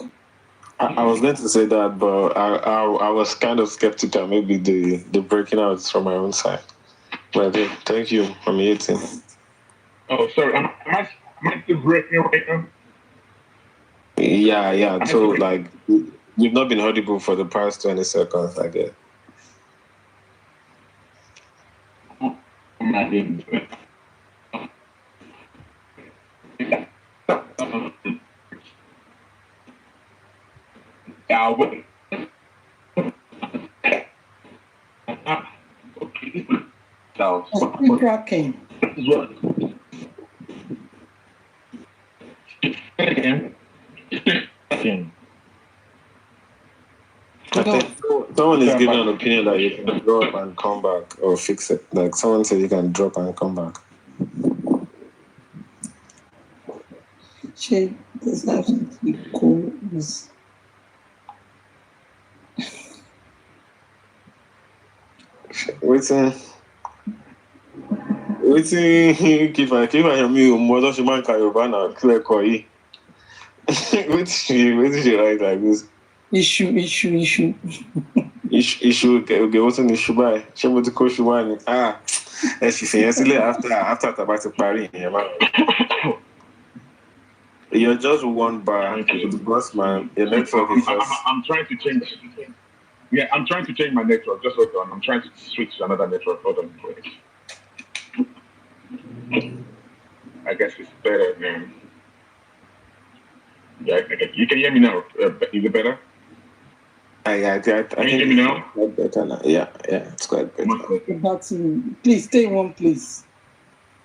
I was going to say that, but I was kind of skeptical. Maybe the breaking out is from my own side. But thank you. I'm eating. Oh, sorry. Am I still breaking right now? Yeah. So, like, you've not been audible for the past 20 seconds, I guess. Cracking. I think someone is giving an opinion that you can drop and come back or fix it. Like someone said you can drop and come back. She does have to be cool. Waiting, keep I hear me more than she man can Yoruba now clear koi. Waiting she write like this. Issue. Issue. Okay, what's an issue by? She want to coach you one. She says after about to party. You're just one bar to the boss man. Your network is just. I'm trying to change. Yeah, I'm trying to change my network. Just hold on. I'm trying to switch to another network. Hold on, please. I guess it's better now. Yeah, you can hear me now. Is it better? Can you hear me now? Better now. Yeah, it's quite better. Please stay in one place.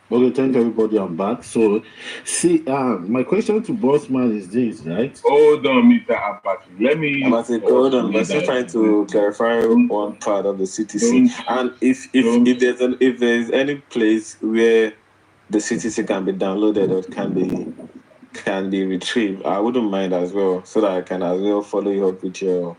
Okay, thank everybody. I'm back. So, see, my question to Bossman is this, right? Hold on, Mr. Abati. Let me. Hold on. We're still trying to clarify one part of the CTC. And if there's any place where the CTC can be downloaded or can be retrieved, I wouldn't mind as well, so that I can as well follow you up with your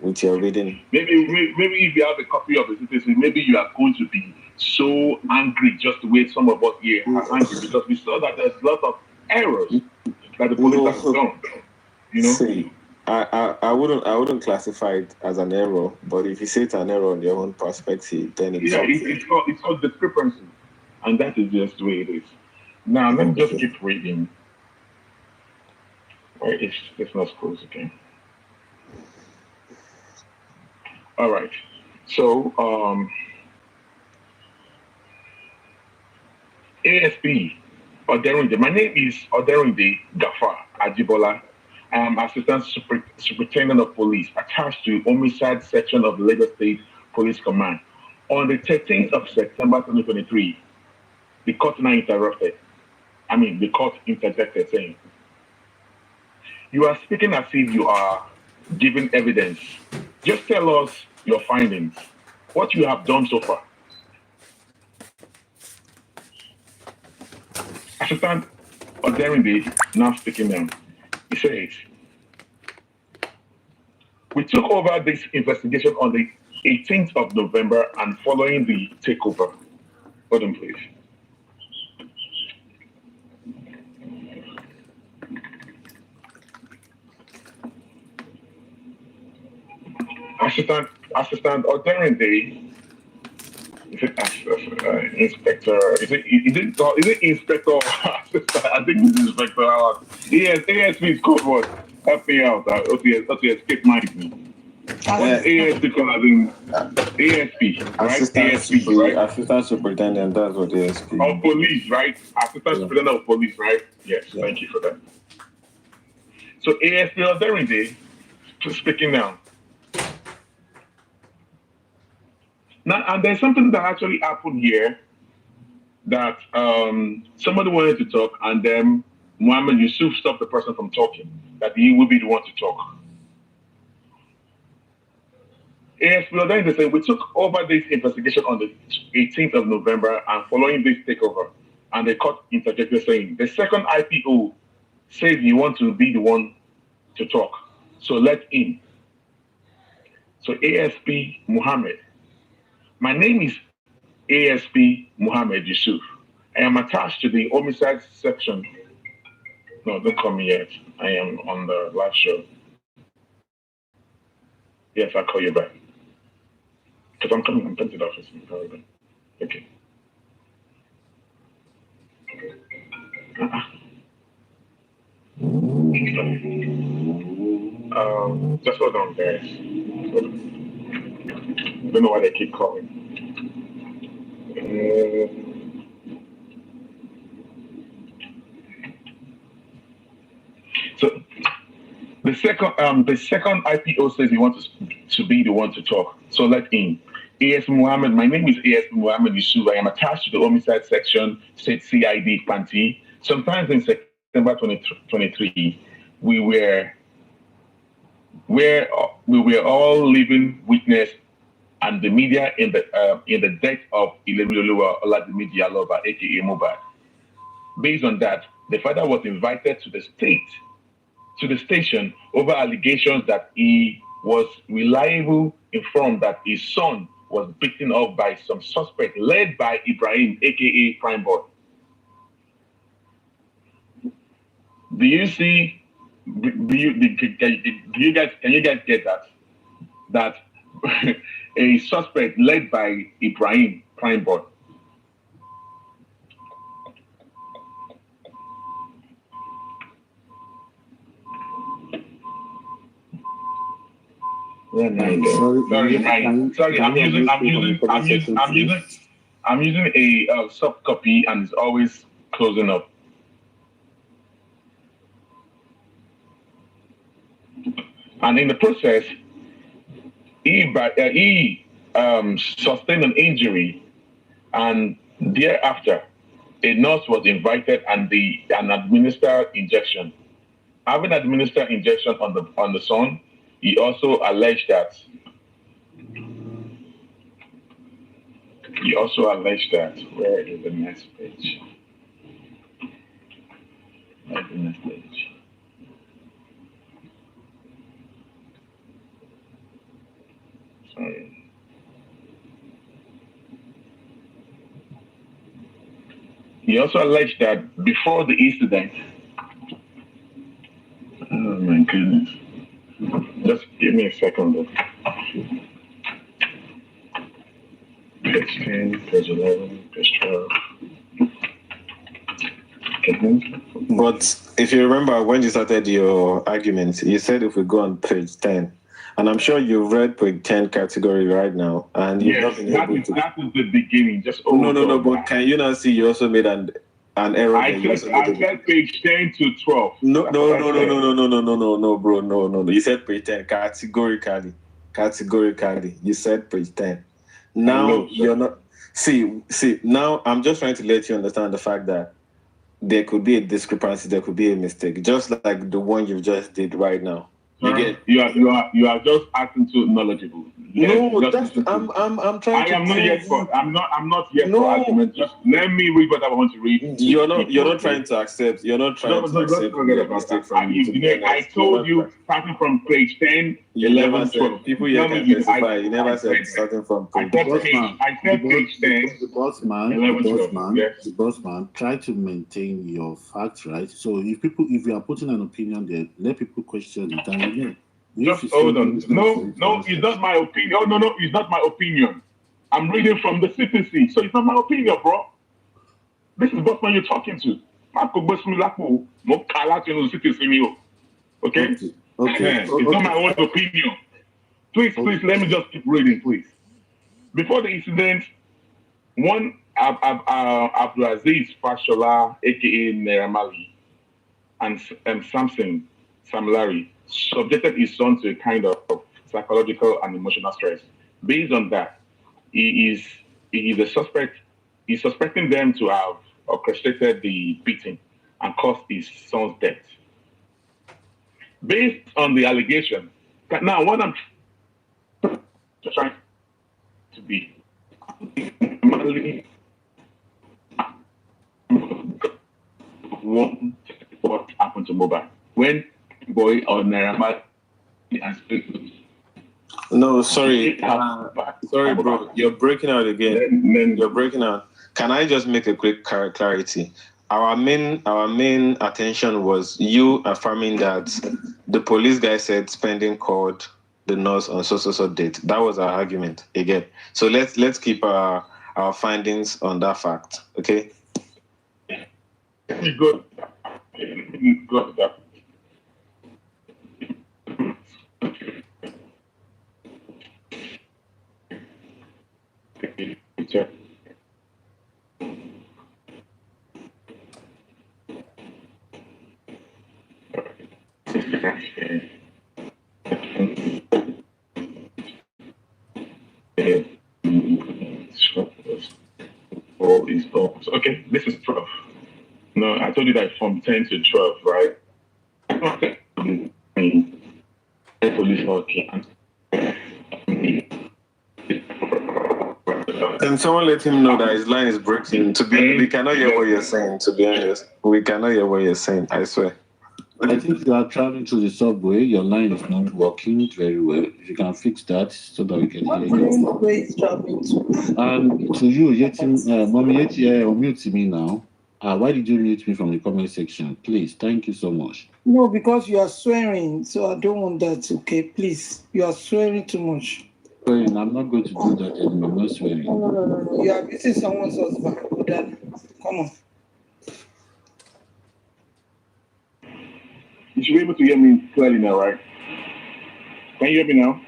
reading. Maybe if you have a copy of the CTC, maybe you are going to be so angry just the way some of us here are angry, because we saw that there's a lot of errors that the police have done. You know? I wouldn't classify it as an error, but if you say it's an error on your own perspective, then it's something. It's called discrepancy, and that is just the way it is. Now let me just keep reading. Where is it's not close again? All right. So ASP Oderinde. My name is Oderinde Gafar Ajibola. I am Assistant Superintendent of Police attached to Homicide Section of the Lagos State Police Command. On the 13th of September 2023, the court now interrupted. The court interjected saying, "You are speaking as if you are giving evidence. Just tell us your findings, what you have done so far." Assistant Oderinde now speaking now. He says, "We took over this investigation on the 18th of November and following the takeover." Hold on, please. Assistant Oderinde, is it Inspector? Is it Inspector? I think it's Inspector. ASP is code word. Help me out. OTS, skip my me. ASP because ASP, right? ASP, right? Assistant Superintendent, that's what ASP. Of Police, right? Assistant Superintendent of Police, right? Yes, thank you for that. So ASP Oderinde, speaking now. Now, and there's something that actually happened here that somebody wanted to talk, and then Muhammad Yusuf stopped the person from talking, that he will be the one to talk. ASP Oderinde said, "We took over this investigation on the 18th of November and following this takeover," and the court interjected saying, "The second IPO says you want to be the one to talk, so let him." So ASP Muhammad. My name is ASP Muhammad Yusuf. I am attached to the Homicide Section. No, don't call me yet. I am on the live show. Yes, I'll call you back. Because I'm coming to the office. Okay. Just hold on, guys. I don't know why they keep calling. So the second IPO says he wants to be the one to talk. So let him. AS Muhammad. My name is AS Muhammad Yusuf. I am attached to the Homicide Section, State CID Panty. Sometimes in September 2023, we were all living witness and the media in the death of Ilemioluwa Oladimiji Aloba, aka Mohbad. Based on that, the father was invited to the station over allegations that he was reliably informed that his son was beaten up by some suspect led by Ibrahim, aka Prime Boy. Do you see? Can you guys get that? That a suspect led by Ibrahim, Prime Boy. Sorry, I'm using a soft copy and it's always closing up. And in the process, he sustained an injury, and thereafter, a nurse was invited and administered injection. Having administered injection on the son, he also alleged that. Where is the next page? Where's the next page? Sorry. He also alleged that before the incident, oh my goodness. Just give me a second. Page 10, page 11, page 12. But if you remember when you started your argument, you said if we go on page 10, and I'm sure you've read page 10 category right now, and you've not been able to. That is the beginning. Just No. But can you not see you also made an error? I said page 10 to 12. No, bro, no. You said page 10 categorically. You said page 10. Now you're not. See. Now I'm just trying to let you understand the fact that there could be a discrepancy, there could be a mistake, just like the one you just did right now. You are just acting too knowledgeable. No, I'm trying to. I'm not yet for argument. Just let me read what I want to read. You're not trying to accept. You're not trying to accept the mistake from you. I told you starting from page 10, 11, 12. People here can testify. You never said starting from page. I said page 10. The boss man, try to maintain your facts, right? So if you are putting an opinion there, let people question it. And again, just hold on. No, it's not my opinion. Oh, no, it's not my opinion. I'm reading from the CPC, so it's not my opinion, bro. This is boss man you're talking to. Okay? It's not my own opinion. Please, let me just keep reading, please. Before the incident, one Abdulaziz Fashola, aka Neramali, and Sam Larry, subjected his son to a kind of psychological and emotional stress. Based on that, he is a suspect. He's suspecting them to have orchestrated the beating and caused his son's death. Based on the allegation, now what I'm trying to be what happened to Mohbad when boy or Naira and No, sorry, bro. You're breaking out again. You're breaking out. Can I just make a quick clarity? Our main attention was you affirming that the police guy said spending called the nurse on so date. That was our argument again. So let's keep our findings on that fact. Okay. Good. Okay, this is 12. No, I told you that from 10 to 12, right? Okay. Can someone let him know that his line is breaking? We cannot hear what you're saying, to be honest. We cannot hear what you're saying, I swear. I think you are traveling through the subway. Your line is not working very well. If you can fix that so that we can hear you. Where is traveling to? And to you, Mommy, unmute me now. Why did you mute me from the comment section? Please, thank you so much. No, because you are swearing, so I don't want that. Okay, please. You are swearing too much. I'm not going to do that anymore. I'm not swearing. No. You are beating someone's husband. Come on. You should be able to hear me clearly now, right? Can you hear me now?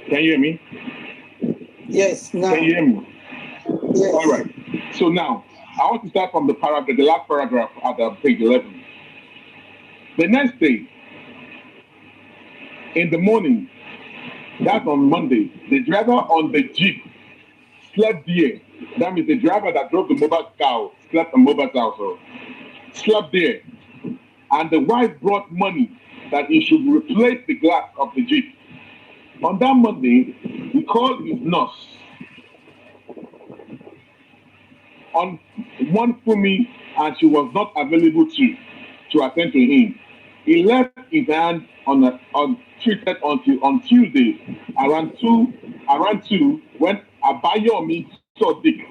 Can you hear me? Yes, now. Can you hear me? Yes. All right. So now, I want to start from the last paragraph at page 11. The next day, in the morning, that's on Monday, the driver on the Jeep slept there. That means the driver that drove the Mohbad's car slept on Mohbad's house. So slept there. And the wife brought money that he should replace the glass of the Jeep. On that Monday, he called his nurse on one Wummi, and she was not available to attend to him. He left his hand untreated until on Tuesday around 2 when Abayomi saw Dick.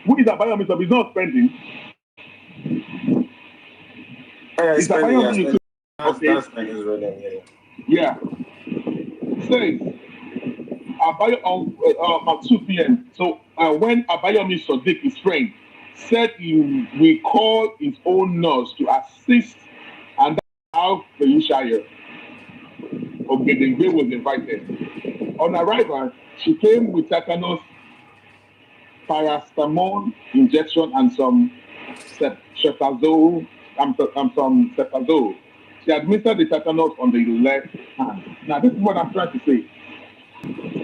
Who is Abayomi? So he's not spending. He's spending. That's Venezuelan, Yeah. Says Abayo at 2 p.m. So when Abayomi Sadiq, his friend, said he will call his own nurse to assist, and that's how Kpiäâ Ogedengbe was invited. On arrival, she came with tetanus, paracetamol injection, and some cefazole. Some cefazole. She administered the tetanus on the left hand. Now, this is what I'm trying to say.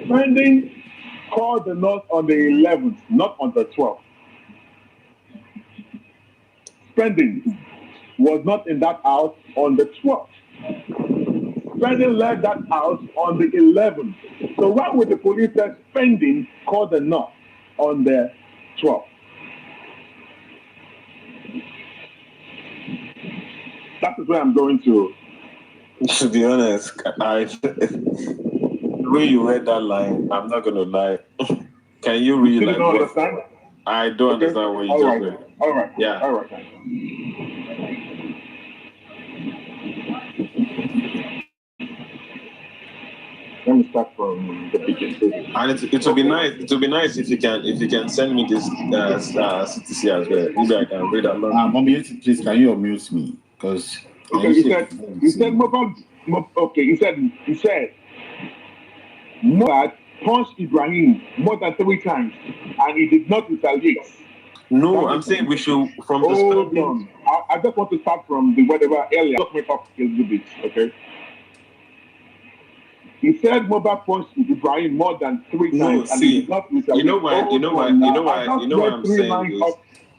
Spending called the nurse on the 11th, not on the 12th. Spending was not in that house on the 12th. Spending left that house on the 11th. So why would the police say Spending call the nurse on the 12th? That is where I'm going to. To be honest, the way you read that line, I'm not going to lie. Can you read You like don't what? understand? I don't understand what you All just right. read. All right. Yeah. All right. Let me start from the beginning. And it would be nice. It would be nice if you can send me this CTC as well. Maybe I can read along. Mommy, please can you unmute me? Because Okay, he said Mohbad punched Ibrahim more than 3 times and he did not retaliate. No, I'm saying we should from the hold on. I just want to start from the whatever earlier. Just wake up a little bit, okay? He said Mohbad punched Ibrahim more than 3 times and he did not retaliate. You know why I'm saying this.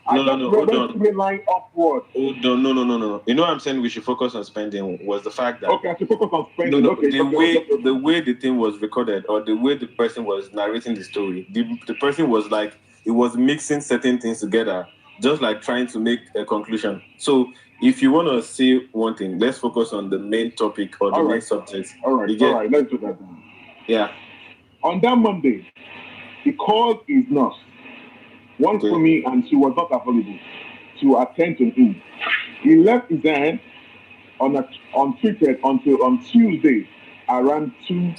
No, hold on. 3 line upward. Hold on, no. You know what I'm saying we should focus on Spending was the fact that okay, I should focus on Spending. The way the thing was recorded or the way the person was narrating the story, the person was like he was mixing certain things together, just like trying to make a conclusion. So if you want to say one thing, let's focus on the main topic or the main subject. All right, let's do that. Yeah. On that Monday, he called his nurse, one for me, and she was not available to attend to him. He left his hand untreated until on Tuesday around 2,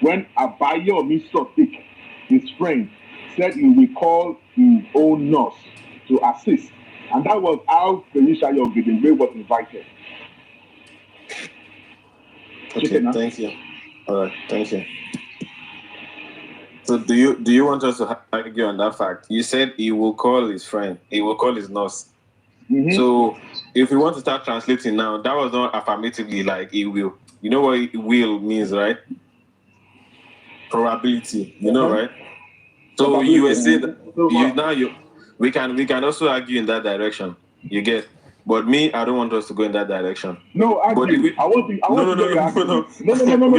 when Abayomi Sadiq, his friend, said he will call his own nurse to assist. And that was how Kpiäâ Ogedengbe was invited. Okay, thank you. All right, thank you. So do you want us to argue on that fact? You said he will call his friend, he will call his nurse. Mm-hmm. So if we want to start translating now, that was not affirmatively like he will. You know what will means, right? Probability, you know, right? So you were saying we can also argue in that direction. You get, but me, I don't want us to go in that direction. No, I want to. No. We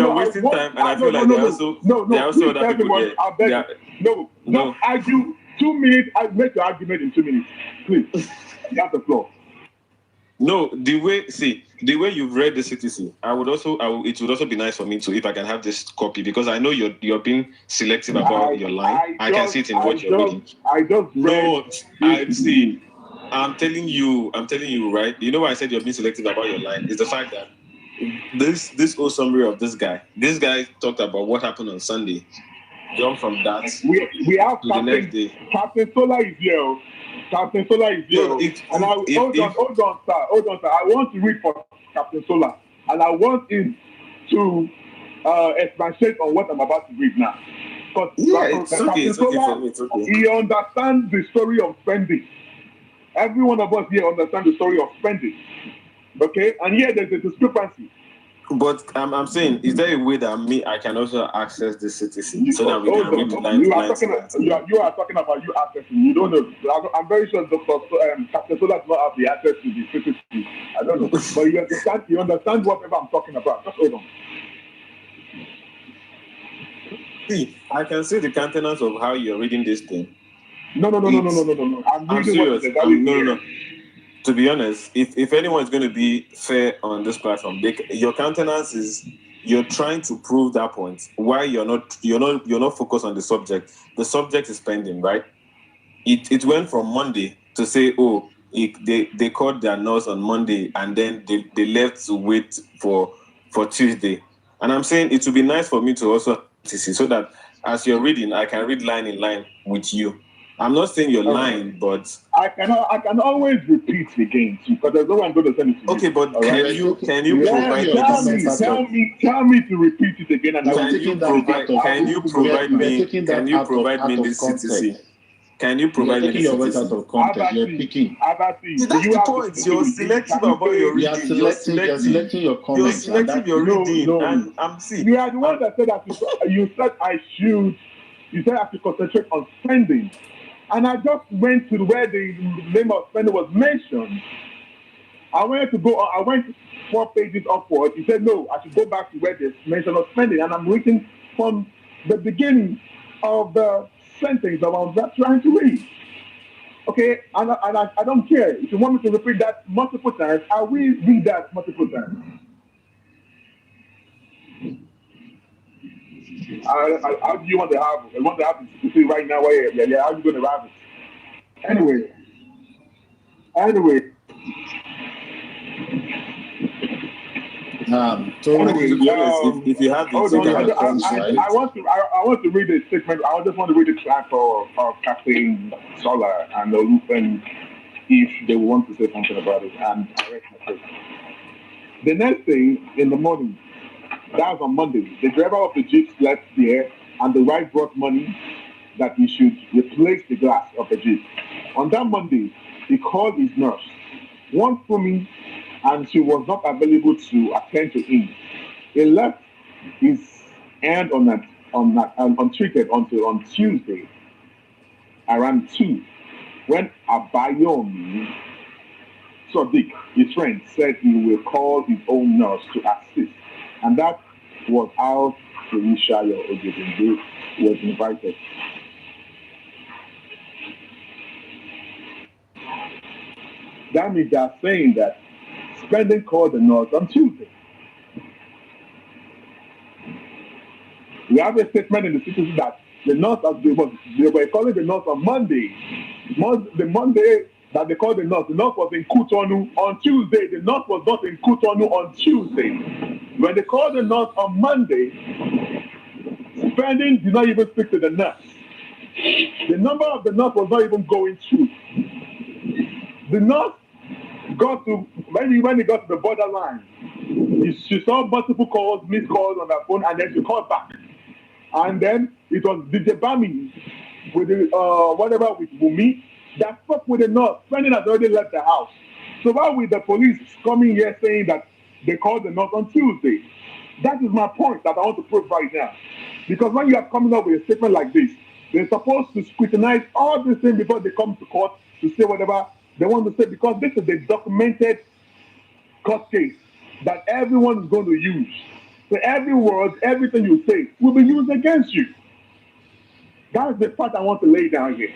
are wasting time, and I feel like there are also other people there. Don't argue. 2 minutes. I make your argument in 2 minutes, please. You have the floor. No, the way you've read the CTC, it would also be nice for me to, if I can have this copy, because I know you're being selective about your line. I can see it in what you're reading. I'm telling you, right? You know why I said you're being selective about your line? It's the fact that this whole summary of this guy talked about what happened on Sunday. Jump from that. We have to the next day. Captain Sola is here. Captain Sola is here. Hold on, sir. I want to read for Captain Sola, and I want him to expatiate on what I'm about to read now. Because Captain Sola, he understands the story of Spending. Every one of us here understands the story of Spending. Okay, and here there's a discrepancy. But I'm saying, is there a way that I can also access the CTC so that we can read the line? You are talking about you accessing. You don't know. I'm very sure Captain Sola does not have the access to the CTC. I don't know. But you understand whatever I'm talking about. Just hold on. See, I can see the countenance of how you're reading this thing. No. I'm serious. No. To be honest, if anyone is going to be fair on this platform, your countenance is you're trying to prove that point. Why you're not focused on the subject. The subject is pending, right? It went from Monday to say, they called their nurse on Monday and then they left to wait for Tuesday. And I'm saying it would be nice for me to also see so that as you're reading, I can read line in line with you. I'm not saying you're lying, but I can always repeat again because there's no one going to send it to you. Okay, but can you provide tell me to repeat it again and can you provide me the CTC? Can you provide me the CTC? That's the point. You're selective about your reading. You're selecting your comments. You're selective your reading. No. And I'm seeing. You are the one that said that you said I should concentrate on spending. And I just went to where the name of spending was mentioned. I went 4 pages upward. He said, no, I should go back to where there's mention of spending. And I'm reading from the beginning of the sentence that I was trying to read. Okay, and I don't care. If you want me to repeat that multiple times, I will read that multiple times. How do you want to have it? I want to have it to see right now. How are you going to have it? Anyway. If you have it, I want to read a statement. I just want to read the track of Captain Solar and Olufen if they want to say something about it. And I rest my case. The next thing in the morning, that was on Monday, the driver of the Jeep slept there and the wife brought money that he should replace the glass of the Jeep. On that Monday, he called his nurse, one for me, and she was not available to attend to him. He left his hand untreated until on Tuesday around 2 when Abayomi Sadiq, his friend, said he will call his own nurse to assist. And that was how Felicia Ogedengbe was invited. That means they're saying that spending called the nurse on Tuesday. We have a statement in the citizen that the nurse, they were calling the nurse on Monday. The Monday that they called the nurse was in Kutonu on Tuesday. The nurse was not in Kutonu on Tuesday. When they called the nurse on Monday, spending did not even speak to the nurse. The number of the nurse was not even going through. The nurse got to, maybe when he got to the borderline, she saw multiple calls, missed calls on her phone, and then she called back. And then it was DJ Bami with with Wummi that spoke with the nurse. Spending has already left the house. So why with the police coming here saying that they called the nurse on Tuesday? That is my point that I want to prove right now. Because when you are coming up with a statement like this, they're supposed to scrutinize all these things before they come to court to say whatever they want to say, because this is a documented court case that everyone is going to use. So every word, everything you say will be used against you. That's the part I want to lay down here.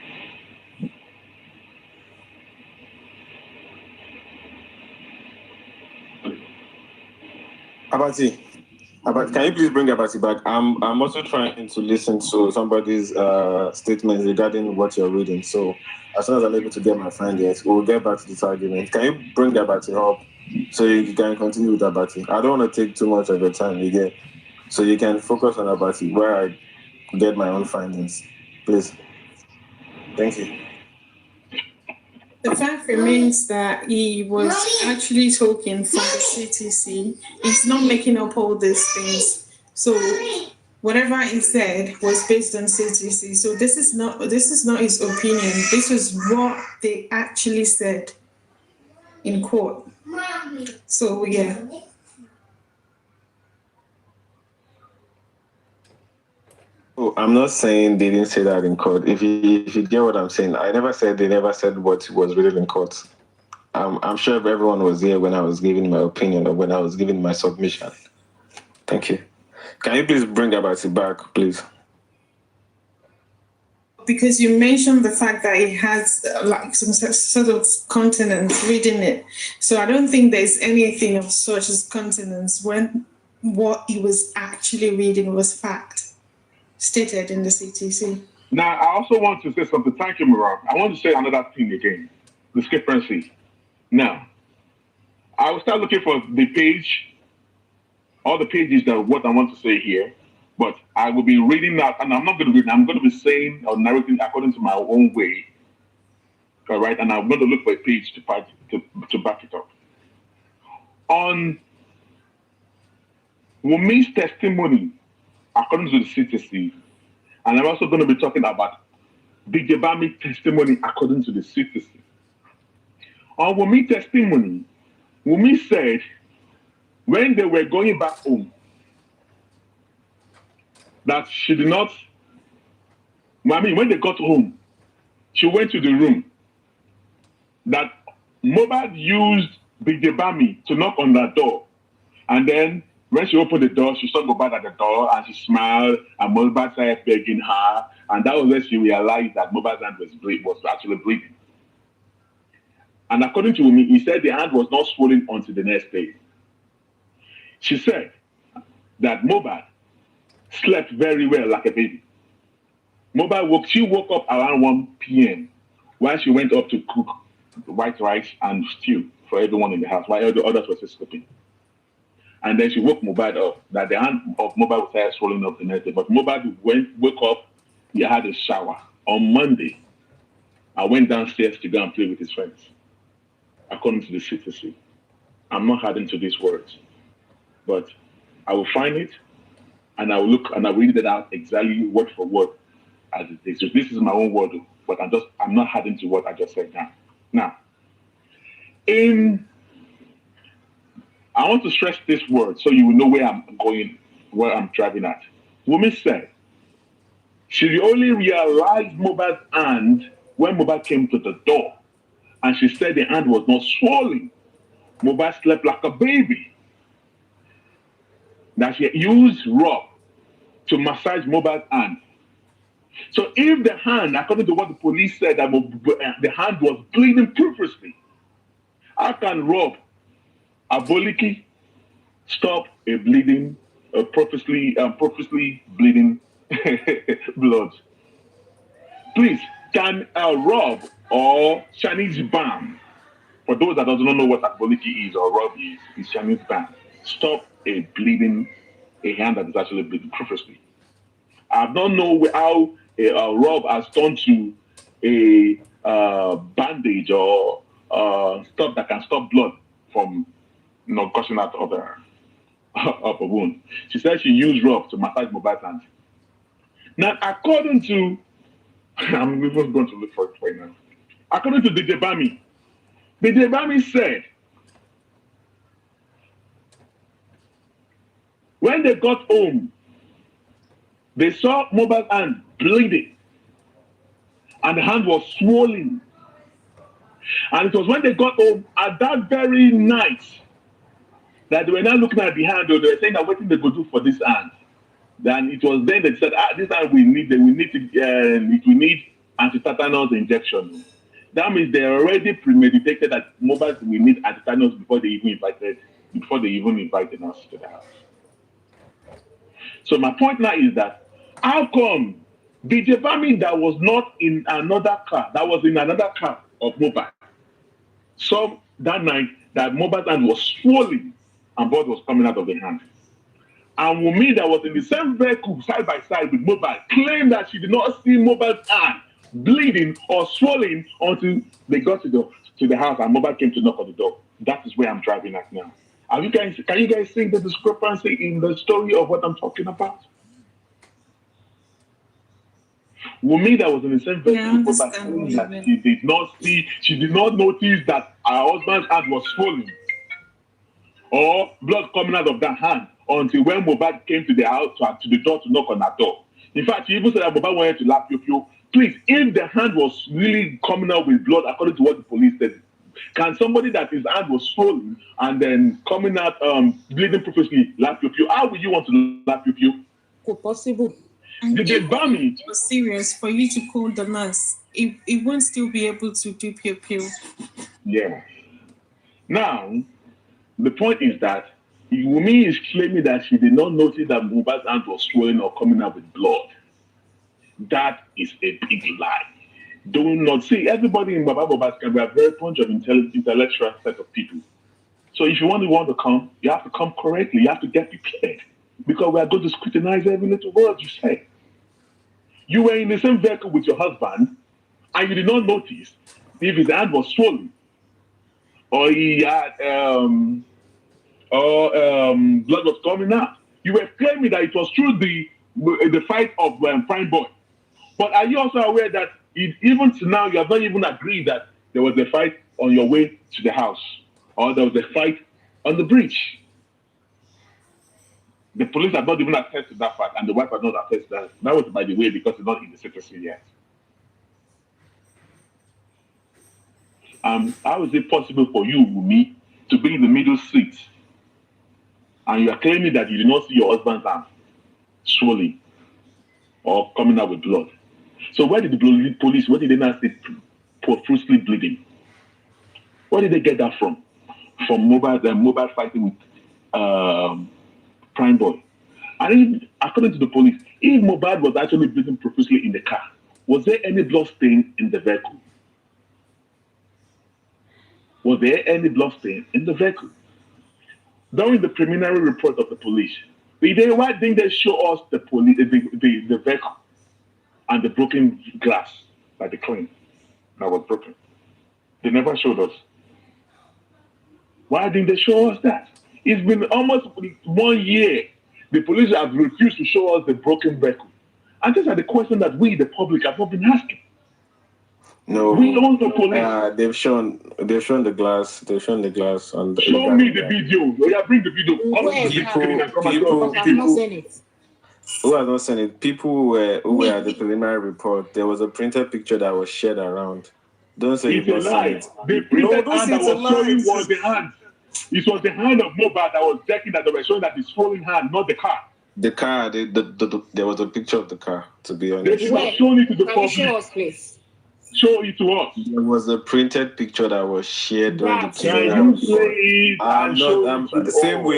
Abati, can you please bring Abati back? I'm also trying to listen to somebody's statements regarding what you're reading. So as soon as I'm able to get my friend yet, we'll get back to this argument. Can you bring Abati up so you can continue with Abati? I don't want to take too much of your time again, so you can focus on Abati where I get my own findings. Please. Thank you. The fact remains that he was actually talking from the CTC. He's not making up all these things. So whatever he said was based on CTC. So this is not his opinion. This is what they actually said in court. So yeah. Oh, I'm not saying they didn't say that in court. If you get what I'm saying, I never said they never said what was written in court. I'm sure everyone was there when I was giving my opinion or when I was giving my submission. Thank you. Can you please bring Abati back, please? Because you mentioned the fact that it has like some sort of continence reading it. So I don't think there's anything of such as continence when what he was actually reading was fact stated in the CTC. Now, I also want to say something. Thank you, Murad. I want to say another thing again. discrepancy. Now, I will start looking for the page, all the pages that what I want to say here, but I will be reading that, and I'm not going to read. I'm going to be saying or narrating according to my own way. All right, and I'm going to look for a page to back it up. On Wummi's testimony, according to the CTC, and I'm also going to be talking about DJ Bami's testimony according to the CTC. On Wummi's testimony, Wummi said when they were going back home, that she did not, when they got home, she went to the room, that Mohbad used DJ Bami to knock on that door. And then when she opened the door, she saw Mohbad at the door and she smiled and Mohbad started begging her. And that was when she realized that Mohbad's hand was actually bleeding. And according to me, he said the hand was not swollen until the next day. She said that Mohbad slept very well like a baby. She woke up around 1 p.m. while she went up to cook white rice and stew for everyone in the house, while all the others were still sleeping. And then she woke Mohbad up, that the hand of Mohbad was swollen up the next day. But Mohbad woke up, he had a shower. On Monday, I went downstairs to go and play with his friends, according to the CTC. I'm not adding to these words, but I will find it and I will look and I will read it out exactly word for word as it is. So this is my own word, but I'm not adding to what I just said now. Now, I want to stress this word so you will know where I'm going, where I'm driving at. Wummi said she only realized Mohbad's hand when Mohbad came to the door, and she said the hand was not swollen. Mohbad slept like a baby. That she used rub to massage Mohbad's hand. So if the hand, according to what the police said, that the hand was bleeding profusely, how can rub aboliki stop a bleeding, profusely bleeding blood? Please, can a rub or Chinese balm, for those that don't know what aboliki is or rub is Chinese balm, stop a hand that is actually bleeding profusely? I don't know how a rub has turned to a bandage or stuff that can stop blood from gushing out of a wound. She said she used rub to massage Mohbad's hand. Now, according to, I'm even going to look for it right now. According to DJ Bami said when they got home, they saw Mohbad's hand bleeding and the hand was swollen. And it was when they got home at that very night that they were now looking at the hand, or they were saying that what they could do for this hand. Then it was then they said, this hand we need anti-tetanus injection. That means they already premeditated that Mohbad will need anti-tetanus before they even invited us to the house. So my point now is that how come DJ Bami that was not in another car, that was in another car of Mohbad, saw that night that Mohbad's hand was swollen and blood was coming out of the hand. And Wummi that was in the same vehicle side by side with Mohbad claimed that she did not see Mohbad's hand bleeding or swollen until they got to the house and Mohbad came to knock on the door. That is where I'm driving at now. Can you guys see the discrepancy in the story of what I'm talking about? Wummi that was in the same vehicle that she did not notice that her husband's hand was swollen or blood coming out of that hand until when Mohbad came to the house, to the door to knock on that door. In fact, she even said that Mohbad wanted to lap you. Please, if the hand was really coming out with blood, according to what the police said, can somebody that his hand was swollen and then coming out bleeding profusely lap you? How would you want to lap you? Possible. Did they ban it? It was serious for you to call the nurse. It won't still be able to do pew. Yeah. Now, the point is that Wummi is claiming that she did not notice that Mohbad's hand was swollen or coming out with blood. That is a big lie. do not see everybody in Mohbad'S can be a very bunch of intellectual set of people. So if you want to come, you have to come correctly. You have to get prepared because we are going to scrutinize every little word you say. You were in the same vehicle with your husband, and you did not notice if his hand was swollen, or he had blood was coming out. You were claiming that it was through the fight of Prime Boy. But are you also aware that even to now you have not even agreed that there was a fight on your way to the house, or there was a fight on the bridge? The police have not even attested to that fact, and the wife has not attested to that. That was, by the way, because it's not in the secrecy yet. How is it possible for you, Wummi, to be in the middle seat, and you are claiming that you did not see your husband's arm swelling or coming out with blood? So where did the police, where did they not say profusely bleeding? Where did they get that from? From mobile fighting with Prime Boy. And if, according to the police, if Mohbad was actually bleeding profusely in the car, was there any blood stain in the vehicle? Was there any blood stain in the vehicle? During the preliminary report of the police, why didn't they show us the vehicle and the broken glass by the crane that was broken? They never showed us. Why didn't they show us that? It's been almost 1 year. The police have refused to show us the broken vehicle. And these are the questions that we, the public, have not been asking. No, we own the police. They've shown the glass. They've shown the glass on the. Show me the video. Oh, yeah, bring the video. People who have not seen it. People who were at the preliminary report. There was a printed picture that was shared around. Don't say you've not seen it. The printed hand that was showing was the hand. It was the hand of Mohbad that was checking that they were showing that his falling hand, not the car. The car. There was a picture of the car. To be honest, they should have shown it to the public. Show us, please. Show it to us. There was a printed picture that was shared during the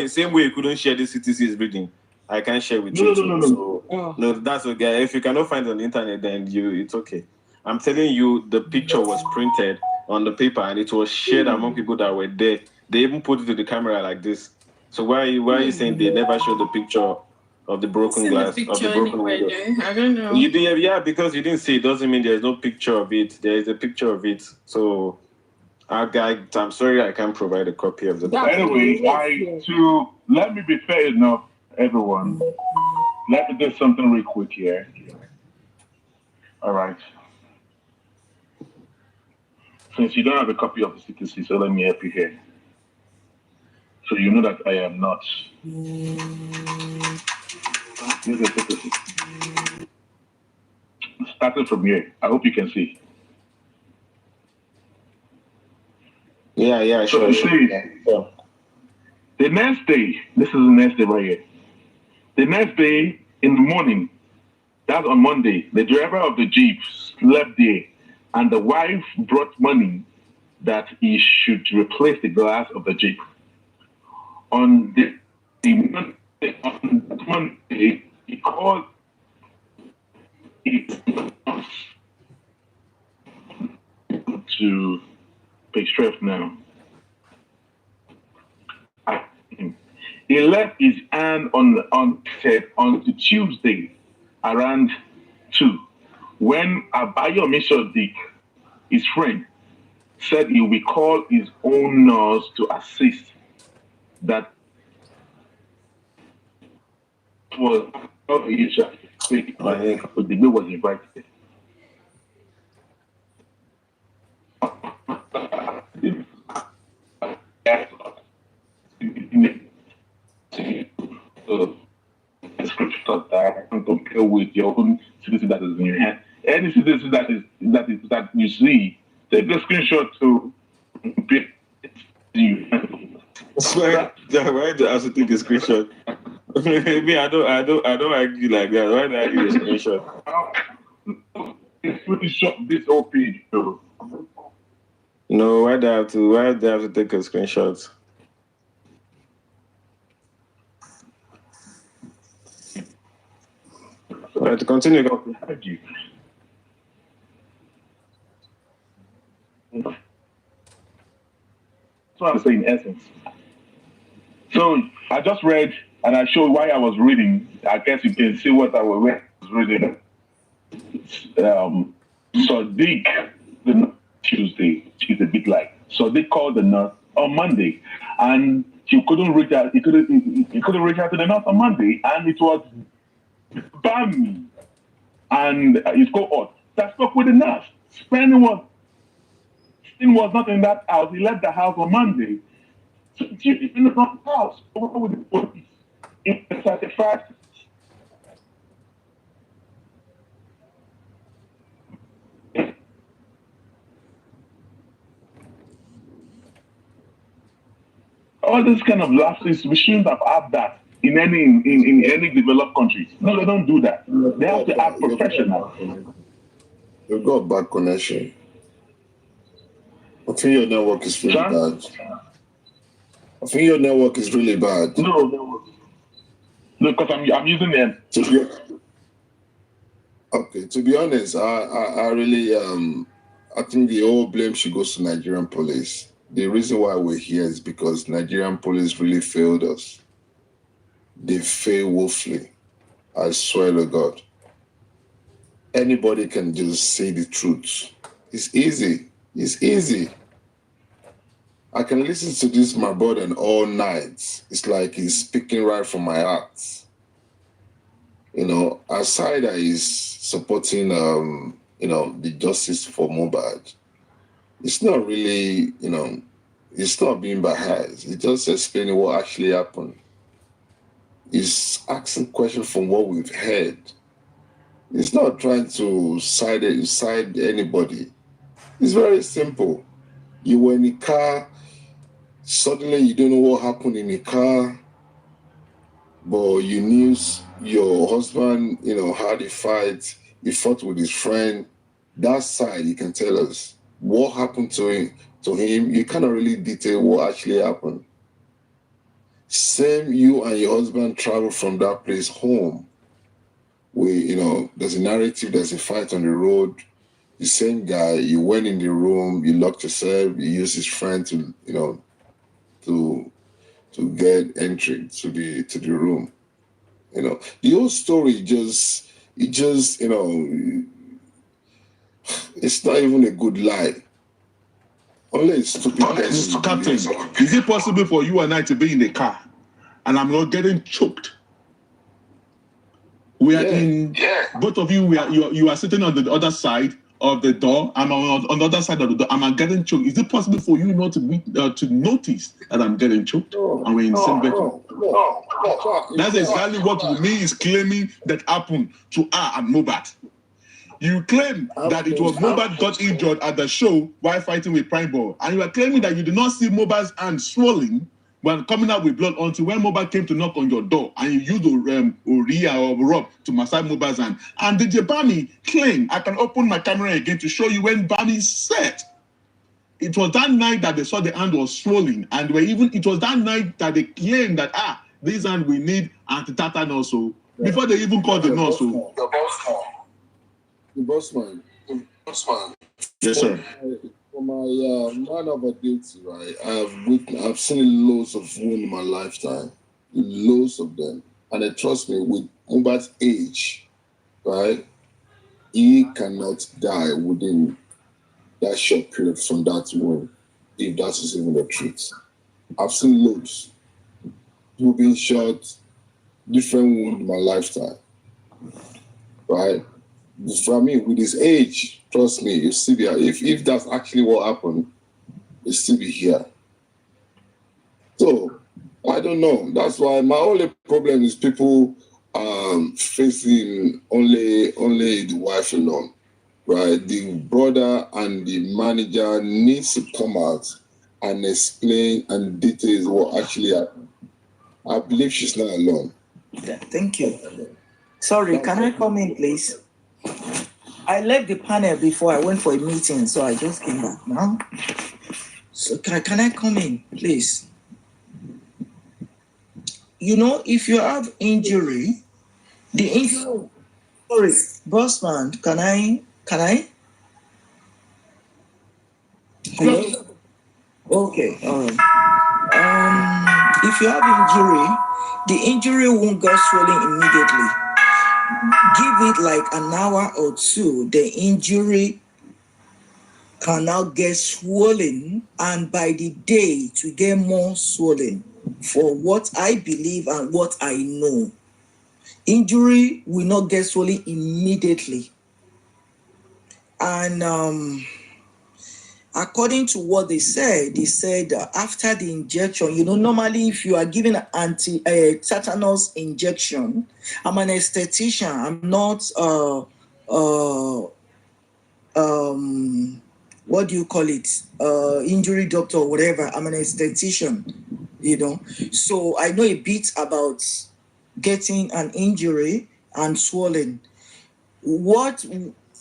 same way you couldn't share the CTC's reading. I can't share with you. No, that's okay. If you cannot find it on the internet, then it's okay. I'm telling you, the picture was printed on the paper and it was shared among people that were there. They even put it to the camera like this. So why are you saying they never showed the picture of the broken glass, of the broken window? I don't know. Yeah, because you didn't see it doesn't mean there's no picture of it. There is a picture of it. So I'm sorry I can't provide a copy of the picture. Anyway, let me be fair enough, everyone. Let me do something real quick here. All right. Since you don't have a copy of the CTC, so let me help you here. So you know that I am not. Starting from here, I hope you can see. Yeah, sure. The next day, this is the next day right here. The next day in the morning, that's on Monday, the driver of the Jeep slept there, and the wife brought money that he should replace the glass of the Jeep. On Monday, he called to page 12 now. He left his hand on the Tuesday around 2 when Abayomi Sodiq, his friend, said he will call his own nurse to assist. That was not the issue. But the bill was invited. That can compare with your own citizen that is in your hand. Any citizen that you see, take the screenshot to you. Why do I have to take a screenshot? Maybe I don't argue like that. Why do I give a screenshot? Screenshot this whole page, though. No, why do I have to take a screenshot? All right, to continue. That's what I'm saying in essence. So I just read and I showed why I was reading. I guess you can see what I was reading. Sadiq, the Tuesday, she's a bit like. Sadiq called the nurse on Monday, and she couldn't reach out. He couldn't reach out to the nurse on Monday, and it was Bami and his cohort that spoke with the nurse. Spain was not in that house. He left the house on Monday. So she is in the house with the police. In the 31st. All this kind of lapses, we shouldn't have had that in any developed country. No, they don't do that. They have to act professional. You've got a bad connection. I think your network is really bad. I think your network is really bad. No, because I'm using them. Okay, to be honest, I really I think the whole blame should go to Nigerian police. The reason why we're here is because Nigerian police really failed us. They failed woefully. I swear to God. Anybody can just say the truth. It's easy. It's easy. I can listen to this, my brother, all night. It's like he's speaking right from my heart. You know, aside that he's supporting, you know, the justice for Mohbad, it's not really, you know, it's not being biased. It's just explaining what actually happened. It's asking questions from what we've heard. It's not trying to side anybody. It's very simple. You were in a car, suddenly you don't know what happened in the car, but you knew your husband, you know, had a fight, he fought with his friend. That side, you can tell us what happened to him. You cannot really detail what actually happened. Same, you and your husband travel from that place home. You know, there's a narrative, there's a fight on the road. The same guy, you went in the room, you locked yourself, you used his friend to, you know, to get entry to the room. You know, the whole story just, you know, it's not even a good lie. Only stupid person. Captain, is it possible for you and I to be in the car and I'm not getting choked? We are both of you, you are sitting on the other side of the door. I'm on the other side of the door. I'm getting choked. Is it possible for you not to notice that I'm getting choked? And we're in the same vehicle. That's exactly what Wummi is claiming that happened to her and Mohbad. You claim that it was Mohbad got injured at the show while fighting with Prime Ball, and you are claiming that you did not see Mohbad's hand swollen when coming out with blood until when Mohbad came to knock on your door and you used Uria or Rob to massage Mohbad's hand. And the Bami claim, I can open my camera again to show you when Bami said it was that night that they saw the hand was swollen, and it was that night that they claimed that this hand we need anti-tetanus also before they even called the nurse. The boss man. Yes, sir. For my man of a duty, right? I've seen loads of women in my lifetime, loads of them, and trust me, with Mohbad's age, right? He cannot die within that short period from that wound, if that is even the truth. I've seen loads. People being shot, different wounds in my lifetime, right? For me, with his age, trust me, you still be here. If that's actually what happened, you still be here. So, I don't know. That's why my only problem is people facing only the wife alone, right? The brother and the manager needs to come out and explain and detail what actually happened. I believe she's not alone. Thank you. Sorry, can I come in, please? I left the panel before I went for a meeting, so I just came back now. So can I come in, please? You know, if you have injury, sorry, boss man, can I? Hello? Okay, all right. If you have injury, the injury won't get swollen immediately. Give it like an hour or two, the injury can now get swollen, and by the day to get more swollen. For what I believe and what I know, injury will not get swollen immediately. And according to what they said after the injection, normally if you are given an tetanus injection, I'm an esthetician, I'm not what do you call it? Injury doctor or whatever. I'm an esthetician, So I know a bit about getting an injury and swollen. What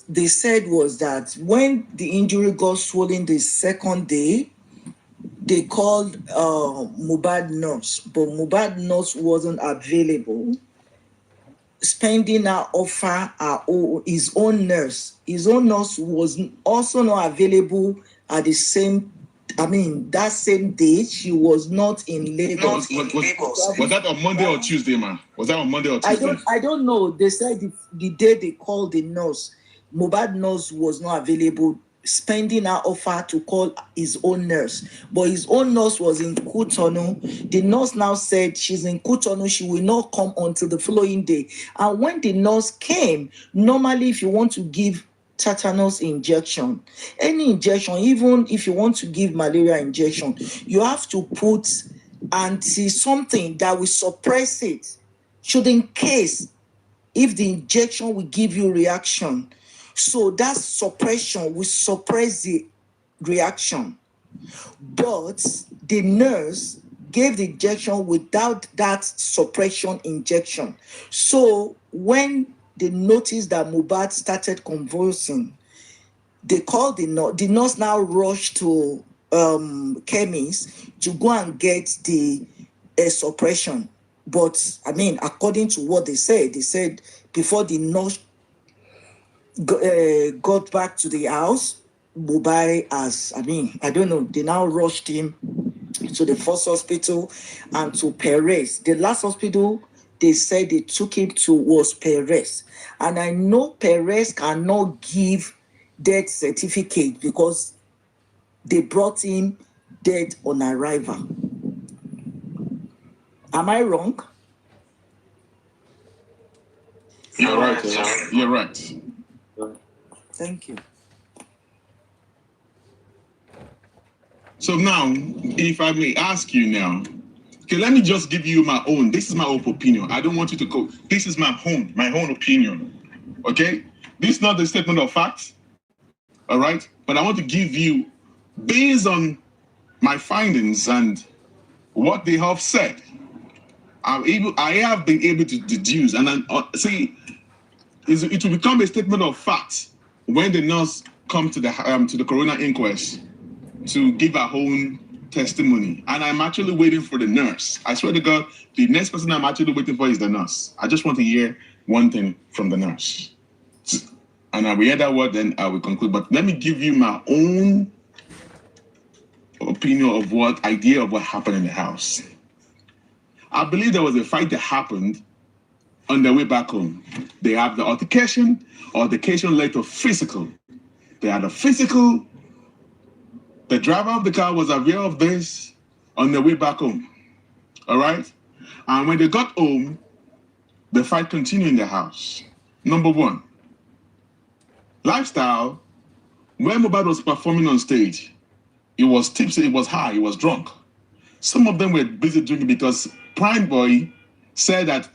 they said was that when the injury got swollen the second day, they called Mohbad's nurse, but Mohbad's nurse wasn't available. Spending her offer his own nurse. His own nurse was also not available at the same. That same day she was not in Lagos. Was that on Monday or Tuesday, man? Was that on Monday or Tuesday? I don't know. They said the day they called the nurse, Mohbad's nurse was not available. Spending her offer to call his own nurse, but his own nurse was in Cotonou. The nurse now said she's in Cotonou, she will not come until the following day. And when the nurse came, normally if you want to give tetanus injection, any injection, even if you want to give malaria injection, you have to put something that will suppress it, should in case if the injection will give you reaction. So that suppression will suppress the reaction. But the nurse gave the injection without that suppression injection. So when they noticed that Mohbad started convulsing, they called the nurse. The nurse now rushed to chemist to go and get the suppression. But according to what they said before the nurse got back to the house, Mohbad I don't know, they now rushed him to the first hospital and to Kpiäâ. The last hospital they said they took him to was Kpiäâ. And I know Kpiäâ cannot give death certificate because they brought him dead on arrival. Am I wrong? You're right. You're right. Thank you. So now, if I may ask you now, okay, let me just give you my own. This is my own opinion. I don't want you to go. This is my own opinion. Okay? This is not the statement of facts. All right? But I want to give you, based on my findings and what they have said, I have been able to deduce, and then see, it will become a statement of fact when the nurse comes to the coroner inquest to give her own testimony. And I'm actually waiting for the nurse. I swear to God, the next person I'm actually waiting for is the nurse. I just want to hear one thing from the nurse. And I will hear that word, then I will conclude. But let me give you my own opinion of what happened in the house. I believe there was a fight that happened on their way back home. They have the altercation led to physical. They had a physical. The driver of the car was aware of this on their way back home. All right? And when they got home, the fight continued in the house. Number one, lifestyle. When Mohbad was performing on stage, he was tipsy, he was high, he was drunk. Some of them were busy drinking because Prime Boy said that,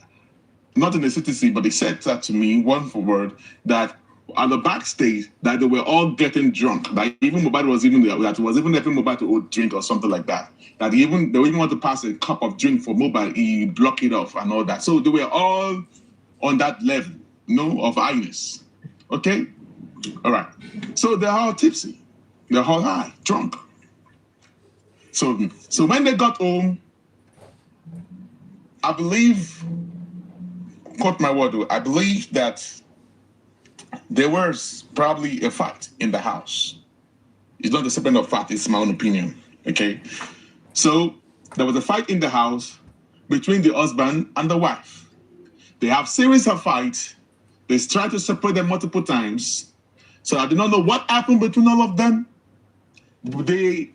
not in the CTC, but he said that to me, word for word, that at the backstage, that they were all getting drunk. That even Mohbad was even there, that was even helping Mohbad to drink or something like that. That they even want to pass a cup of drink for Mohbad, he blocked it off and all that. So they were all on that level, of highness. Okay? All right. So they're all tipsy. They're all high, drunk. So when they got home, I believe, quote my word, I believe that there was probably a fight in the house. It's not a statement of fact. It's my own opinion. Okay. So there was a fight in the house between the husband and the wife. They have series of fights. They tried to separate them multiple times. So I do not know what happened between all of them. They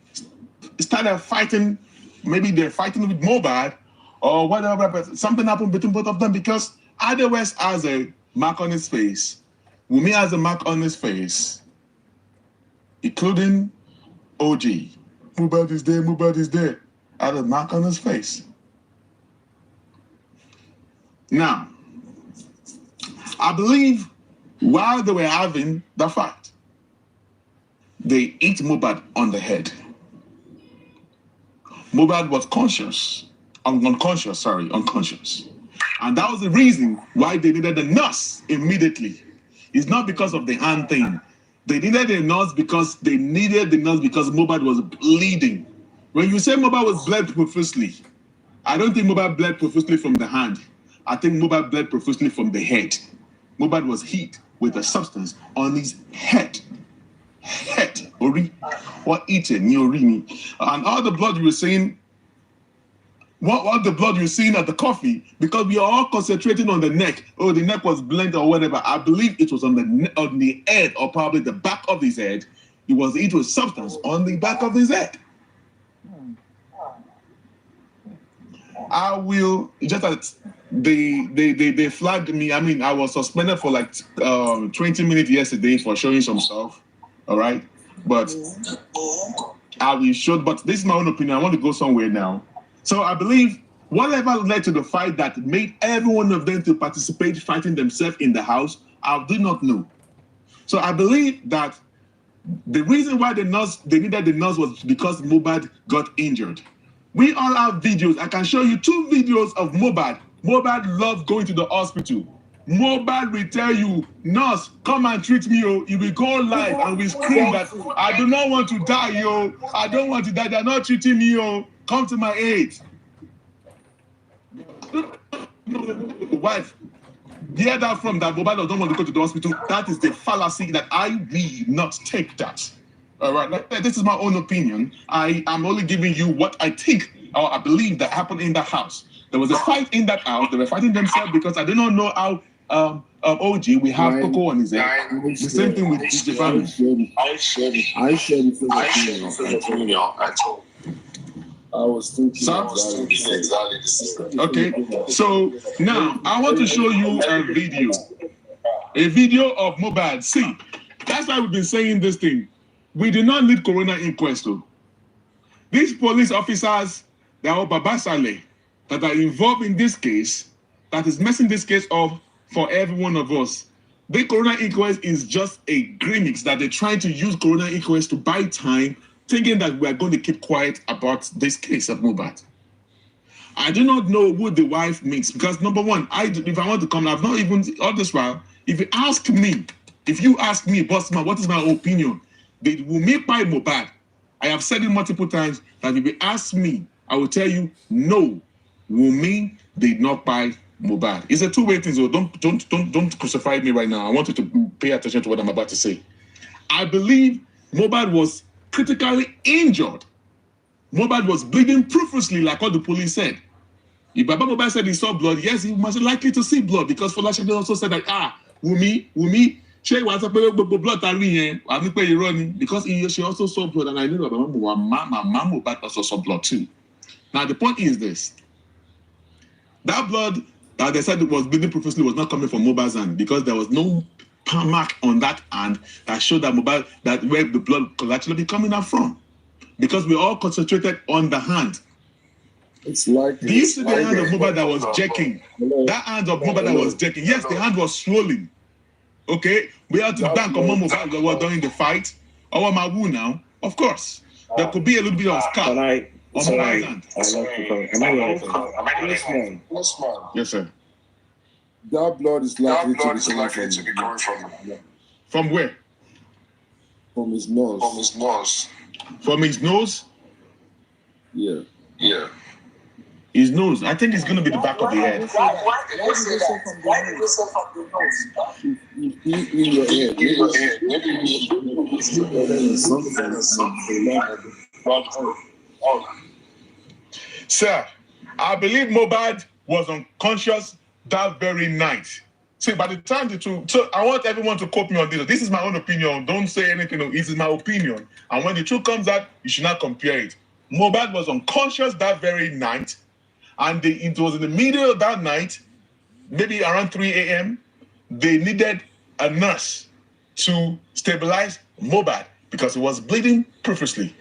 started fighting. Maybe they're fighting with Mohbad or whatever. But something happened between both of them because Adrua has a mark on his face. Wummi has a mark on his face, including OG. Mohbad is there. Mohbad is there. Had a mark on his face. Now, I believe while they were having the fight, they hit Mohbad on the head. Mohbad was unconscious. And that was the reason why they needed the nurse immediately. It's not because of the hand thing. They needed a nurse because Mohbad was bleeding. When you say Mohbad was bled profusely, I don't think Mohbad bled profusely from the hand. I think Mohbad bled profusely from the head. Mohbad was hit with a substance on his head. Ori, or eaten, and all the blood you were seeing, what the blood you're seeing at the coffee, because we are all concentrating on the neck. Oh, the neck was blent or whatever. I believe it was on the head or probably the back of his head. It was substance on the back of his head. I will just that they flagged me. I mean, I was suspended for like 20 minutes yesterday for showing some stuff. All right, but I will show. But this is my own opinion. I want to go somewhere now. So I believe whatever led to the fight that made every one of them to participate fighting themselves in the house, I do not know. So I believe that the reason why they needed the nurse was because Mohbad got injured. We all have videos. I can show you 2 videos of Mohbad. Mohbad loves going to the hospital. Mohbad will tell you, nurse, come and treat me, yo. He will go live and will scream that, I do not want to die, yo. I don't want to die. They're not treating me, yo. Come to my aid. Wife, hear that from that Mohbad don't want to go to the hospital. That is the fallacy that I will not take that. All right, this is my own opinion. I am only giving you what I think or I believe that happened in that house. There was a fight in that house. They were fighting themselves because I do not know how OG, we have Coco on his head. The same thing with the family. I share the opinion at all. I was thinking exactly the same. Okay, so now I want to show you a video of Mohbad. See, that's why we've been saying this thing. We do not need coroner inquest. These police officers, they are Babasale, that are involved in this case, that is messing this case up for every one of us. The coroner inquest is just a gimmick that they're trying to use coroner inquest to buy time, thinking that we are going to keep quiet about this case of Mohbad. I do not know who the wife means because number one, if I want to come, I've not even all this while. If you ask me, Bossman, what is my opinion? Did Wummi buy Mohbad? I have said it multiple times that if you ask me, I will tell you no. Wummi did not buy Mohbad. It's a two-way thing, so don't crucify me right now. I want you to pay attention to what I'm about to say. I believe Mohbad was critically injured. Mohbad was bleeding profusely, like what the police said. If Baba Mohbad said he saw blood, yes, he was likely to see blood because Folashade also said that Wummi, she was a blood because she also saw blood, and I knew that Mama Mohbad also saw blood too. Now the point is this: that blood that they said was bleeding profusely was not coming from Mohbad's hand because there was no mark on that hand that showed that Mohbad, that where the blood could actually be coming out from, because we all concentrated on the hand. It's like do you see the hand of Mohbad that was jerking? That hand of Mohbad that was jerking. Yes, the hand was swollen. Okay, we had to thank Mohbad that were during the fight. Our Mawu now, of course, there could be a little bit of scar on Mohbad's hand. Yes, sir. That blood is likely to be coming from where? From his nose. From his nose. From his nose? Yeah. Yeah. His nose. I think it's going to be the back of the head. Why did you say that? Why did you say from the nose? Sir, I believe Mohbad was unconscious that very night. See, by the time so I want everyone to quote me on this. This is my own opinion. Don't say anything. This is my opinion. And when the truth comes out, you should not compare it. Mohbad was unconscious that very night. And it was in the middle of that night, maybe around 3 a.m., they needed a nurse to stabilize Mohbad because he was bleeding profusely.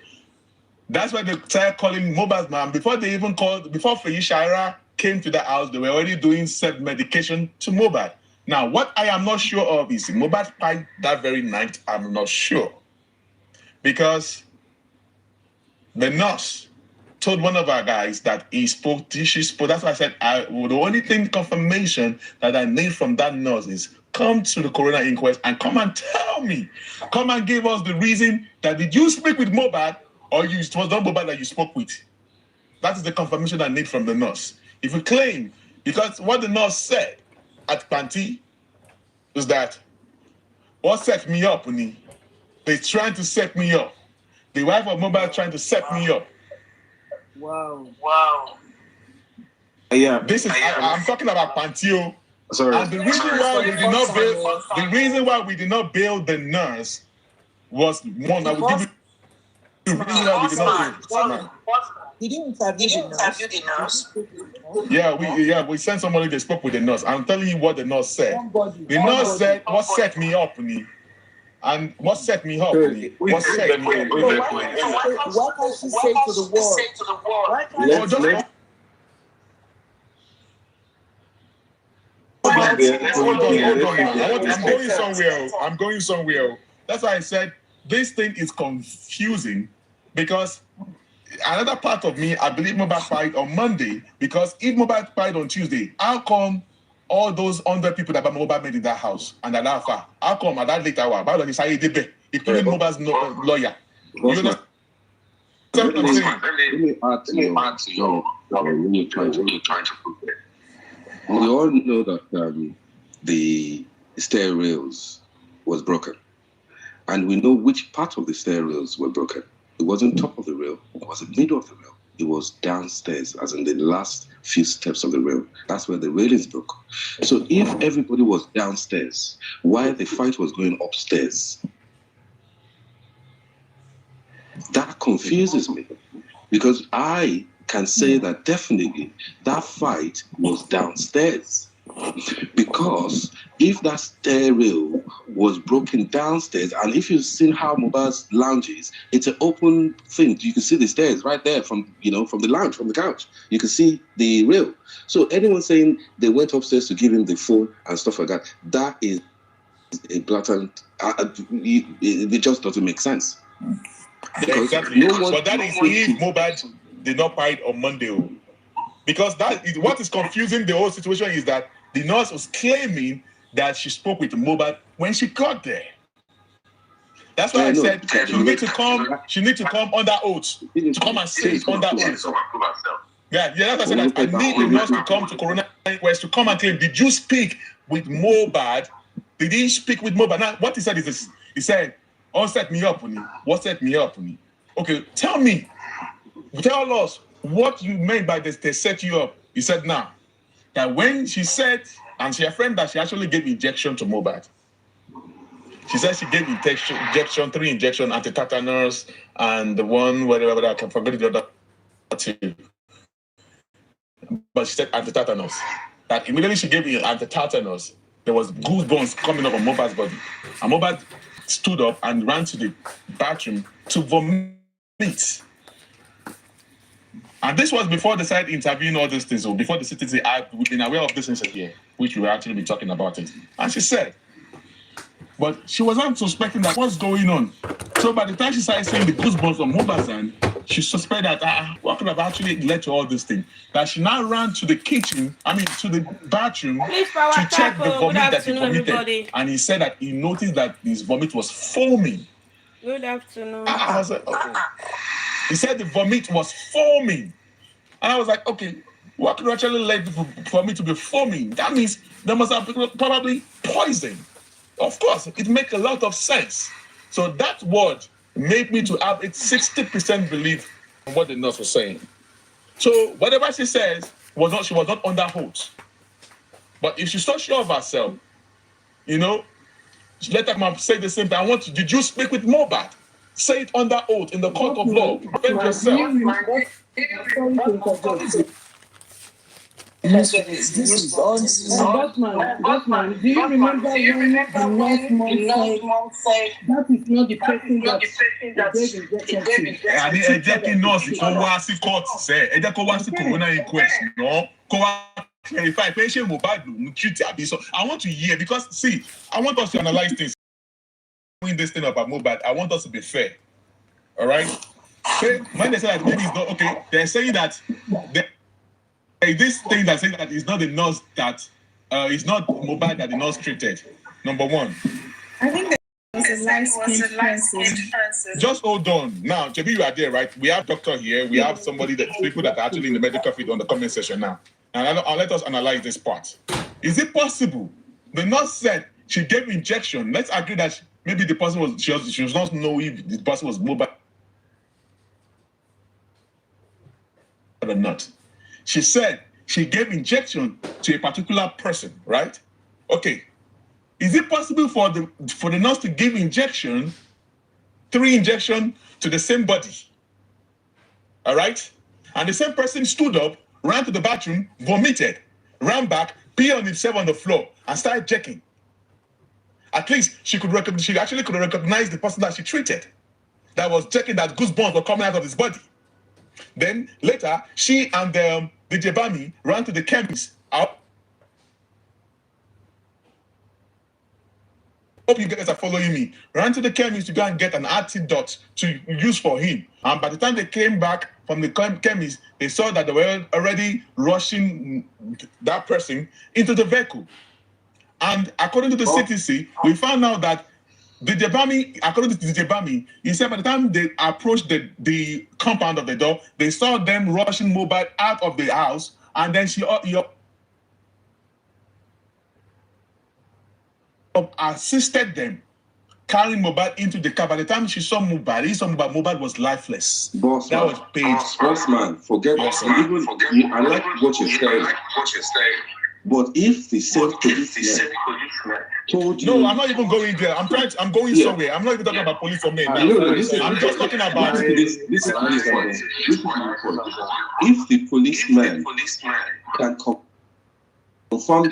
That's why they started calling Mohbad's mom. Before Kpiäâ Shaira came to the house, they were already doing self-medication to Mohbad. Now, what I am not sure of is Mohbad died that very night. I'm not sure. Because the nurse told one of our guys that she spoke. That's why I said, the only thing confirmation that I need from that nurse is come to the coroner inquest and come and tell me. Come and give us the reason that did you speak with Mohbad or it was not Mohbad that you spoke with. That is the confirmation I need from the nurse. If you claim, because what the nurse said at Panti is that what set me up, they're trying to set me up. The wife of Mohbad trying to set me up. Wow. Yeah. I'm talking about Pantio. Sorry. And the reason why we did not bail the nurse was one that would give you the reason why we did not bail. Did you interview the nurse? Yeah, we sent somebody that spoke with the nurse. I'm telling you what the nurse said. The nurse said, what set me up, and what set me up? What set me up? What can she say to the world? Hold on. I'm going somewhere. That's why I said this thing is confusing because another part of me, I believe Mohbad died on Monday because if Mohbad died on Tuesday, how come all those 100 people that Mohbad made in that house and that alpha, how come at that late hour, why don't he say including Mohbad's lawyer? You know? Let me add to your when you're trying to prove it. We all know that the stair rails was broken. And we know which part of the stair rails were broken. It wasn't top of the rail, it was the middle of the rail. It was downstairs, as in the last few steps of the rail. That's where the railings broke. So if everybody was downstairs while the fight was going upstairs, that confuses me. Because I can say that definitely that fight was downstairs. Because if that stair rail was broken downstairs, and if you've seen how Mohbad's lounge is, it's an open thing. You can see the stairs right there from the lounge, from the couch. You can see the rail. So anyone saying they went upstairs to give him the phone and stuff like that, that is a blatant. It just doesn't make sense. Yeah, exactly. But that is if Mohbad did not fight on Monday. Because what is confusing the whole situation is that the nurse was claiming that she spoke with Mohbad when she got there. That's why I said she need to come under oath. To come and say it under oath. Yeah, that's why I said that I need the nurse to come to Coroner Inquest to come and claim, did you speak with Mohbad? Did he speak with Mohbad? Now, what he said is this. He said, "Oh, set me up, Uni. What set me up, Uni?" Okay, tell us what you meant by this, they set you up. He said, now, that when she said, and she affirmed that she actually gave injection to Mohbad. She said she gave injection, 3 injections, anti-tetanus, and the one, whatever, I can forget the other two. But she said anti-tetanus. That immediately she gave anti-tetanus, there was goosebumps coming up on Mohbad's body. And Mohbad stood up and ran to the bathroom to vomit. And this was before they started interviewing all these things, or before the citizen we've been aware of this incident here, which we will actually be talking about it. And she said, but she was not suspecting that what's going on. So by the time she started saying the goosebumps on Mohbad's hand, she suspected that what could have actually led to all this thing. That she now ran to the to the bathroom to check the vomit that he vomited. Everybody. And he said that he noticed that his vomit was foaming. Good afternoon. I was like, okay. He said the vomit was foaming. And I was like, okay, what could actually led for me to be foaming? That means there must have been probably poison. Of course, it makes a lot of sense. So that word made me to have a 60% belief in what the nurse was saying. So whatever she says she was not under oath. But if she's so sure of herself, you know, let her say the same thing. Did you speak with Mohbad? Say it under oath in the court of law. Defend yourself. This is Batman, do you remember when the last month said that is not the person that gave injection to? I mean, ejecting nurse kó wá sí court say, ẹ jẹ́ kó wá sí corona inquest, no? Kó wá clarify patient Mohbad ló treat abi. So I want to hear, because see, I want us to analyze things. Doing this thing about Mohbad, I want us to be fair. All right? Okay? When they say that maybe it's not okay, they're saying that this thing that saying that it's not the nurse that it's not Mohbad that the nurse treated. Number one. I think that was a light skin person. Just hold on. Now, Chebi, you are there, right? We have doctor here. We have people that are actually in the medical field on the comment section now. And I'll let us analyze this part. Is it possible? The nurse said she gave injection. Let's agree that maybe the person was she was not know if the person was Mohbad or not. She said she gave injection to a particular person, right? Okay. Is it possible for the nurse to give 3 injections to the same body? All right? And the same person stood up, ran to the bathroom, vomited, ran back, peed on himself on the floor, and started checking. At least she actually could recognize the person that she treated. That was checking that goosebumps were coming out of his body. Then later, she and the Jebami ran to the chemist. I hope you guys are following me. Ran to the chemist to go and get an antidote to use for him. And by the time they came back from the chemist, they saw that they were already rushing that person into the vehicle. And according to the CTC, we found out that the Jebami, according to the Jebami, he said by the time they approached the compound of the door, they saw them rushing Mohbad out of the house, and then she assisted them carrying Mohbad into the car. By the time she saw Mohbad, Mohbad was lifeless. Boss that man, was paid. Boss man, forget. I like what you're saying. But if the same policeman told you... No, I'm not even going there. I'm going somewhere. I'm not even talking about police or men. I'm just talking about... This is my point. If the policeman can confirm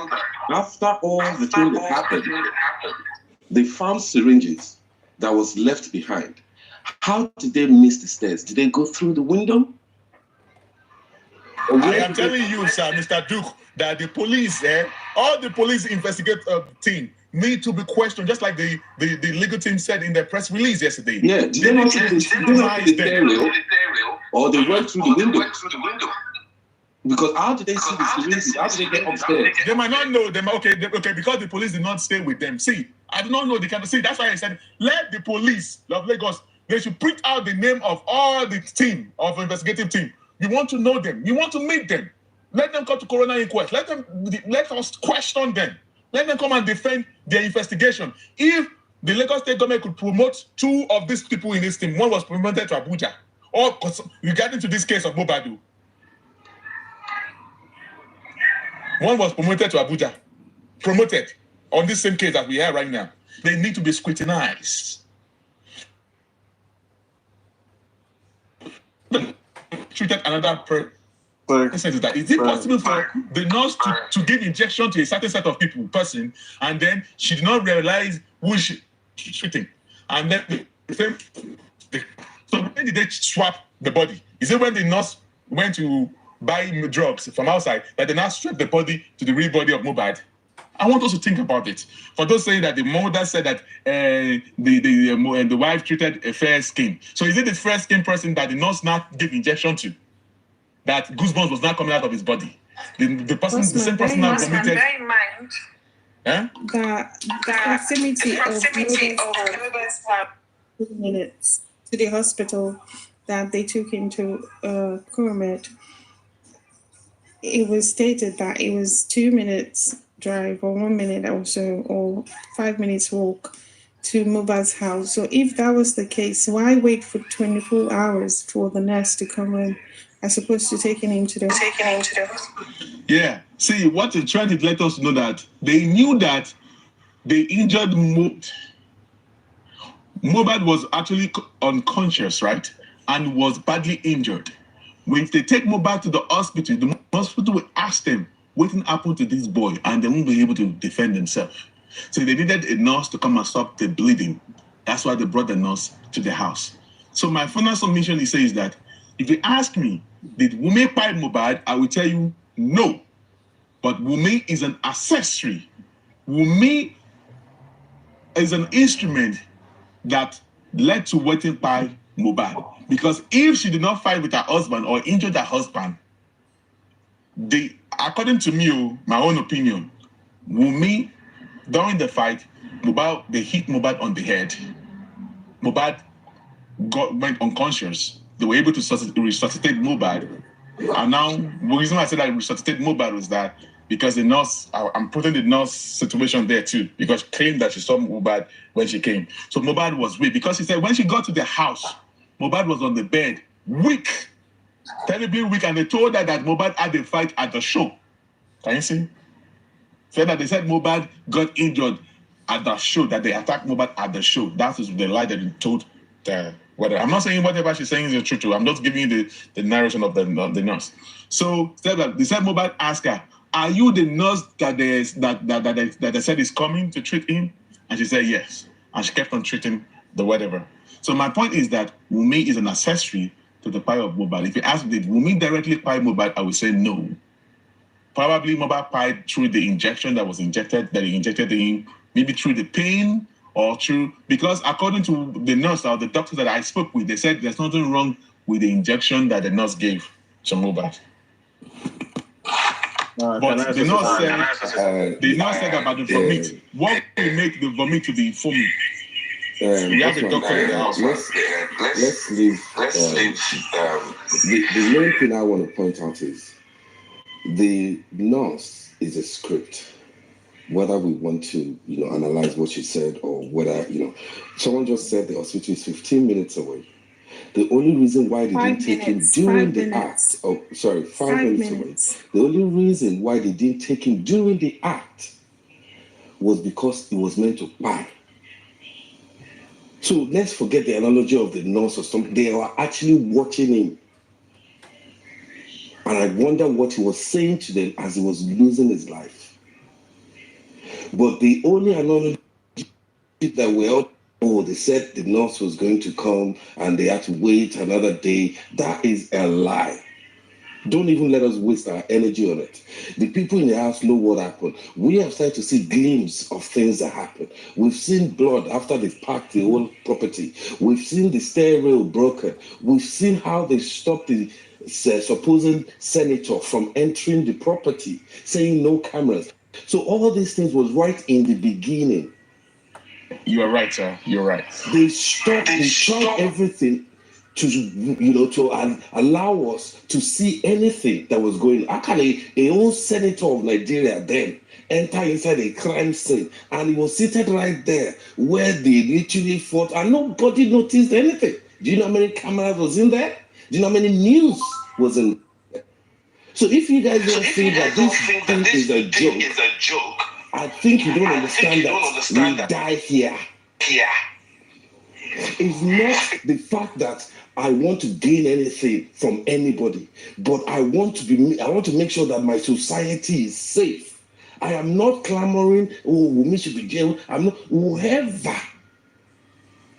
that after all the things that happened, they found syringes that was left behind, how did they miss the stairs? Did they go through the window? I am telling you, sir, Mr. Duke, that the police, all the police investigative team need to be questioned, just like the legal team said in their press release yesterday. Yeah, did they not see the stereo, or they went through the window? Because how did they see the syringes? How did they get upstairs? They might not know them. Okay, because the police did not stay with them. See, I do not know the kind of... See, that's why I said, let the police of Lagos, they should print out the name of all the team, of investigative team. You want to know them. You want to meet them. Let them come to coroner inquest. Let us question them. Let them come and defend their investigation. If the Lagos State government could promote 2 of these people in this team, one was promoted to Abuja, or regarding to this case of Mohbad, one was promoted to Abuja, promoted on this same case that we have right now. They need to be scrutinized. Treated another person. Is it possible for the nurse to give injection to a certain set of person, and then she did not realize who she's treating? And then so when did they swap the body? Is it when the nurse went to buy drugs from outside that they now strap the body to the real body of Mohbad? I want us to think about it. For those saying that the mother said that the wife treated a fair skin. So is it the fair skin person that the nurse now gave injection to? That goosebumps was not coming out of his body? The person, the same person now committed... Bear in mind the proximity of Mohbad's 2 minutes to the hospital that they took him to Kpiäâ. it was stated that it was 2 minutes drive or 1 minute or so, or 5 minutes walk to Mohbad's house. So if that was the case, why wait for 24 hours for the nurse to come in as opposed to taking him to the... Yeah. See, what they're trying to let us know that they knew that they injured Mohbad was actually unconscious, right? And was badly injured. When they take Mohbad to the hospital will ask them, what happened to this boy? And they won't be able to defend themselves. So they needed a nurse to come and stop the bleeding. That's why they brought the nurse to the house. So my final submission is that if you ask me, did Wummi kpai Mohbad? I will tell you no. But Wummi is an accessory. Wummi is an instrument that led to waiting by Mohbad. Because if she did not fight with her husband or injured her husband, according to me, my own opinion, Wummi, during the fight, they hit Mohbad on the head. Mohbad went unconscious. They were able to resuscitate Mohbad. And now, the reason why I said I resuscitated Mohbad was that because the nurse, I'm putting the nurse situation there too, because she claimed that she saw Mohbad when she came. So Mohbad was weak, because she said when she got to the house, Mohbad was on the bed, weak, terribly weak, and they told her that Mohbad had a fight at the show. Can you see? They said Mohbad got injured at the show, that they attacked Mohbad at the show. That is the lie that they told the whatever. I'm not saying whatever she's saying is the truth. I'm just giving you the narration of the nurse. So they said Mohbad asked her, "Are you the nurse that they said is coming to treat him?" And she said yes. And she kept on treating the whatever. So my point is that Wummi is an accessory to the pie of Mohbad. If you ask me, did Wummi directly pie Mohbad, I would say no. Probably Mohbad pied through the injection that he injected in, maybe through the pain or through, because according to the nurse or the doctor that I spoke with, they said there's nothing wrong with the injection that the nurse gave to Mohbad. But the nurse said about the vomit. What will make the vomit to be foamy? We have a doctor in the house. Let's leave. The main thing I want to point out is the nurse is a script. Whether we want to, analyze what she said or whether, someone just said the hospital is 15 minutes away. The only reason why they didn't take him during the act, 5 minutes away. The only reason why they didn't take him during the act was because he was meant to buy. So let's forget the analogy of the nurse or something. They were actually watching him. And I wonder what he was saying to them as he was losing his life. But the only analogy that we all, they said the nurse was going to come and they had to wait another day. That is a lie. Don't even let us waste our energy on it. The people in the house know what happened. We have started to see glimpses of things that happen. We've seen blood after they've packed the whole property. We've seen the stair rail broken. We've seen how they stopped the supposed senator from entering the property, saying no cameras. So all these things was right in the beginning. You are right, sir. You're right. They tried everything to allow us to see anything that was going on. How can a whole senator of Nigeria then enter inside a crime scene and he was seated right there where they literally fought and nobody noticed anything? Do you know how many cameras was in there? Do you know how many news was in there? So if you guys don't think that this thing is a joke, I think you don't understand that we die here. It's not the fact that I want to gain anything from anybody, but I want to make sure that my society is safe. I am not clamoring, Wummi should be jailed. I'm not. Whoever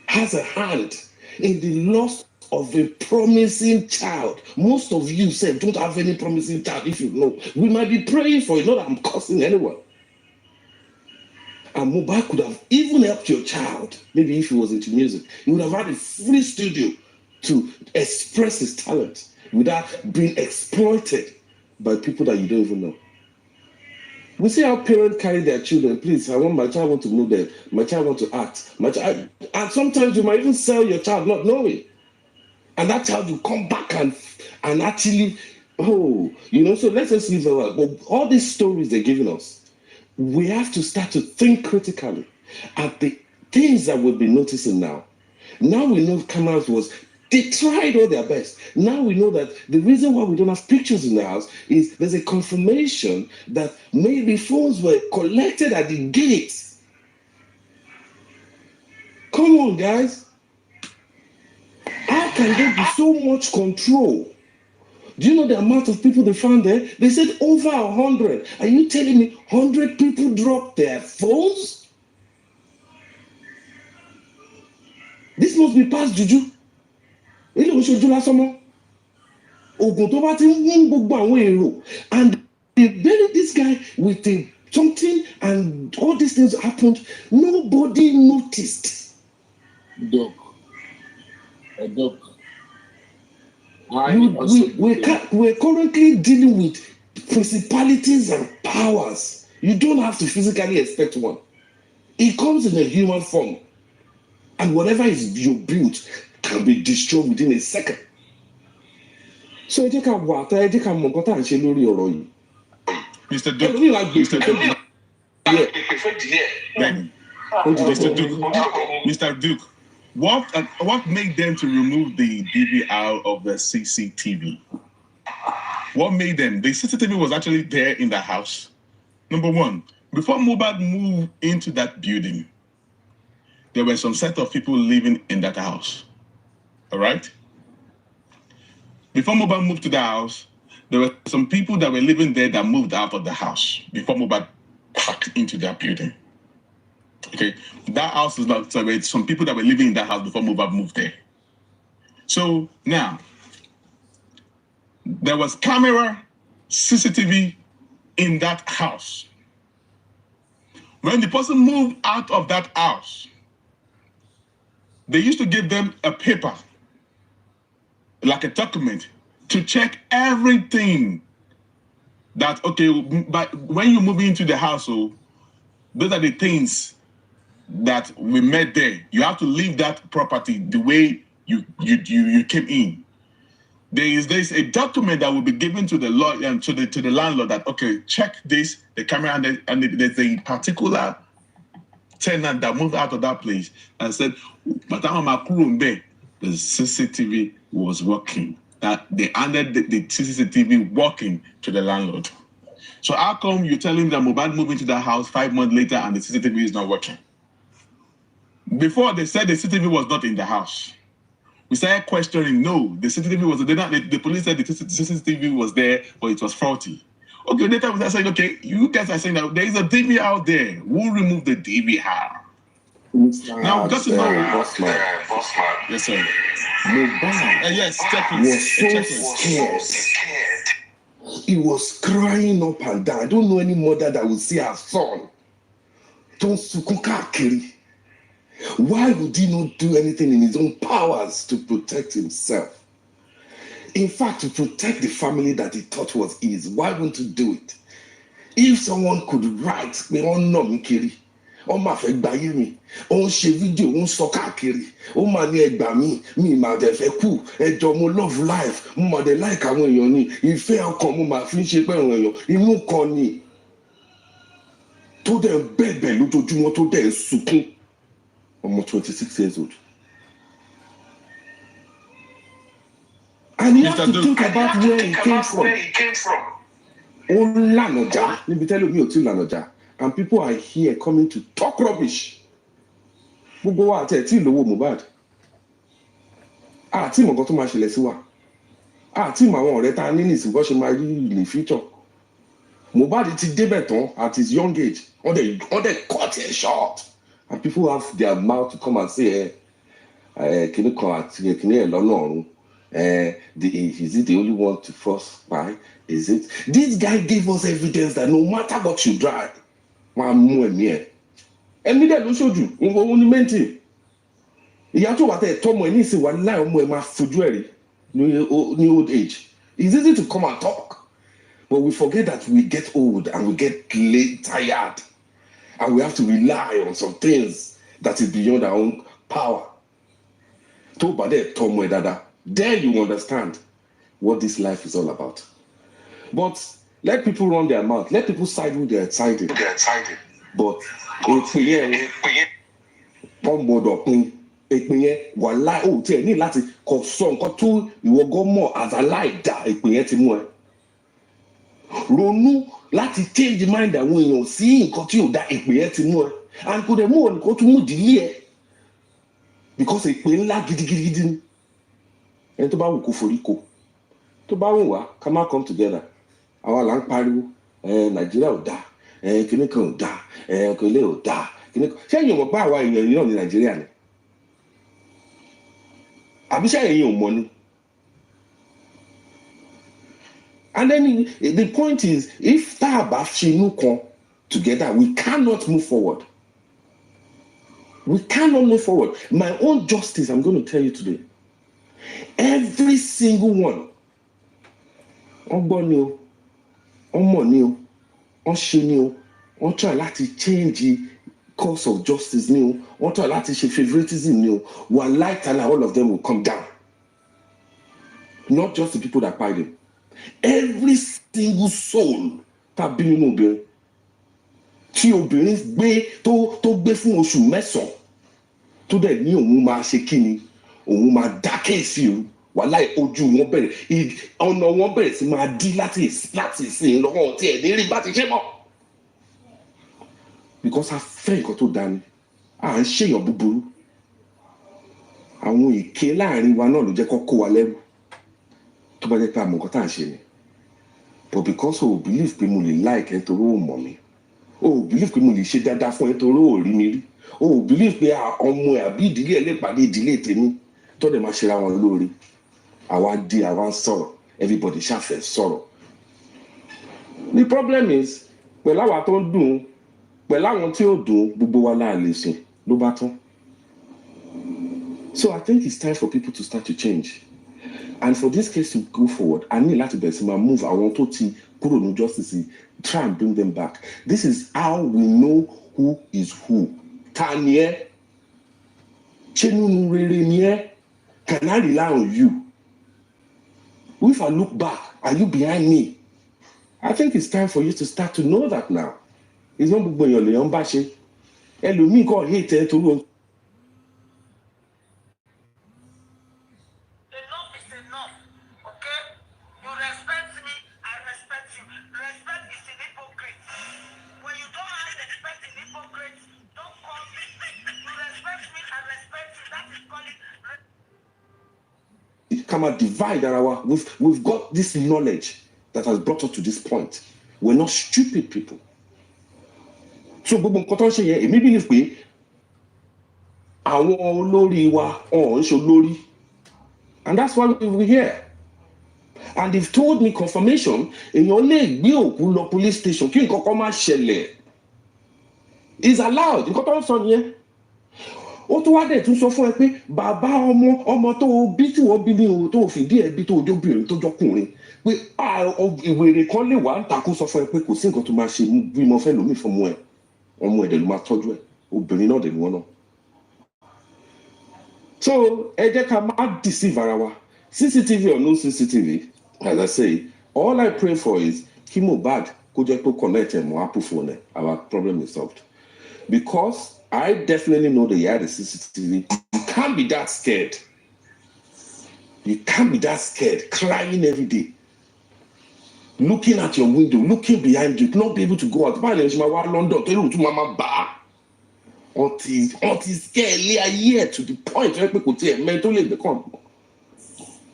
has a hand in the loss of a promising child. Most of you said don't have any promising child. If you know, we might be praying for it. Not that I'm cursing anyone. And Mohbad could have even helped your child. Maybe if he was into music, he would have had a free studio to express his talent without being exploited by people that you don't even know. We see how parents carry their children. Please, my child want to move there. My child want to act. And sometimes you might even sell your child not knowing. And that child will come back and actually Oh, you know, so let's just leave it like, well, all these stories they're giving us, we have to start to think critically at the things that we'll be noticing now. Now we know cameras they tried all their best. Now we know that the reason why we don't have pictures in the house is there's a confirmation that maybe phones were collected at the gates. Come on, guys. How can there be so much control? Do you know the amount of people they found there? They said over 100. Are you telling me 100 people dropped their phones? This must be past juju. And they buried this guy with something, and all these things happened. Nobody noticed. Doc. We're currently dealing with principalities and powers. You don't have to physically expect one. It comes in a human form. And whatever is you built can be destroyed within a second. So Mr. Duke, Mr. Duke, what made them to remove the DVR of the CCTV? What made them? The CCTV was actually there in the house. Number one, before Mohbad moved into that building, there were some set of people living in that house. All right? Before Mohbad moved to the house, there were some people that were living there that moved out of the house before Mohbad packed into that building. Okay, that house is not, so there were some people that were living in that house before Mohbad moved there. So now, there was camera, CCTV in that house. When the person moved out of that house, they used to give them a paper, like a document, to check everything that, okay, but when you move into the household, those are the things that we met there. You have to leave that property the way you came in. There's a document that will be given to the lawyer and to the landlord that, okay, check this, the camera, and there's a particular tenant that moved out of that place and said, but the CCTV was working. That they handed the CCTV working to the landlord. So how come you tell him that Mohbad moved into that house 5 months later and the CCTV is not working? Before they said the CCTV was not in the house. We started questioning, no, the CCTV was there. The police said the CCTV was there, but it was faulty. Okay, later we started saying, okay, you guys are saying that there is a DV out there. Who removed the DVR? Now we got to know. Yes, sir. Yes, check it. Was so scared. He was crying up and down. I don't know any mother that will see her son. Why would he not do anything in his own powers to protect himself? In fact, to protect the family that he thought was his. Why wouldn't he do it? If someone could write, we don't know me, Kiri. Ó máa fẹ́ gbáyé mi, ó ń ṣe fídíò, ó ń sọ káàkiri, ó máa ní ẹgbà mi máa dẹ̀ fẹ́ kú, ẹjọ́ mo love life, mo máa dẹ̀ like àwọn èèyàn ni, ìfẹ́ ọkàn mo máa fi ń ṣe pẹ̀lú èèyàn, inú kan ni. Tó dẹ̀ ń bẹ̀bẹ̀ lójoojúmọ́, tó dẹ̀ ń sunkún. Ọmọ 26 years old. And you have to think about where he came from. Ó lànà já, níbi tẹ́lẹ̀ mi ò tí lànà já. And people are here coming to talk rubbish. Gbogbo wa àti ẹ̀ tí ìlówó Mohbad. Àti ìmọ̀ nǹkan tó máa ṣẹlẹ̀ sí wa. Àti ìmọ̀ àwọn ọ̀rẹ́ tá a ní nìsín bó ṣe máa rí ilé future. Mohbad ti débẹ̀ tán at his young age. Wọ́n dẹ̀ cut it short. And people have their mouth to come and say, kìnnì kan àti kìnnì ẹ̀ lọ́nà ọ̀run. Is it the only one to force by? Is it? This guy gave us evidence that no matter what you try, wọ́n á mú ẹ̀mí ẹ̀. Ẹ̀mí dẹ̀ ló ṣojú, òun ni mẹ́ntì. Ìyá tó wà tẹ̀ tọ́mọ ẹ̀ ní ìsìn wà láì ọmọ ẹ̀ máa fojú ẹ̀ rí ní old age. It's easy to come and talk, but we forget that we get old and we get tired, and we have to rely on some things that is beyond our own power. Tó bá dẹ̀ tọ́mọ ẹ̀ dáadáa, then you understand what this life is all about. But let people run their mouth. Let people side with their siding. But one mode of thing. Ìpín yẹn wà láì ó tiẹ̀ ní láti kọ sọ nǹkan tó ìwọ gan mọ̀ as aláìdá ìpín yẹn ti mú ẹ. Ronú láti change mind àwọn èèyàn sí nǹkan tí ò dá ìpín yẹn ti mú ẹ. And kò dẹ̀ mú ọ nìkan tó mú ìdílé ẹ. Because ìpín ńlá gidigidi ni. Ẹni tó bá wù kó forí ko. Tó bá wù wá ká má come together. Àwa là ń pariwo Nàìjíríà ò dáa kíní kan ò dáa kíní ò dáa kíní kan. Ṣé èèyàn mọ̀ pé àwa èèyàn yìí náà ní Nàìjíríà ni? And then the point is, if come together, we cannot move forward. We cannot move forward. My own justice, I'm going to tell you today. Every single one, on Bonio, on Monio, on Shinio, on try to change the course of justice new, or to allow favoritism new, one light and all of them will come down. Not just the people that buy them. Every single soul that be in obìnrin tí obìnrin gbé tó gbé fún oṣù mẹ́sàn-án tó dẹ̀ ní òun máa ṣe kíni òun máa dákẹ́ sí o wàláì ojú wọn bẹ̀rẹ̀ ọ̀nà wọn bẹ̀rẹ̀ sí máa dí láti ìsìn lọ́wọ́ tí ẹ̀ ní rí bá ti ṣe mọ́. Because a fẹ́ nǹkan tó dání à ń ṣèyàn búburú àwọn èké láàrin wa náà ló jẹ́ kó kó wa lẹ́rù tó bá jẹ́ pé àmọ́ nǹkan tá à ń ṣe ni. But because o believe pé mo lè like ẹ torí o mọ̀ mi o believe pé mo lè ṣe dáadáa fún ẹ torí o rí mi rí o believe pé ọmọ ẹ àbí ìdílé ẹ lè pàdé ìdílé tèmi tó dẹ̀ máa ṣe ra wọn lóore àwa ń sọ̀rọ̀ everybody ṣàfẹ́ sọ̀rọ̀. The problem is pẹ̀lú àwa tó ń dùn pẹ̀lú àwọn tí ó dùn gbogbo wa láà lè sùn ló bá tán. So I think it's time for people to start to change. And for this case to go forward, I need láti bẹ̀rẹ̀ sí máa move àwọn tó ti kúrò ní justice, try and bring them back. This is how we know who is who. Ta ni ẹ́? Ṣé nínú rere ni ẹ́? Can I rely on you? If I look back, are you behind me? I think it's time for you to start to know that now. It's not gbogbo èèyàn lèèyàn bá ṣe. Ẹlòmíì kàn hate ẹ torí ohun. Come divide our we've got this knowledge that has brought us to this point. We're not stupid people. So gbogbo nǹkan tó ń ṣe yẹn èmi believe pé àwọn olórí wa ọ̀hún ṣe olórí and that's why we're here. And they've told me confirmation èèyàn lè gbé òkú lọ police station kí nǹkan kan má ṣẹlẹ̀ is allowed nǹkan tó ń sọ nìyẹn. Ó tún wá dẹ̀ tún sọ fún ẹ pé bàbá ọmọ tó bí tí wọ́n bí ní o tó fìdí ẹ bí tó ojóbìnrin tó jọkùnrin pé ìwèrè kan lè wà ń ta kó sọ fún ẹ pé kò sí nǹkan tó máa ṣe bí mo fẹ́ lómi fún ọmọ ẹ̀dẹ̀ ló máa tọ́jú ẹ̀ obìnrin náà dẹ̀ ni wọ́n náà. So ẹ jẹ́ ká má deceive ara wa CCTV or no CCTV as I say all I pray for is kí Mohbad kó jẹ́ pé connect ẹ̀ mọ́ Apple phone ẹ̀ our problem is solved because I definitely know that you had a CCTV. You can't be that scared. You can't be that scared, crying every day. Looking at your window, looking behind you, not be able to go out. London, until scare a year to the point where people say mentally become.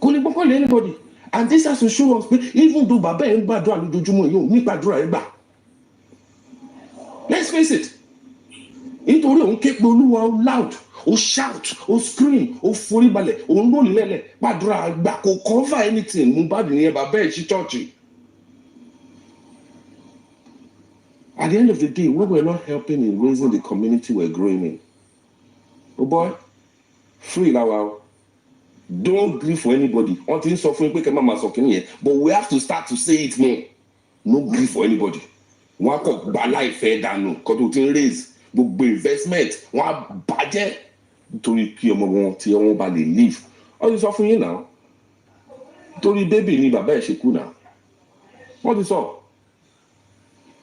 Anybody. And this has to show us, even though Baba and Badra do let's face it. Nítorí òun ké pe Olúwa ó loud ó shout ó scream ó forí balẹ̀ òun ló lẹ́lẹ̀ gbàdúrà àgbà kò cover anything Mohbad nìyẹn bàbá ẹ̀ sí church. At the end of the day, we were not helping in raising the community we're growing in. Oh boy, free lawa. Don't grieve for anybody. Until suffering, but we have to start to say it more. No grief for anybody. One cock balai fair dano, cotton raise. Gbogbo investment wọn bàjẹ́ nítorí kí ọmọ wọn tí wọn bá lè live ọdún sọ fún yín náà nítorí bébì ni bàbá ẹ̀ ṣe kú náà wọ́n ti sọ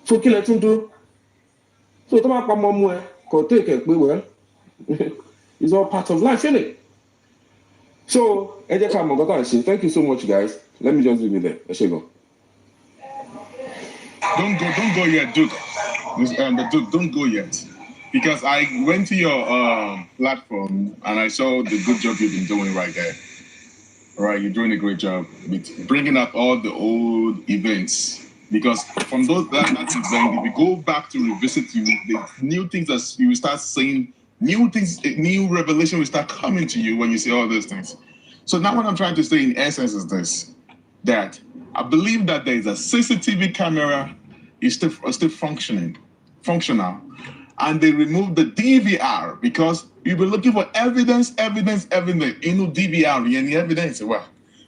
so kí lẹ tún dúró so tó bá pa ọmọ ọmọ ẹ kò tó ìkẹ́ pé well it's all part of life, isn't it? So ẹ jẹ́ ká mọ̀ nǹkan tá à ń ṣe. Thank you so much, guys. Let me just leave it there. Ẹ ṣé gan. Don't go yet, Duke. Duke, don't go yet. Because I went to your platform and I saw the good job you've been doing right there. All right, you're doing a great job with bringing up all the old events. Because from that event, if you go back to revisit you, the new things that you start saying, new things, new revelation will start coming to you when you see all those things. So now what I'm trying to say in essence is this, that I believe that there is a CCTV camera is still functional, and they removed the DVR because you've been looking for evidence in DVR, any evidence. Well,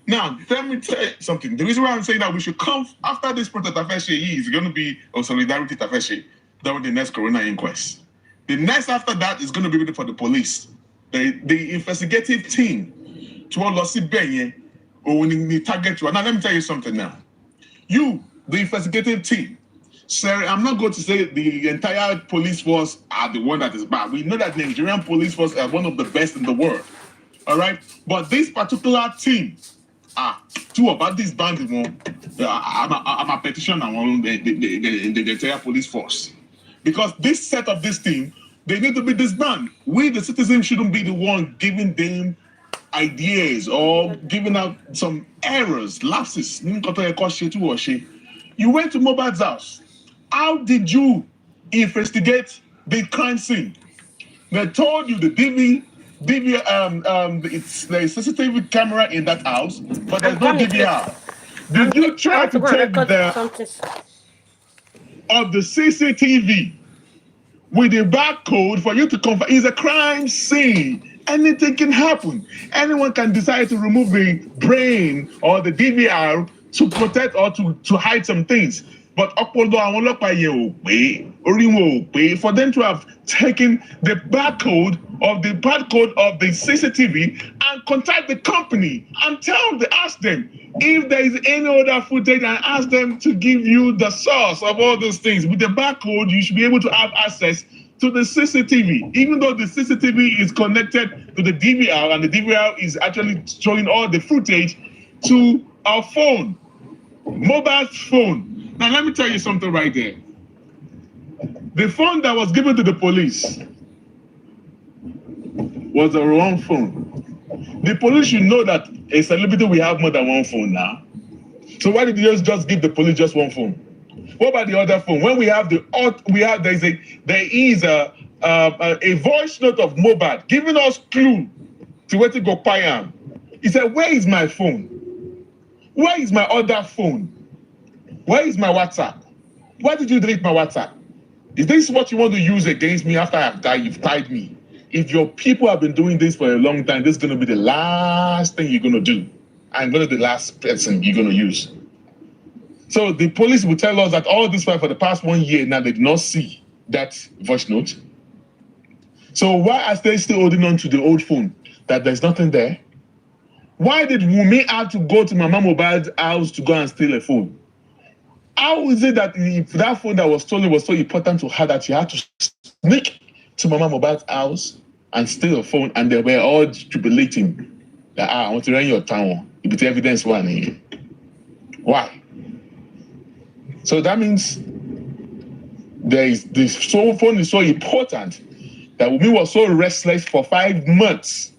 now let me tell you something. The reason why I'm saying that we should come after this protest Tafeshi is going to be a solidarity Tafeshi during the next corona inquest. The next after that is going to be for the police, the investigative team to all Benye or the target. Now let me tell you something now. You, the investigative team. Sir, I'm not going to say the entire police force are the one that is bad. We know that the Nigerian police force are one of the best in the world. All right? But this particular team, two about this band, I'm a petition on the entire police force. Because this set of this team, they need to be disbanded. We, the citizens, shouldn't be the one giving them ideas or giving out some errors, lapses. You went to Mohbad'S house. How did you investigate the crime scene? They told you the it's the CCTV camera in that house, but there's no DVR. Did you try to take of the CCTV with the barcode for you to confirm? It's a crime scene. Anything can happen. Anyone can decide to remove the brain or the DVR to protect or to hide some things. But for them to have taken the barcode of the CCTV and contact the company and ask them if there is any other footage and ask them to give you the source of all those things. With the barcode, you should be able to have access to the CCTV, even though the CCTV is connected to the DVR and the DVR is actually showing all the footage to our phone, Mohbad'S phone. Now, let me tell you something right there. The phone that was given to the police was the wrong phone. The police should know that a celebrity will have more than one phone now. So why did you just give the police just one phone? What about the other phone? When there is a voice note of Mohbad giving us clue to where to go Kpiäâ. He said, "Where is my phone? Where is my other phone? Where is my WhatsApp? Why did you delete my WhatsApp? Is this what you want to use against me after I've died? You've tied me. If your people have been doing this for a long time, this is going to be the last thing you're going to do. I'm going to be the last person you're going to use." So the police will tell us that all this while for the past 1 year now they did not see that voice note. So why are they still holding on to the old phone that there's nothing there? Why did Wummi have to go to Mama Mohbad's house to go and steal a phone? How is it that if that phone that was stolen was so important to her that she had to sneak to Mama Mohbad's house and steal a phone, and they were all jubilating that I want to run your town. If it's evidence one here. Why? So that means this phone is so important that Wummi was so restless for 5 months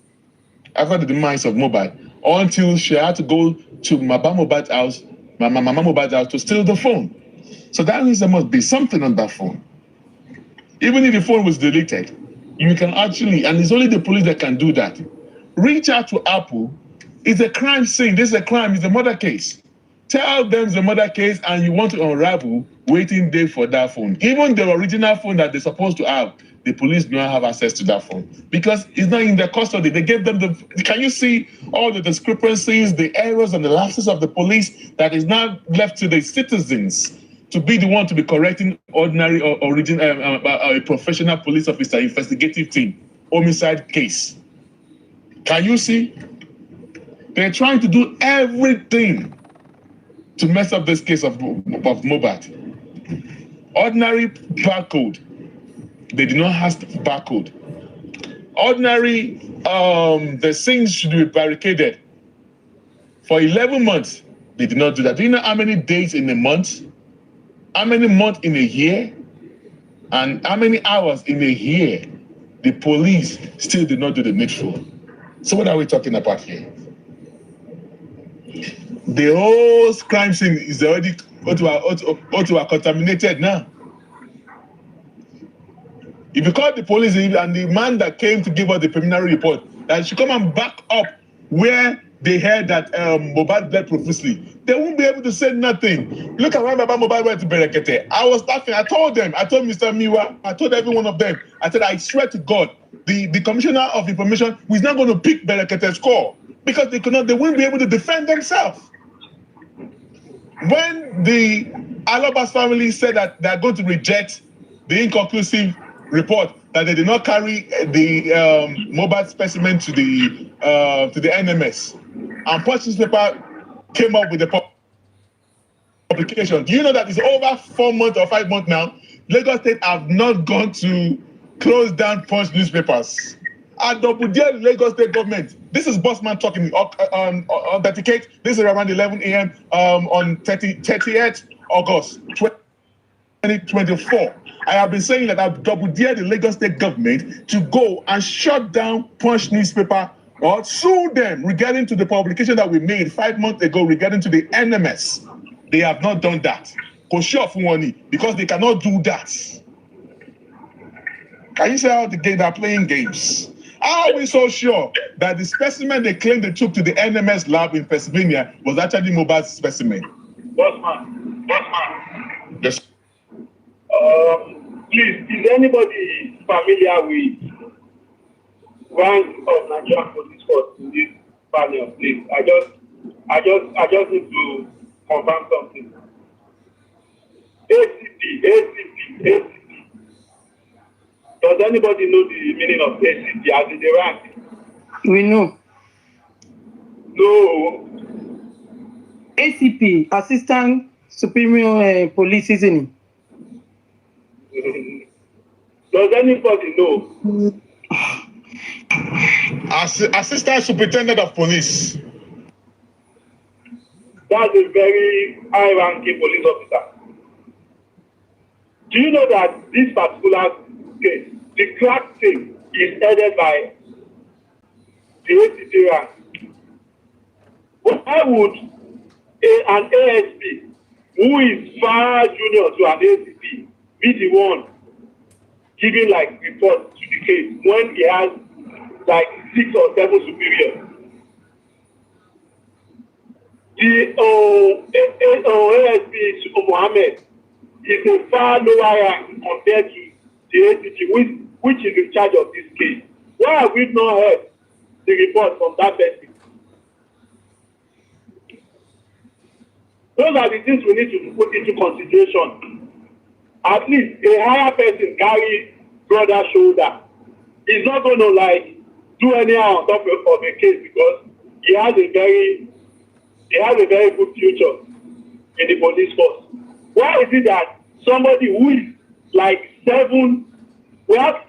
after the demise of Mohbad until she had to go to Mama Mohbad's house to steal the phone. So that means there must be something on that phone. Even if the phone was deleted, you can actually, and it's only the police that can do that, reach out to Apple. It's a crime scene. This is a crime. It's a murder case. Tell them it's a murder case and you want to unravel waiting there for that phone. Even the original phone that they're supposed to have, the police do not have access to that phone because it's not in their custody. They gave them the, can you see all the discrepancies, the errors and the lapses of the police that is now left to the citizens to be the one to be correcting ordinary or a professional police officer, investigative team, homicide case. Can you see? They're trying to do everything to mess up this case of Mohbad. Ordinary barcode. They did not have barcode. Ordinary, the things should be barricaded. For 11 months, they did not do that. Do you know how many days in a month? How many months in a year? And how many hours in a year? The police still did not do the needful. So what are we talking about here? The whole crime scene is already contaminated now. If you call the police and the man that came to give us the preliminary report, that should come and back up where they heard that Mohbad bled profusely, they won't be able to say nothing. Look at when Baba Mohbad went to Berekete. I was laughing. I told Mr. Miwa, I told every one of them, I said, I swear to God, the Commissioner of Information was not going to pick Berekete's call because they wouldn't be able to defend themselves. When the Alobas family said that they're going to reject the inconclusive report that they did not carry the Mohbad specimen to the NMS, and Punch newspaper came up with the publication. Do you know that it's over 4 months or 5 months now? Lagos State have not gone to close down Punch newspapers. And double dear Lagos State government. This is Bossman talking on 30K. This is around 11 a.m. On 30th August 2024. I have been saying that I've double dared the Lagos State government to go and shut down Punch newspaper or sue them regarding to the publication that we made 5 months ago regarding to the NMS. They have not done that. Because they cannot do that. Can you say how they are playing games? How are we so sure that the specimen they claim they took to the NMS lab in Pennsylvania was actually Mohbad's specimen? Bossman. Yes. Please, is anybody familiar with rank of Nigerian police force in this panel? Please, I just need to confirm something. ACP. Does anybody know the meaning of ACP as in the rank? We know. No. ACP, Assistant Superior Police, isn't it? Does anybody know? Assistant Superintendent of Police. That's a very high-ranking police officer. Do you know that this particular case, the crack team is headed by the ACP rank? Why would an ASP who is far junior to an ACP be the one giving like reports to the case when he has like 6 or 7 superiors? The ASP Mohammed is a far lower rank compared to the ACP, which is in charge of this case. Why have we not heard the report from that person? Those are the things we need to put into consideration. At least a higher person carry broader shoulder. He's not going to like do anyhow on top of a case because he has a very good future in the police force. Why is it that somebody who is like 7, we have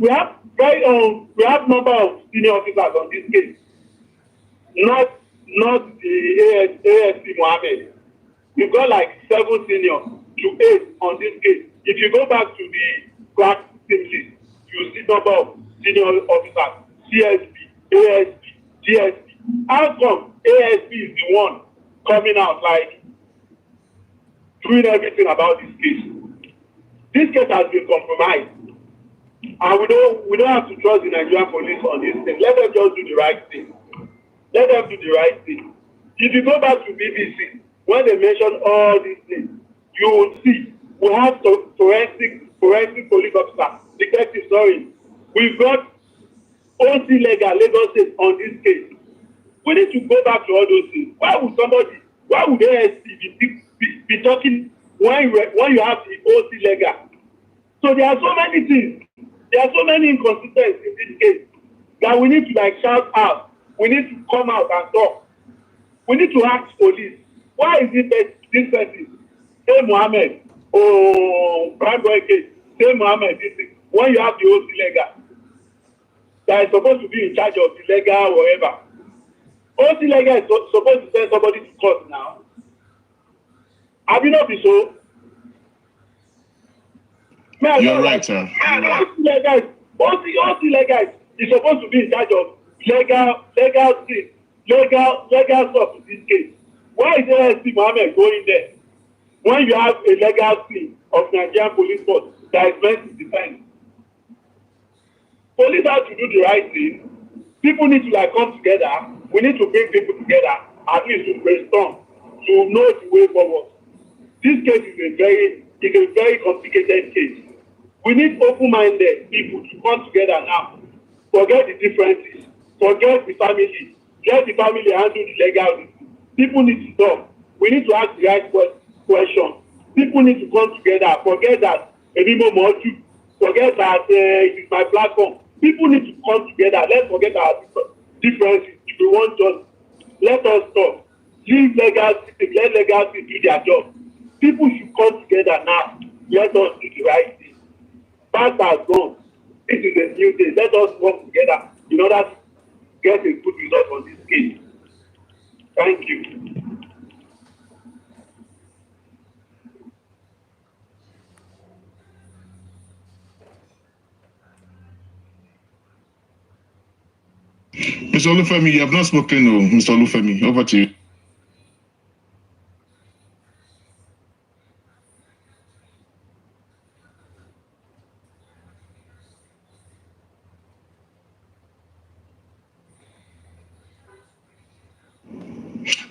number of senior officers on this case, not the ASP Mohammed. You've got like 7 senior to 8 on this case. If you go back to the crack team list, you see number of senior officers, CSP, ASP, GSP. How come ASP is the one coming out like doing everything about this case? This case has been compromised. And we don't have to trust the Nigerian police on this thing. Let them just do the right thing. Let them do the right thing. If you go back to BBC, when they mention all these things, you will see we have forensic police officer, detective, sorry. We've got OC Legal, Lagos State on this case. We need to go back to all those things. Why would ASP be talking when you have the OC Legal? So there are so many things. There are so many inconsistencies in this case that we need to like shout out. We need to come out and talk. We need to ask police, why is it that this person, say Mohammed, prime boy case, say Mohammed, this thing. When you have the OC legal, that is supposed to be in charge of the legal whatever. OC legal is supposed to send somebody to court now. Have you not been so? You're right, sir. OC legal is supposed to be in charge of legal stuff in this case. Why is ASP Mohammed going there when you have a legal team of Nigerian police force that is meant to defend? Police have to do the right thing. People need to come together. We need to bring people together, at least to brainstorm, to know the way forward. This case is a very complicated case. We need open-minded people to come together now. Forget the differences. Forget the family. Let the family handle the legal. People need to talk. We need to ask the right question. People need to come together. Forget that Ebimo Moju. Forget that it is my platform. People need to come together. Let's forget our differences. If we want justice, let us talk. Leave legacy. Let legacy do their job. People should come together now. Let us do the right thing. Past has gone. This is a new day. Let us work together in order to get a good result on this case. Thank you. Mr. Olufemi, you have not spoken, no. Mr. Olufemi, over to you.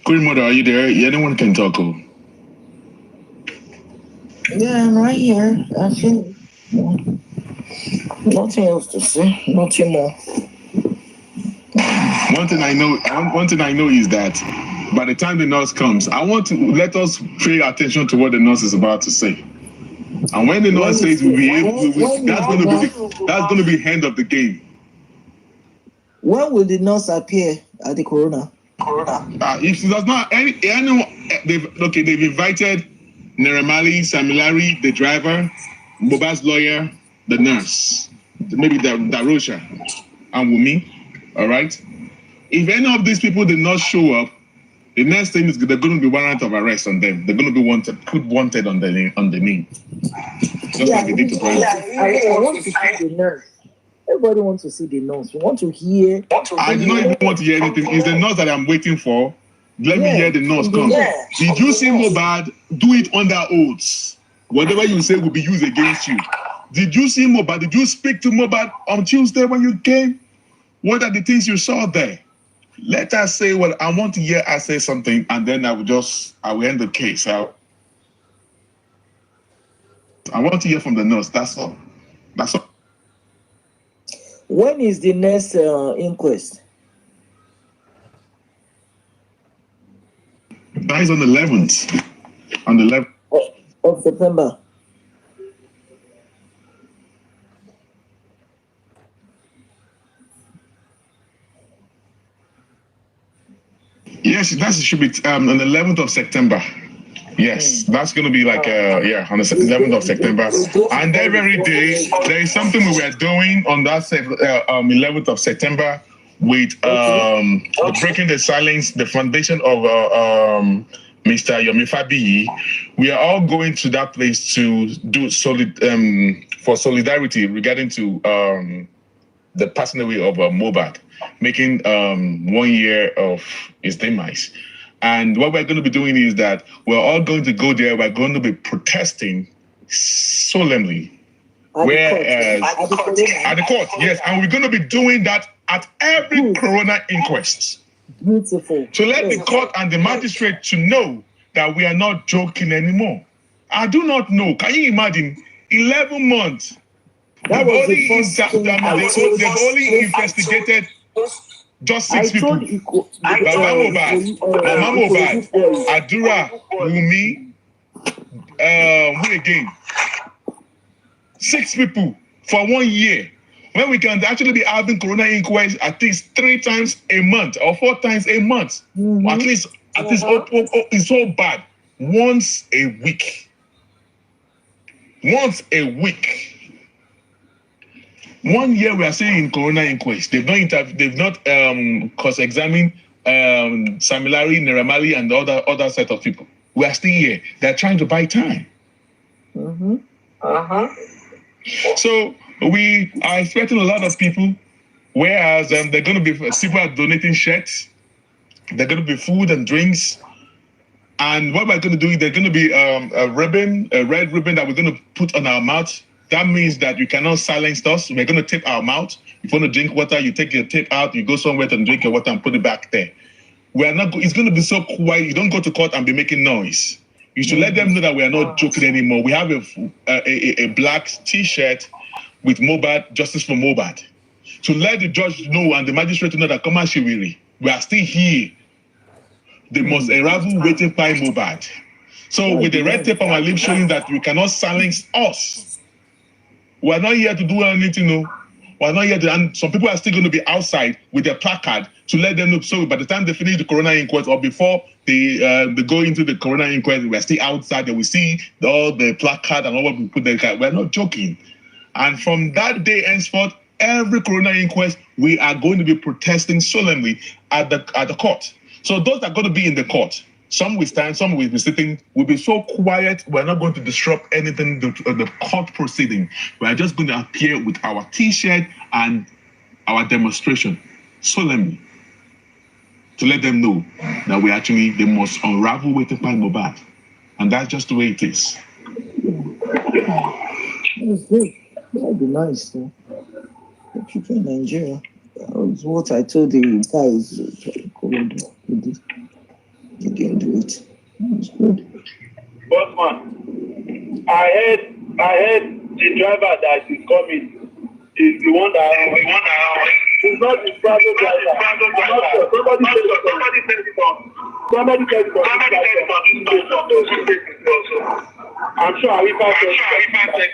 Queen Mother, are you there? Yeah, anyone can talk. Oh. Yeah, I'm right here. I feel nothing else to say. Nothing more. One thing I know is that by the time the nurse comes, I want to let us pay attention to what the nurse is about to say. And when the nurse says we'll be able, that's going to be the end of the game. When will the nurse appear at the corona? If she does not, anyone, they've invited Neremali, Samilari, the driver, Mohbad'S lawyer, the nurse, maybe Darosha, and Wummi. All right. If any of these people did not show up, the next thing is they're going to be warrant of arrest on them. They're going to be put wanted on the name. Just like they did to Brian. I want to see the nurse. Everybody wants to see the nurse. We want to hear. I do not even want to hear anything. It's the nurse that I'm waiting for. Let me hear the nurse come. Did you see Mohbad? Do it under oaths. Whatever you say will be used against you. Did you see Mohbad? Did you speak to Mohbad on Tuesday when you came? What are the things you saw there? Let us say what I want to hear. I say something, and then I will end the case. I want to hear from the nurse. That's all. That's all. When is the next inquest? That is on the 11th. On the 11th of September. Yes, that should be on the 11th of September. Yes, that's going to be like, on the 11th of September. And that very day, there is something we were doing on that 11th of September with Breaking the Silence, the foundation of Mr. Yomi Fabiyi. We are all going to that place to do for solidarity regarding to the passing away of Mohbad, making 1 year of his demise. And what we're going to be doing is that we're all going to go there. We're going to be protesting solemnly. At the court, yes. And we're going to be doing that at every corona inquest. Beautiful. To let the court and the magistrate to know that we are not joking anymore. I do not know. Can you imagine? 11 months. They've only investigated just 6 people. Mama Mohbad, Adrua, Wummi, who again? 6 people for 1 year. When we can actually be having corona inquests at least 3 times a month or 4 times a month. At least it's so bad. once a week. Once a week. 1 year we are saying in coroner inquest, they've not cross-examined Samilari, Neramali, and the other set of people. We are still here. They're trying to buy time. So we are expecting a lot of people, whereas they're going to be people are donating shirts. They're going to be food and drinks. And what we're going to do is there's going to be a red ribbon that we're going to put on our mouth. That means that you cannot silence us. We're going to tape our mouth. If you want to drink water, you take your tape out, you go somewhere to drink your water and put it back there. It's going to be so quiet. You don't go to court and be making noise. You should let them know that we are not joking anymore. We have a black T-shirt with Mohbad, Justice for Mohbad. To let the judge know and the magistrate know that we are still here. The most arrival waiting by Mohbad. So with the red tape on my lip showing that you cannot silence us. We're not here to do anything, no. We're not here to, and some people are still going to be outside with their placard to let them know. So by the time they finish the coroner inquest or before they go into the coroner inquest, we're still outside. They will see all the placard and all what we put there. We're not joking. And from that day henceforth, every coroner inquest, we are going to be protesting solemnly at the court. So those that are going to be in the court, some will stand, some will be sitting, will be so quiet, we're not going to disrupt anything, the court proceeding. We're just going to appear with our T-shirt and our demonstration solemnly to let them know that we're actually the most unravel waiting by Mohbad. And that's just the way it is. That's good. That'd be nice, though. The people in Nigeria. That was what I told the guys. You can do it. That's good. Bossman, I heard the driver that is coming is the one that is not the private driver. Somebody said I'm sure Arifa said.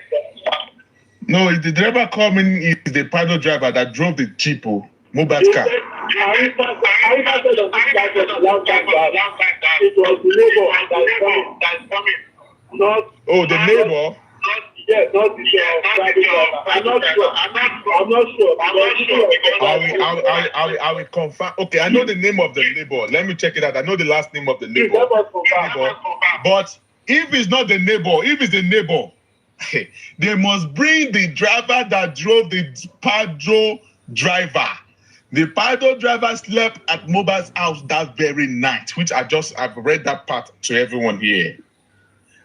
No, the driver coming is the paddle driver that drove the Jeep, Mohbad's car. It was the neighbor that is coming. Not. Oh, the neighbor? Yes, not the private driver. I'm not sure. I will confirm. Okay, I know the name of the neighbor. Let me check it out. I know the last name of the neighbor. But if it's not the neighbor, if it's the neighbor, they must bring the driver that drove the Padro driver. The Padro driver slept at Mohbad's house that very night, which I've read that part to everyone here.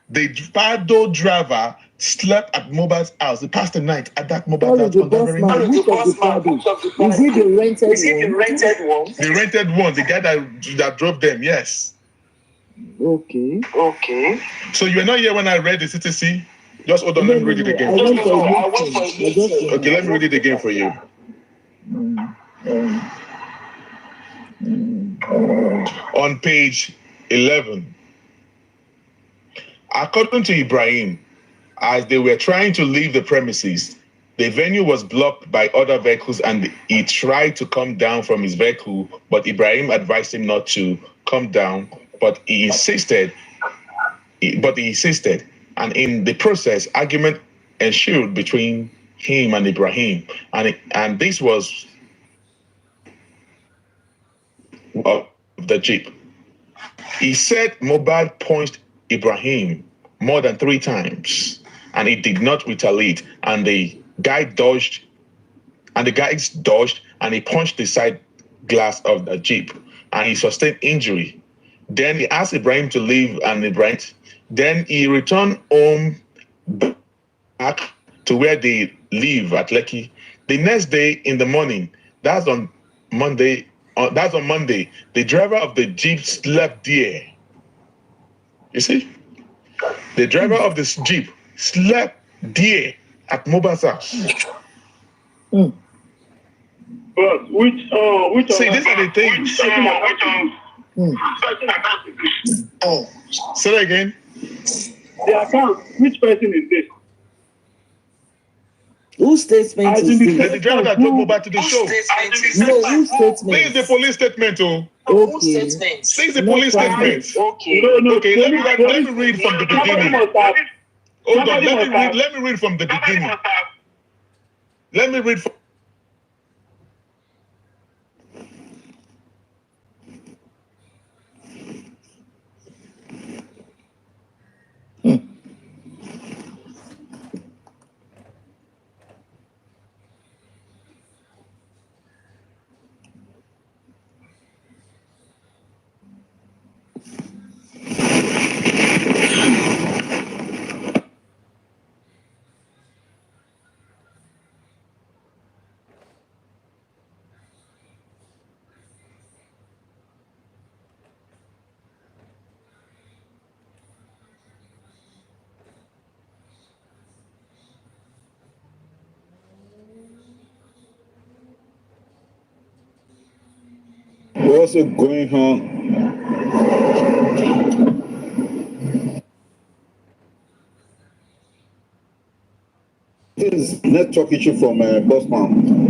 The Padro driver slept at Mohbad's house. He passed the night at that Mohbad's house on that very night. Is it the rented one? The rented one, the guy that drove them, yes. Okay. So you were not here when I read the CTC? Just hold on, let me read it again. Okay, let me read it again for you. On page 11. According to Ibrahim, as they were trying to leave the premises, the venue was blocked by other vehicles and he tried to come down from his vehicle, but Ibrahim advised him not to come down, but he insisted. And in the process, argument ensued between him and Ibrahim. And this was of the Jeep. He said Mohbad punched Ibrahim more than 3 times, and he did not retaliate. And the guy dodged, and he punched the side glass of the Jeep, and he sustained injury. Then he asked Ibrahim to leave, and then he returned home back to where they live at Lekki. The next day in the morning, that's on Monday, the driver of the Jeep slept there. You see? The driver of this Jeep slept there at Mohbad's house. But which see, these are the things. Say that again. The account, which person is this? Whose statement is this? The driver that drove Mohbad to the show. No, whose statement? This is the police statement, Okay. Since the police statement. Okay. Okay, let me read from the beginning. Hold on, let me read from the beginning. Let me read from What's going on? This is network issue from Bosman.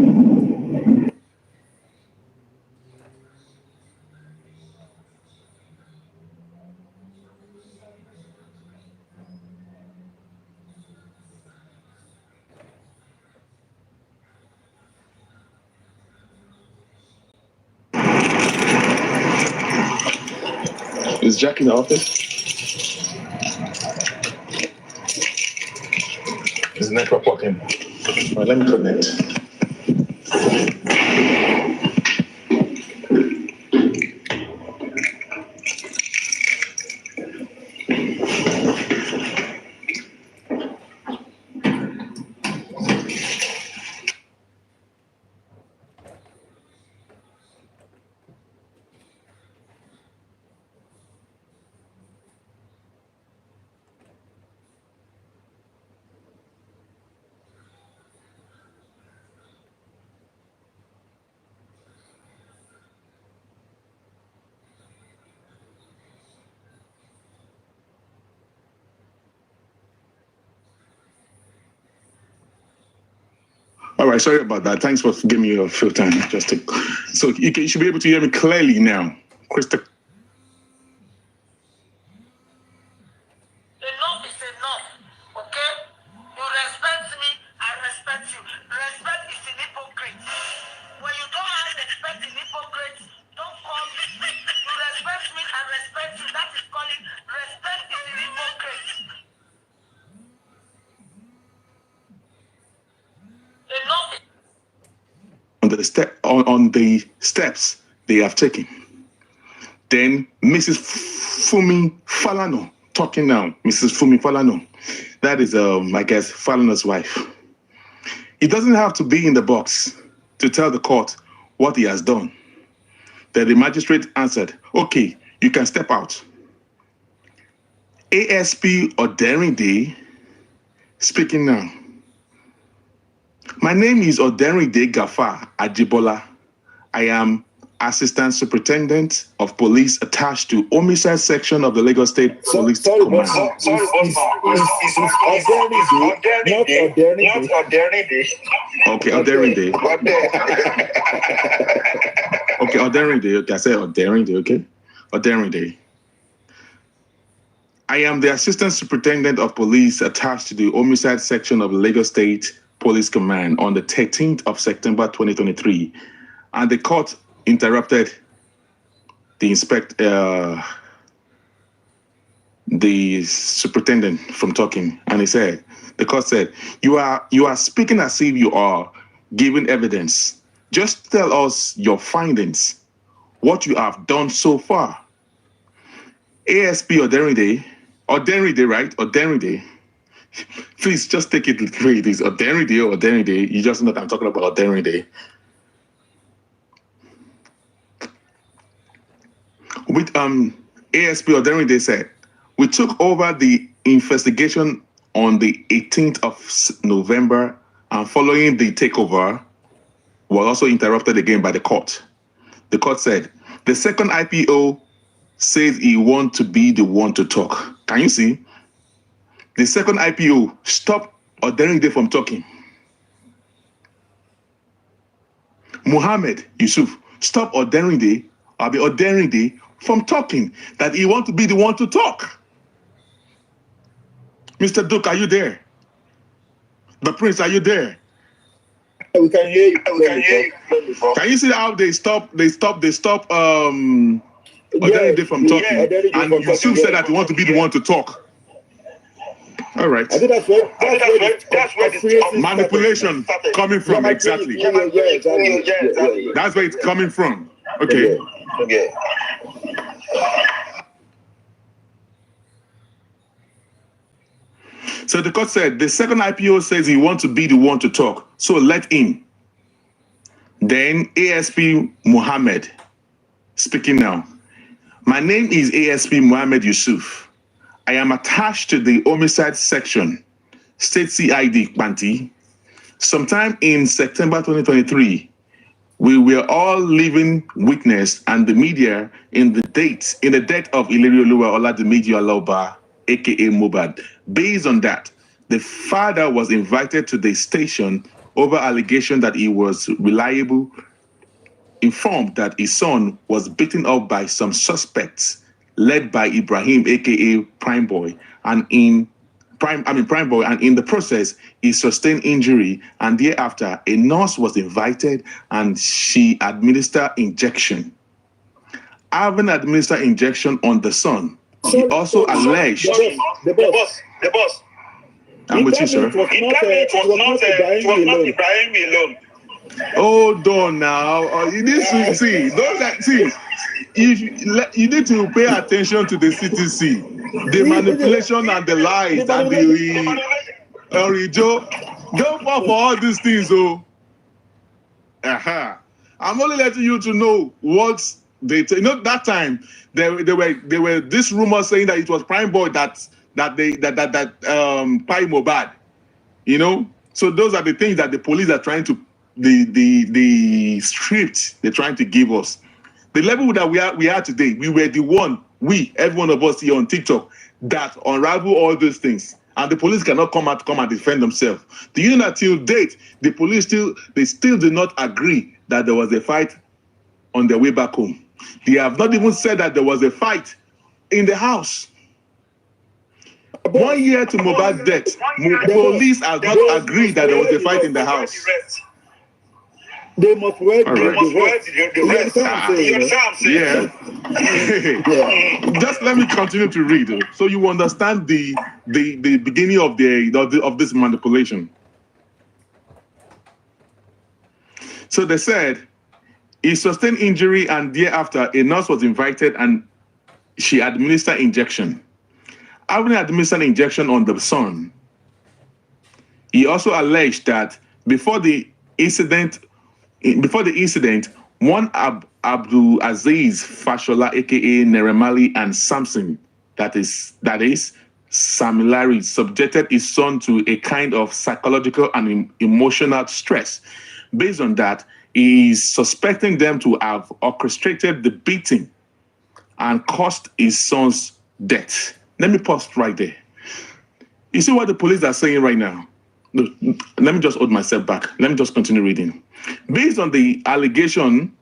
Is Jack in the office? Is network working? All right, let me connect. All right, sorry about that. Thanks for giving me a few time. So you should be able to hear me clearly now. Crystal. Enough is enough, okay? You respect me, I respect you. Respect is an hypocrite. When you don't have respect in hypocrite, don't call me. You respect me, I respect you. That is calling respect is an hypocrite. Enough is On the steps they have taken. Then Mrs. Fumi Falano talking now. Mrs. Fumi Falano. That is, I guess, Falano's wife. He doesn't have to be in the box to tell the court what he has done. Then the magistrate answered, okay, you can step out. ASP Oderinde speaking now. My name is Oderinde Gafar Ajibola. I am Assistant Superintendent of Police attached to Homicide Section of the Lagos State Police Command. Okay, Oderinde. Okay, Oderinde. Okay, I said Oderinde, okay? Oderinde. I am the Assistant Superintendent of Police attached to the Homicide Section of the Lagos State Police Command on the 13th of September 2023. And the court interrupted the superintendent from talking, and the court said, you are speaking as if you are giving evidence. Just tell us your findings, what you have done so far. ASP Oderinde, right? Oderinde. Please just take it the way it is. Oderinde. You just know that I'm talking about Oderinde. With ASP Oderinde said, we took over the investigation on the 18th of November, and following the takeover, was also interrupted again by the court. The court said, the second IPO says he wants to be the one to talk. Can you see? The second IPO stopped Oderinde from talking. Mohammed Yusuf stopped Oderinde or daring day from talking, that he want to be the one to talk. Mr. Duke, are you there? The Prince, are you there? We can hear you. Can you see how they stop daring day from talking? And Yusuf said that he want to be the one to talk. All right. I think that's where the manipulation coming from, exactly. That's where it's coming from. Okay. So the court said the second IPO says he wants to be the one to talk, so let him. Then ASP Mohammed speaking now. My name is ASP Mohammed Yusuf. I am attached to the homicide section, State CID Kpiäâ. Sometime in September 2023, we were all living witness and the media in the death of Ilerioluwa Oladimiji Aloba, aka Mohbad. Based on that, the father was invited to the station over allegation that he was informed that his son was beaten up by some suspects led by Ibrahim, aka Prime Boy, and in the process, he sustained injury, and thereafter, a nurse was invited and she administered injection. Having administered injection on the son, he also alleged. The boss. I'm with you, sir. It was not Ibrahim alone. Hold on now. You need to see. You need to pay attention to the CTC, the manipulation and the lies and the Joe. Don't fall for all these things, oh. I'm only letting you to know what they. That time there were this rumor saying that it was Prime Boy that Pi Mohbad. So those are the things that the police are trying to. The script they're trying to give us. The level that we are today, we were the one, every one of us here on TikTok, that unravel all those things. And the police cannot come and defend themselves. Do you know that till date, the police still do not agree that there was a fight on their way back home. They have not even said that there was a fight in the house. 1 year to Mohbad's death, police have not agreed that there was a fight in the house. They must wait. Yeah. Just let me continue to read, so you understand the beginning of this manipulation. So they said he sustained injury, and thereafter a nurse was invited and she administered injection. Having administered injection on the son, he also alleged that before the incident, one Abdul Aziz Fashola, aka Neremali, and Samson, that is Samilari, subjected his son to a kind of psychological and emotional stress. Based on that, he is suspecting them to have orchestrated the beating and caused his son's death. Let me pause right there. You see what the police are saying right now? Let me just hold myself back. Let me just continue reading. Based on the allegation,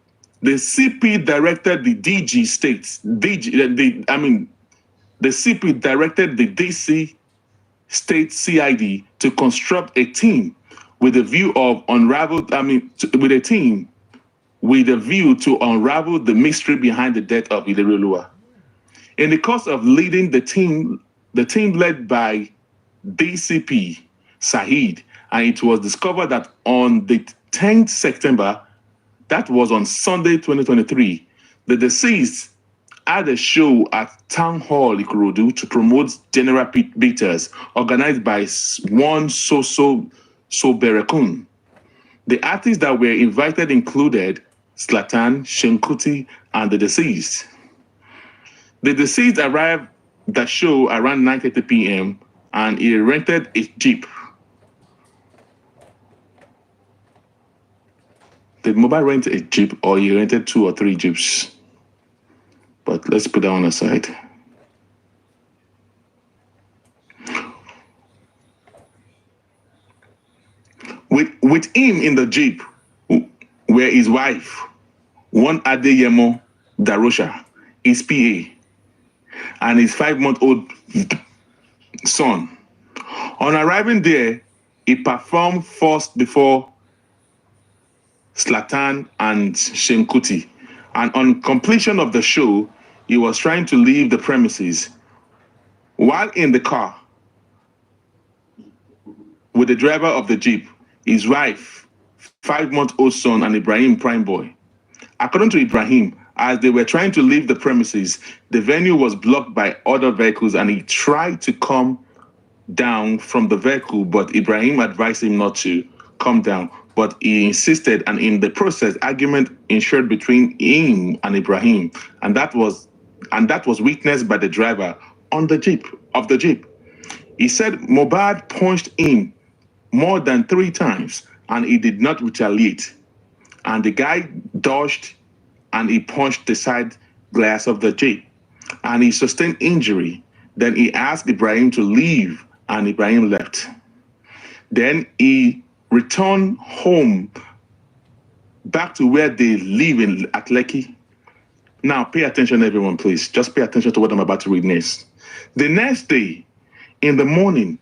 the CP directed the CP directed the DC State CID to construct a team with a view to unravel the mystery behind the death of Ilerioluwa. In the course of leading the team led by DCP Saheed, and it was discovered that on the 10th September, that was on Sunday 2023, the deceased had a show at Town Hall Ikorodu to promote general beaters organized by one Soso Berekun. The artists that were invited included Zlatan, Shenkuti, and the deceased. The deceased arrived at the show around 9:30 p.m. and he rented a jeep. Did Mohbad rent a jeep, or he rented 2 or 3 jeeps? But let's put that one aside. With him in the jeep were his wife, one Adeyemo, Darosha, his PA, and his 5-month-old son. On arriving there, he performed first before Zlatan and Seun Kuti, and on completion of the show, he was trying to leave the premises. While in the car with the driver of the Jeep, his wife, 5-month-old son, and Ibrahim Prime Boy. According to Ibrahim, as they were trying to leave the premises, the venue was blocked by other vehicles and he tried to come down from the vehicle, but Ibrahim advised him not to come down, but he insisted, and in the process, argument ensued between him and Ibrahim, and that was witnessed by the driver on the Jeep. He said Mohbad punched him more than 3 times and he did not retaliate. And the guy dodged and he punched the side glass of the Jeep and he sustained injury. Then he asked Ibrahim to leave and Ibrahim left. Then he returned home back to where they live in Lekki. Now pay attention, everyone, please. Just pay attention to what I'm about to read next. The next day, in the morning,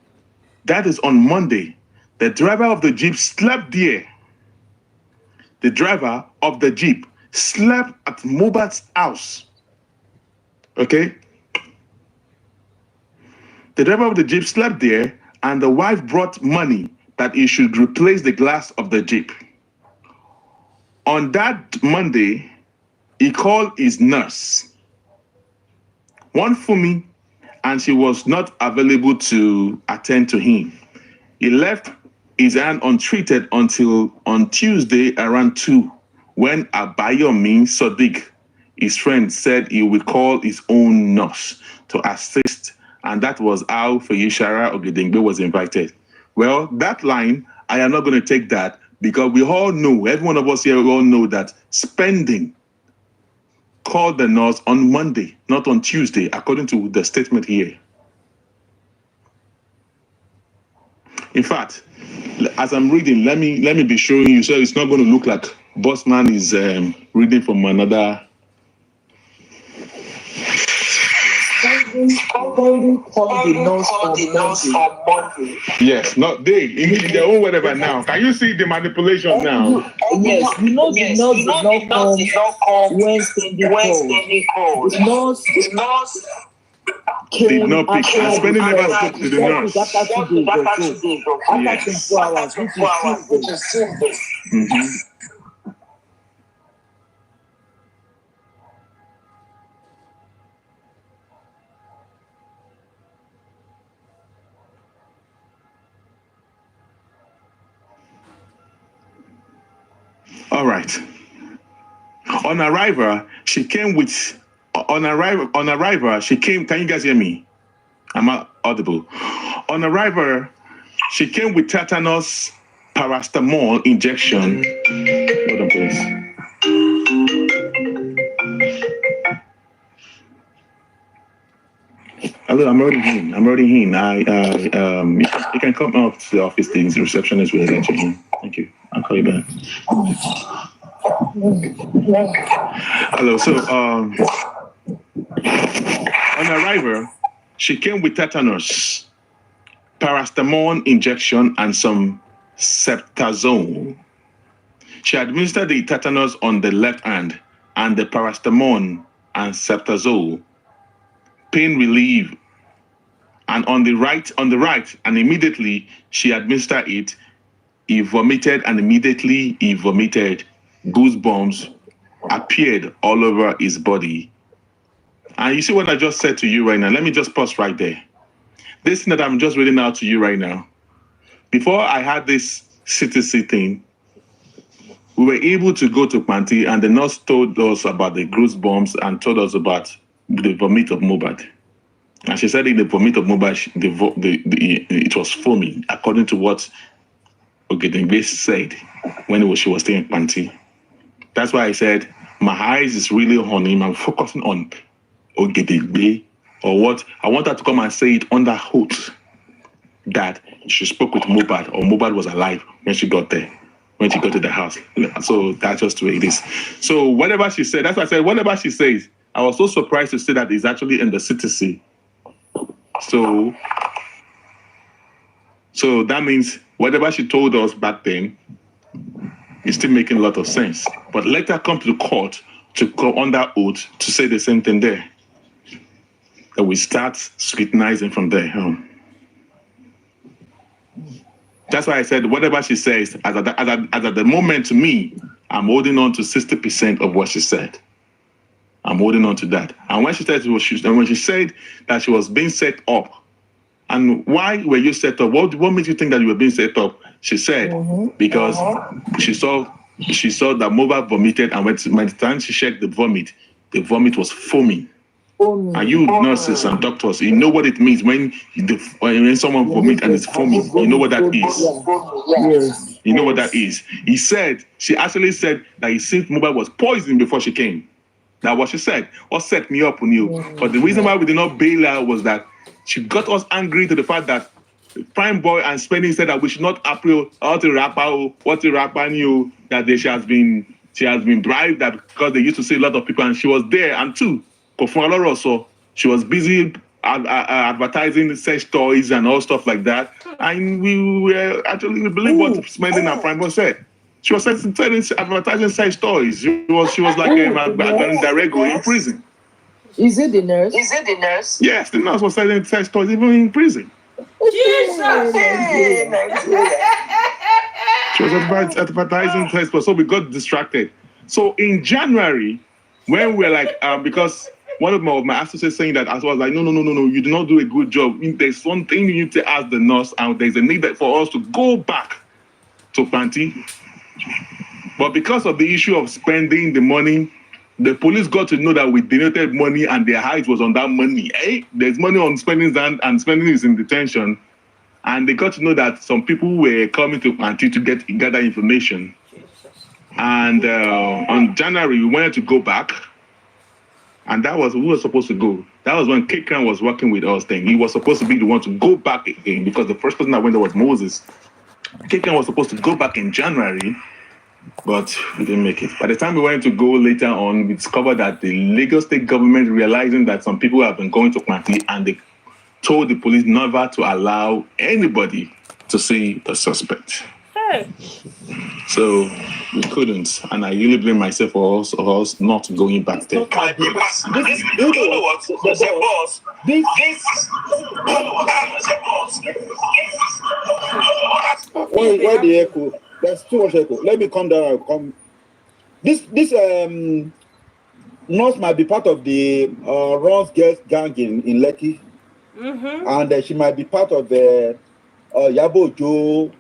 that is on Monday, the driver of the Jeep slept there. The driver of the Jeep slept at Mohbad's house. Okay? The driver of the Jeep slept there, and the wife brought money that he should replace the glass of the Jeep. On that Monday, he called his nurse, one Wummi, and she was not available to attend to him. He left his hand untreated until on Tuesday around 2, when Abayomi Sadiq, his friend, said he would call his own nurse to assist, and that was how Feyishara Ogedengbe was invited. Well, that line, I am not going to take that because we all know, every one of us here, we all know that Spending called the nurse on Monday, not on Tuesday, according to the statement here. In fact, as I'm reading, let me be showing you, so it's not going to look like Bossman is reading from another. Spending called the nurse on Monday. Yes, not they, in their own whatever now. Can you see the manipulation now? Yes, the nurse did not come when Spending called. The nurse did not pick. And Spending never spoke to the nurse. After 2 days, after 24 hours, which is Tuesday. Mm-hmm. All right. On arrival, she came. Can you guys hear me? I'm not audible. On arrival, she came with tetanus paracetamol injection. Hold on, please. Hello, I'm already in. You can come up to the office. The receptionist will let you in. Thank you. I'll call you back. Hello. So, on arrival, she came with tetanus, paracetamol injection, and some ceftriaxone. She administered the tetanus on the left hand and the paracetamol and ceftriaxone, pain relief, and on the right, and immediately she administered it. He vomited, and immediately he vomited. Goosebumps appeared all over his body. And you see what I just said to you right now? Let me just pause right there. This thing that I'm just reading out to you right now, before I had this CTC thing, we were able to go to Kpiäâ, and the nurse told us about the goosebumps and told us about the vomit of Mohbad. And she said in the vomit of Mohbad, it was foaming, according to what Ogedengbe said when she was staying in Kpiäâ. That's why I said my eyes is really on him. I'm focusing on Ogedengbe, or what I want her to come and say it under oath that she spoke with Mohbad, or Mohbad was alive when she got there. when she got to the house. So that's just the way it is. So whatever she said, that's why I said whatever she says, I was so surprised to see that it's actually in the CTC. So that means whatever she told us back then is still making a lot of sense. But let her come to the court to go under oath to say the same thing there. That we start scrutinizing from there. That's why I said whatever she says, as at the moment, to me, I'm holding on to 60% of what she said. I'm holding on to that. And when she said that she was being set up, and why were you set up? What made you think that you were being set up? She said because she saw that Mohbad vomited, and by the time she checked the vomit was foaming. And you nurses and doctors, you know what it means when someone vomits and it's foaming. You know what that is. Yes. You know what that is. She actually said that he seemed Mohbad was poisoned before she came. That's what she said. What set me up on you. But the reason why we did not bail her was that she got us angry to the fact that Prime Boy and Spenny said that we should not appeal what the rapper knew, that she has been bribed, that because they used to see a lot of people, and she was there, and two. So she was busy advertising sex toys and all stuff like that. And we believe what Spenny and Prime Boy said. She was advertising sex toys. She was like a direct in prison. Is it the nurse? Yes, the nurse was selling sex toys even in prison. Jesus! She was advertising sex toys, so we got distracted. So in January, when we're like, because one of my associates saying that, I was like, no, you do not do a good job. There's one thing you need to ask the nurse, and there's a need for us to go back to Panty. But because of the issue of spending the money, the police got to know that we donated money and their eyes was on that money. There's money on spending, and spending is in detention. And they got to know that some people were coming to Panty to gather information. And on January, we wanted to go back. And that was, we were supposed to go. That was when Kpiäâ was working with us then. He was supposed to be the one to go back again, because the first person that went there was Moses. Kpiäâ was supposed to go back in January, but we didn't make it. By the time we went to go later on, we discovered that the Lagos state government, realizing that some people have been going to Kpiäâ, and they told the police never to allow anybody to see the suspect. So we couldn't, and I really blame myself for us not going back there. You know what? There's a boss. Why the echo? There's too much echo. Let me come down. This nurse might be part of the Ron's Girls gang in Lekki, and she might be part of the Yabo Joe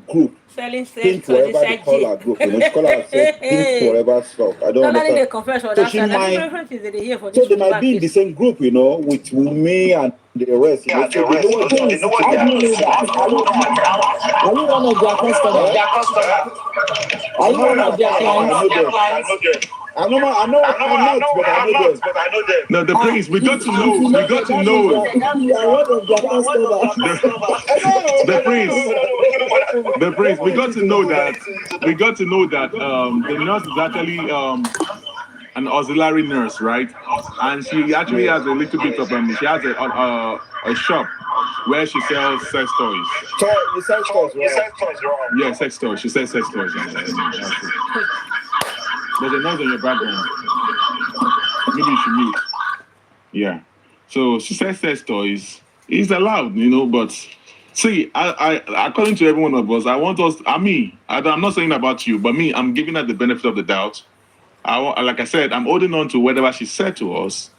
group. Selling Pink forever they call her group. She call herself Pink forever stuff. I don't understand. So she might. So they might be in the same group, with Wummi and the rest. Are you one of their customers? Are you one of their clients? I know, I'm not, but I know them. No, the prince, we got to know. The prince, we got to know that the nurse is actually an auxiliary nurse, right? And she actually has a little bit of she has a shop where she sells sex toys. So you sell toys, right? Yeah, sex toys. She sells sex toys. There's a noise in your background. Maybe you should mute. Yeah. So she says sex toys. It's allowed, but see, I according to every one of us, I'm not saying about you, but me, I'm giving her the benefit of the doubt. Like I said, I'm holding on to whatever she said to us.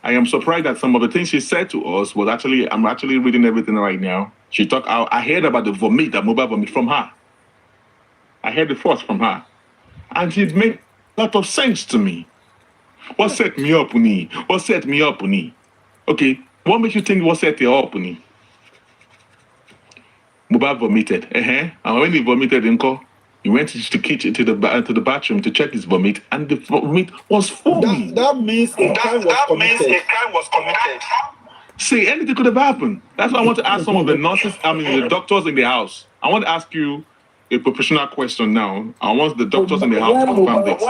I am surprised that some of the things she said to us was I'm actually reading everything right now. I heard about the vomit, that Mohbad vomit from her. I heard the first from her. And it made a lot of sense to me. What set me up, Uni? Okay, what makes you think what set you up, Uni? Mohbad vomited. And when he vomited, he went to the kitchen, to the bathroom to check his vomit, and the vomit was foaming. That means a crime was committed. See, anything could have happened. That's why I want to ask some of the nurses, the doctors in the house. I want to ask you, a professional question now. I want the doctors in the house to confirm this.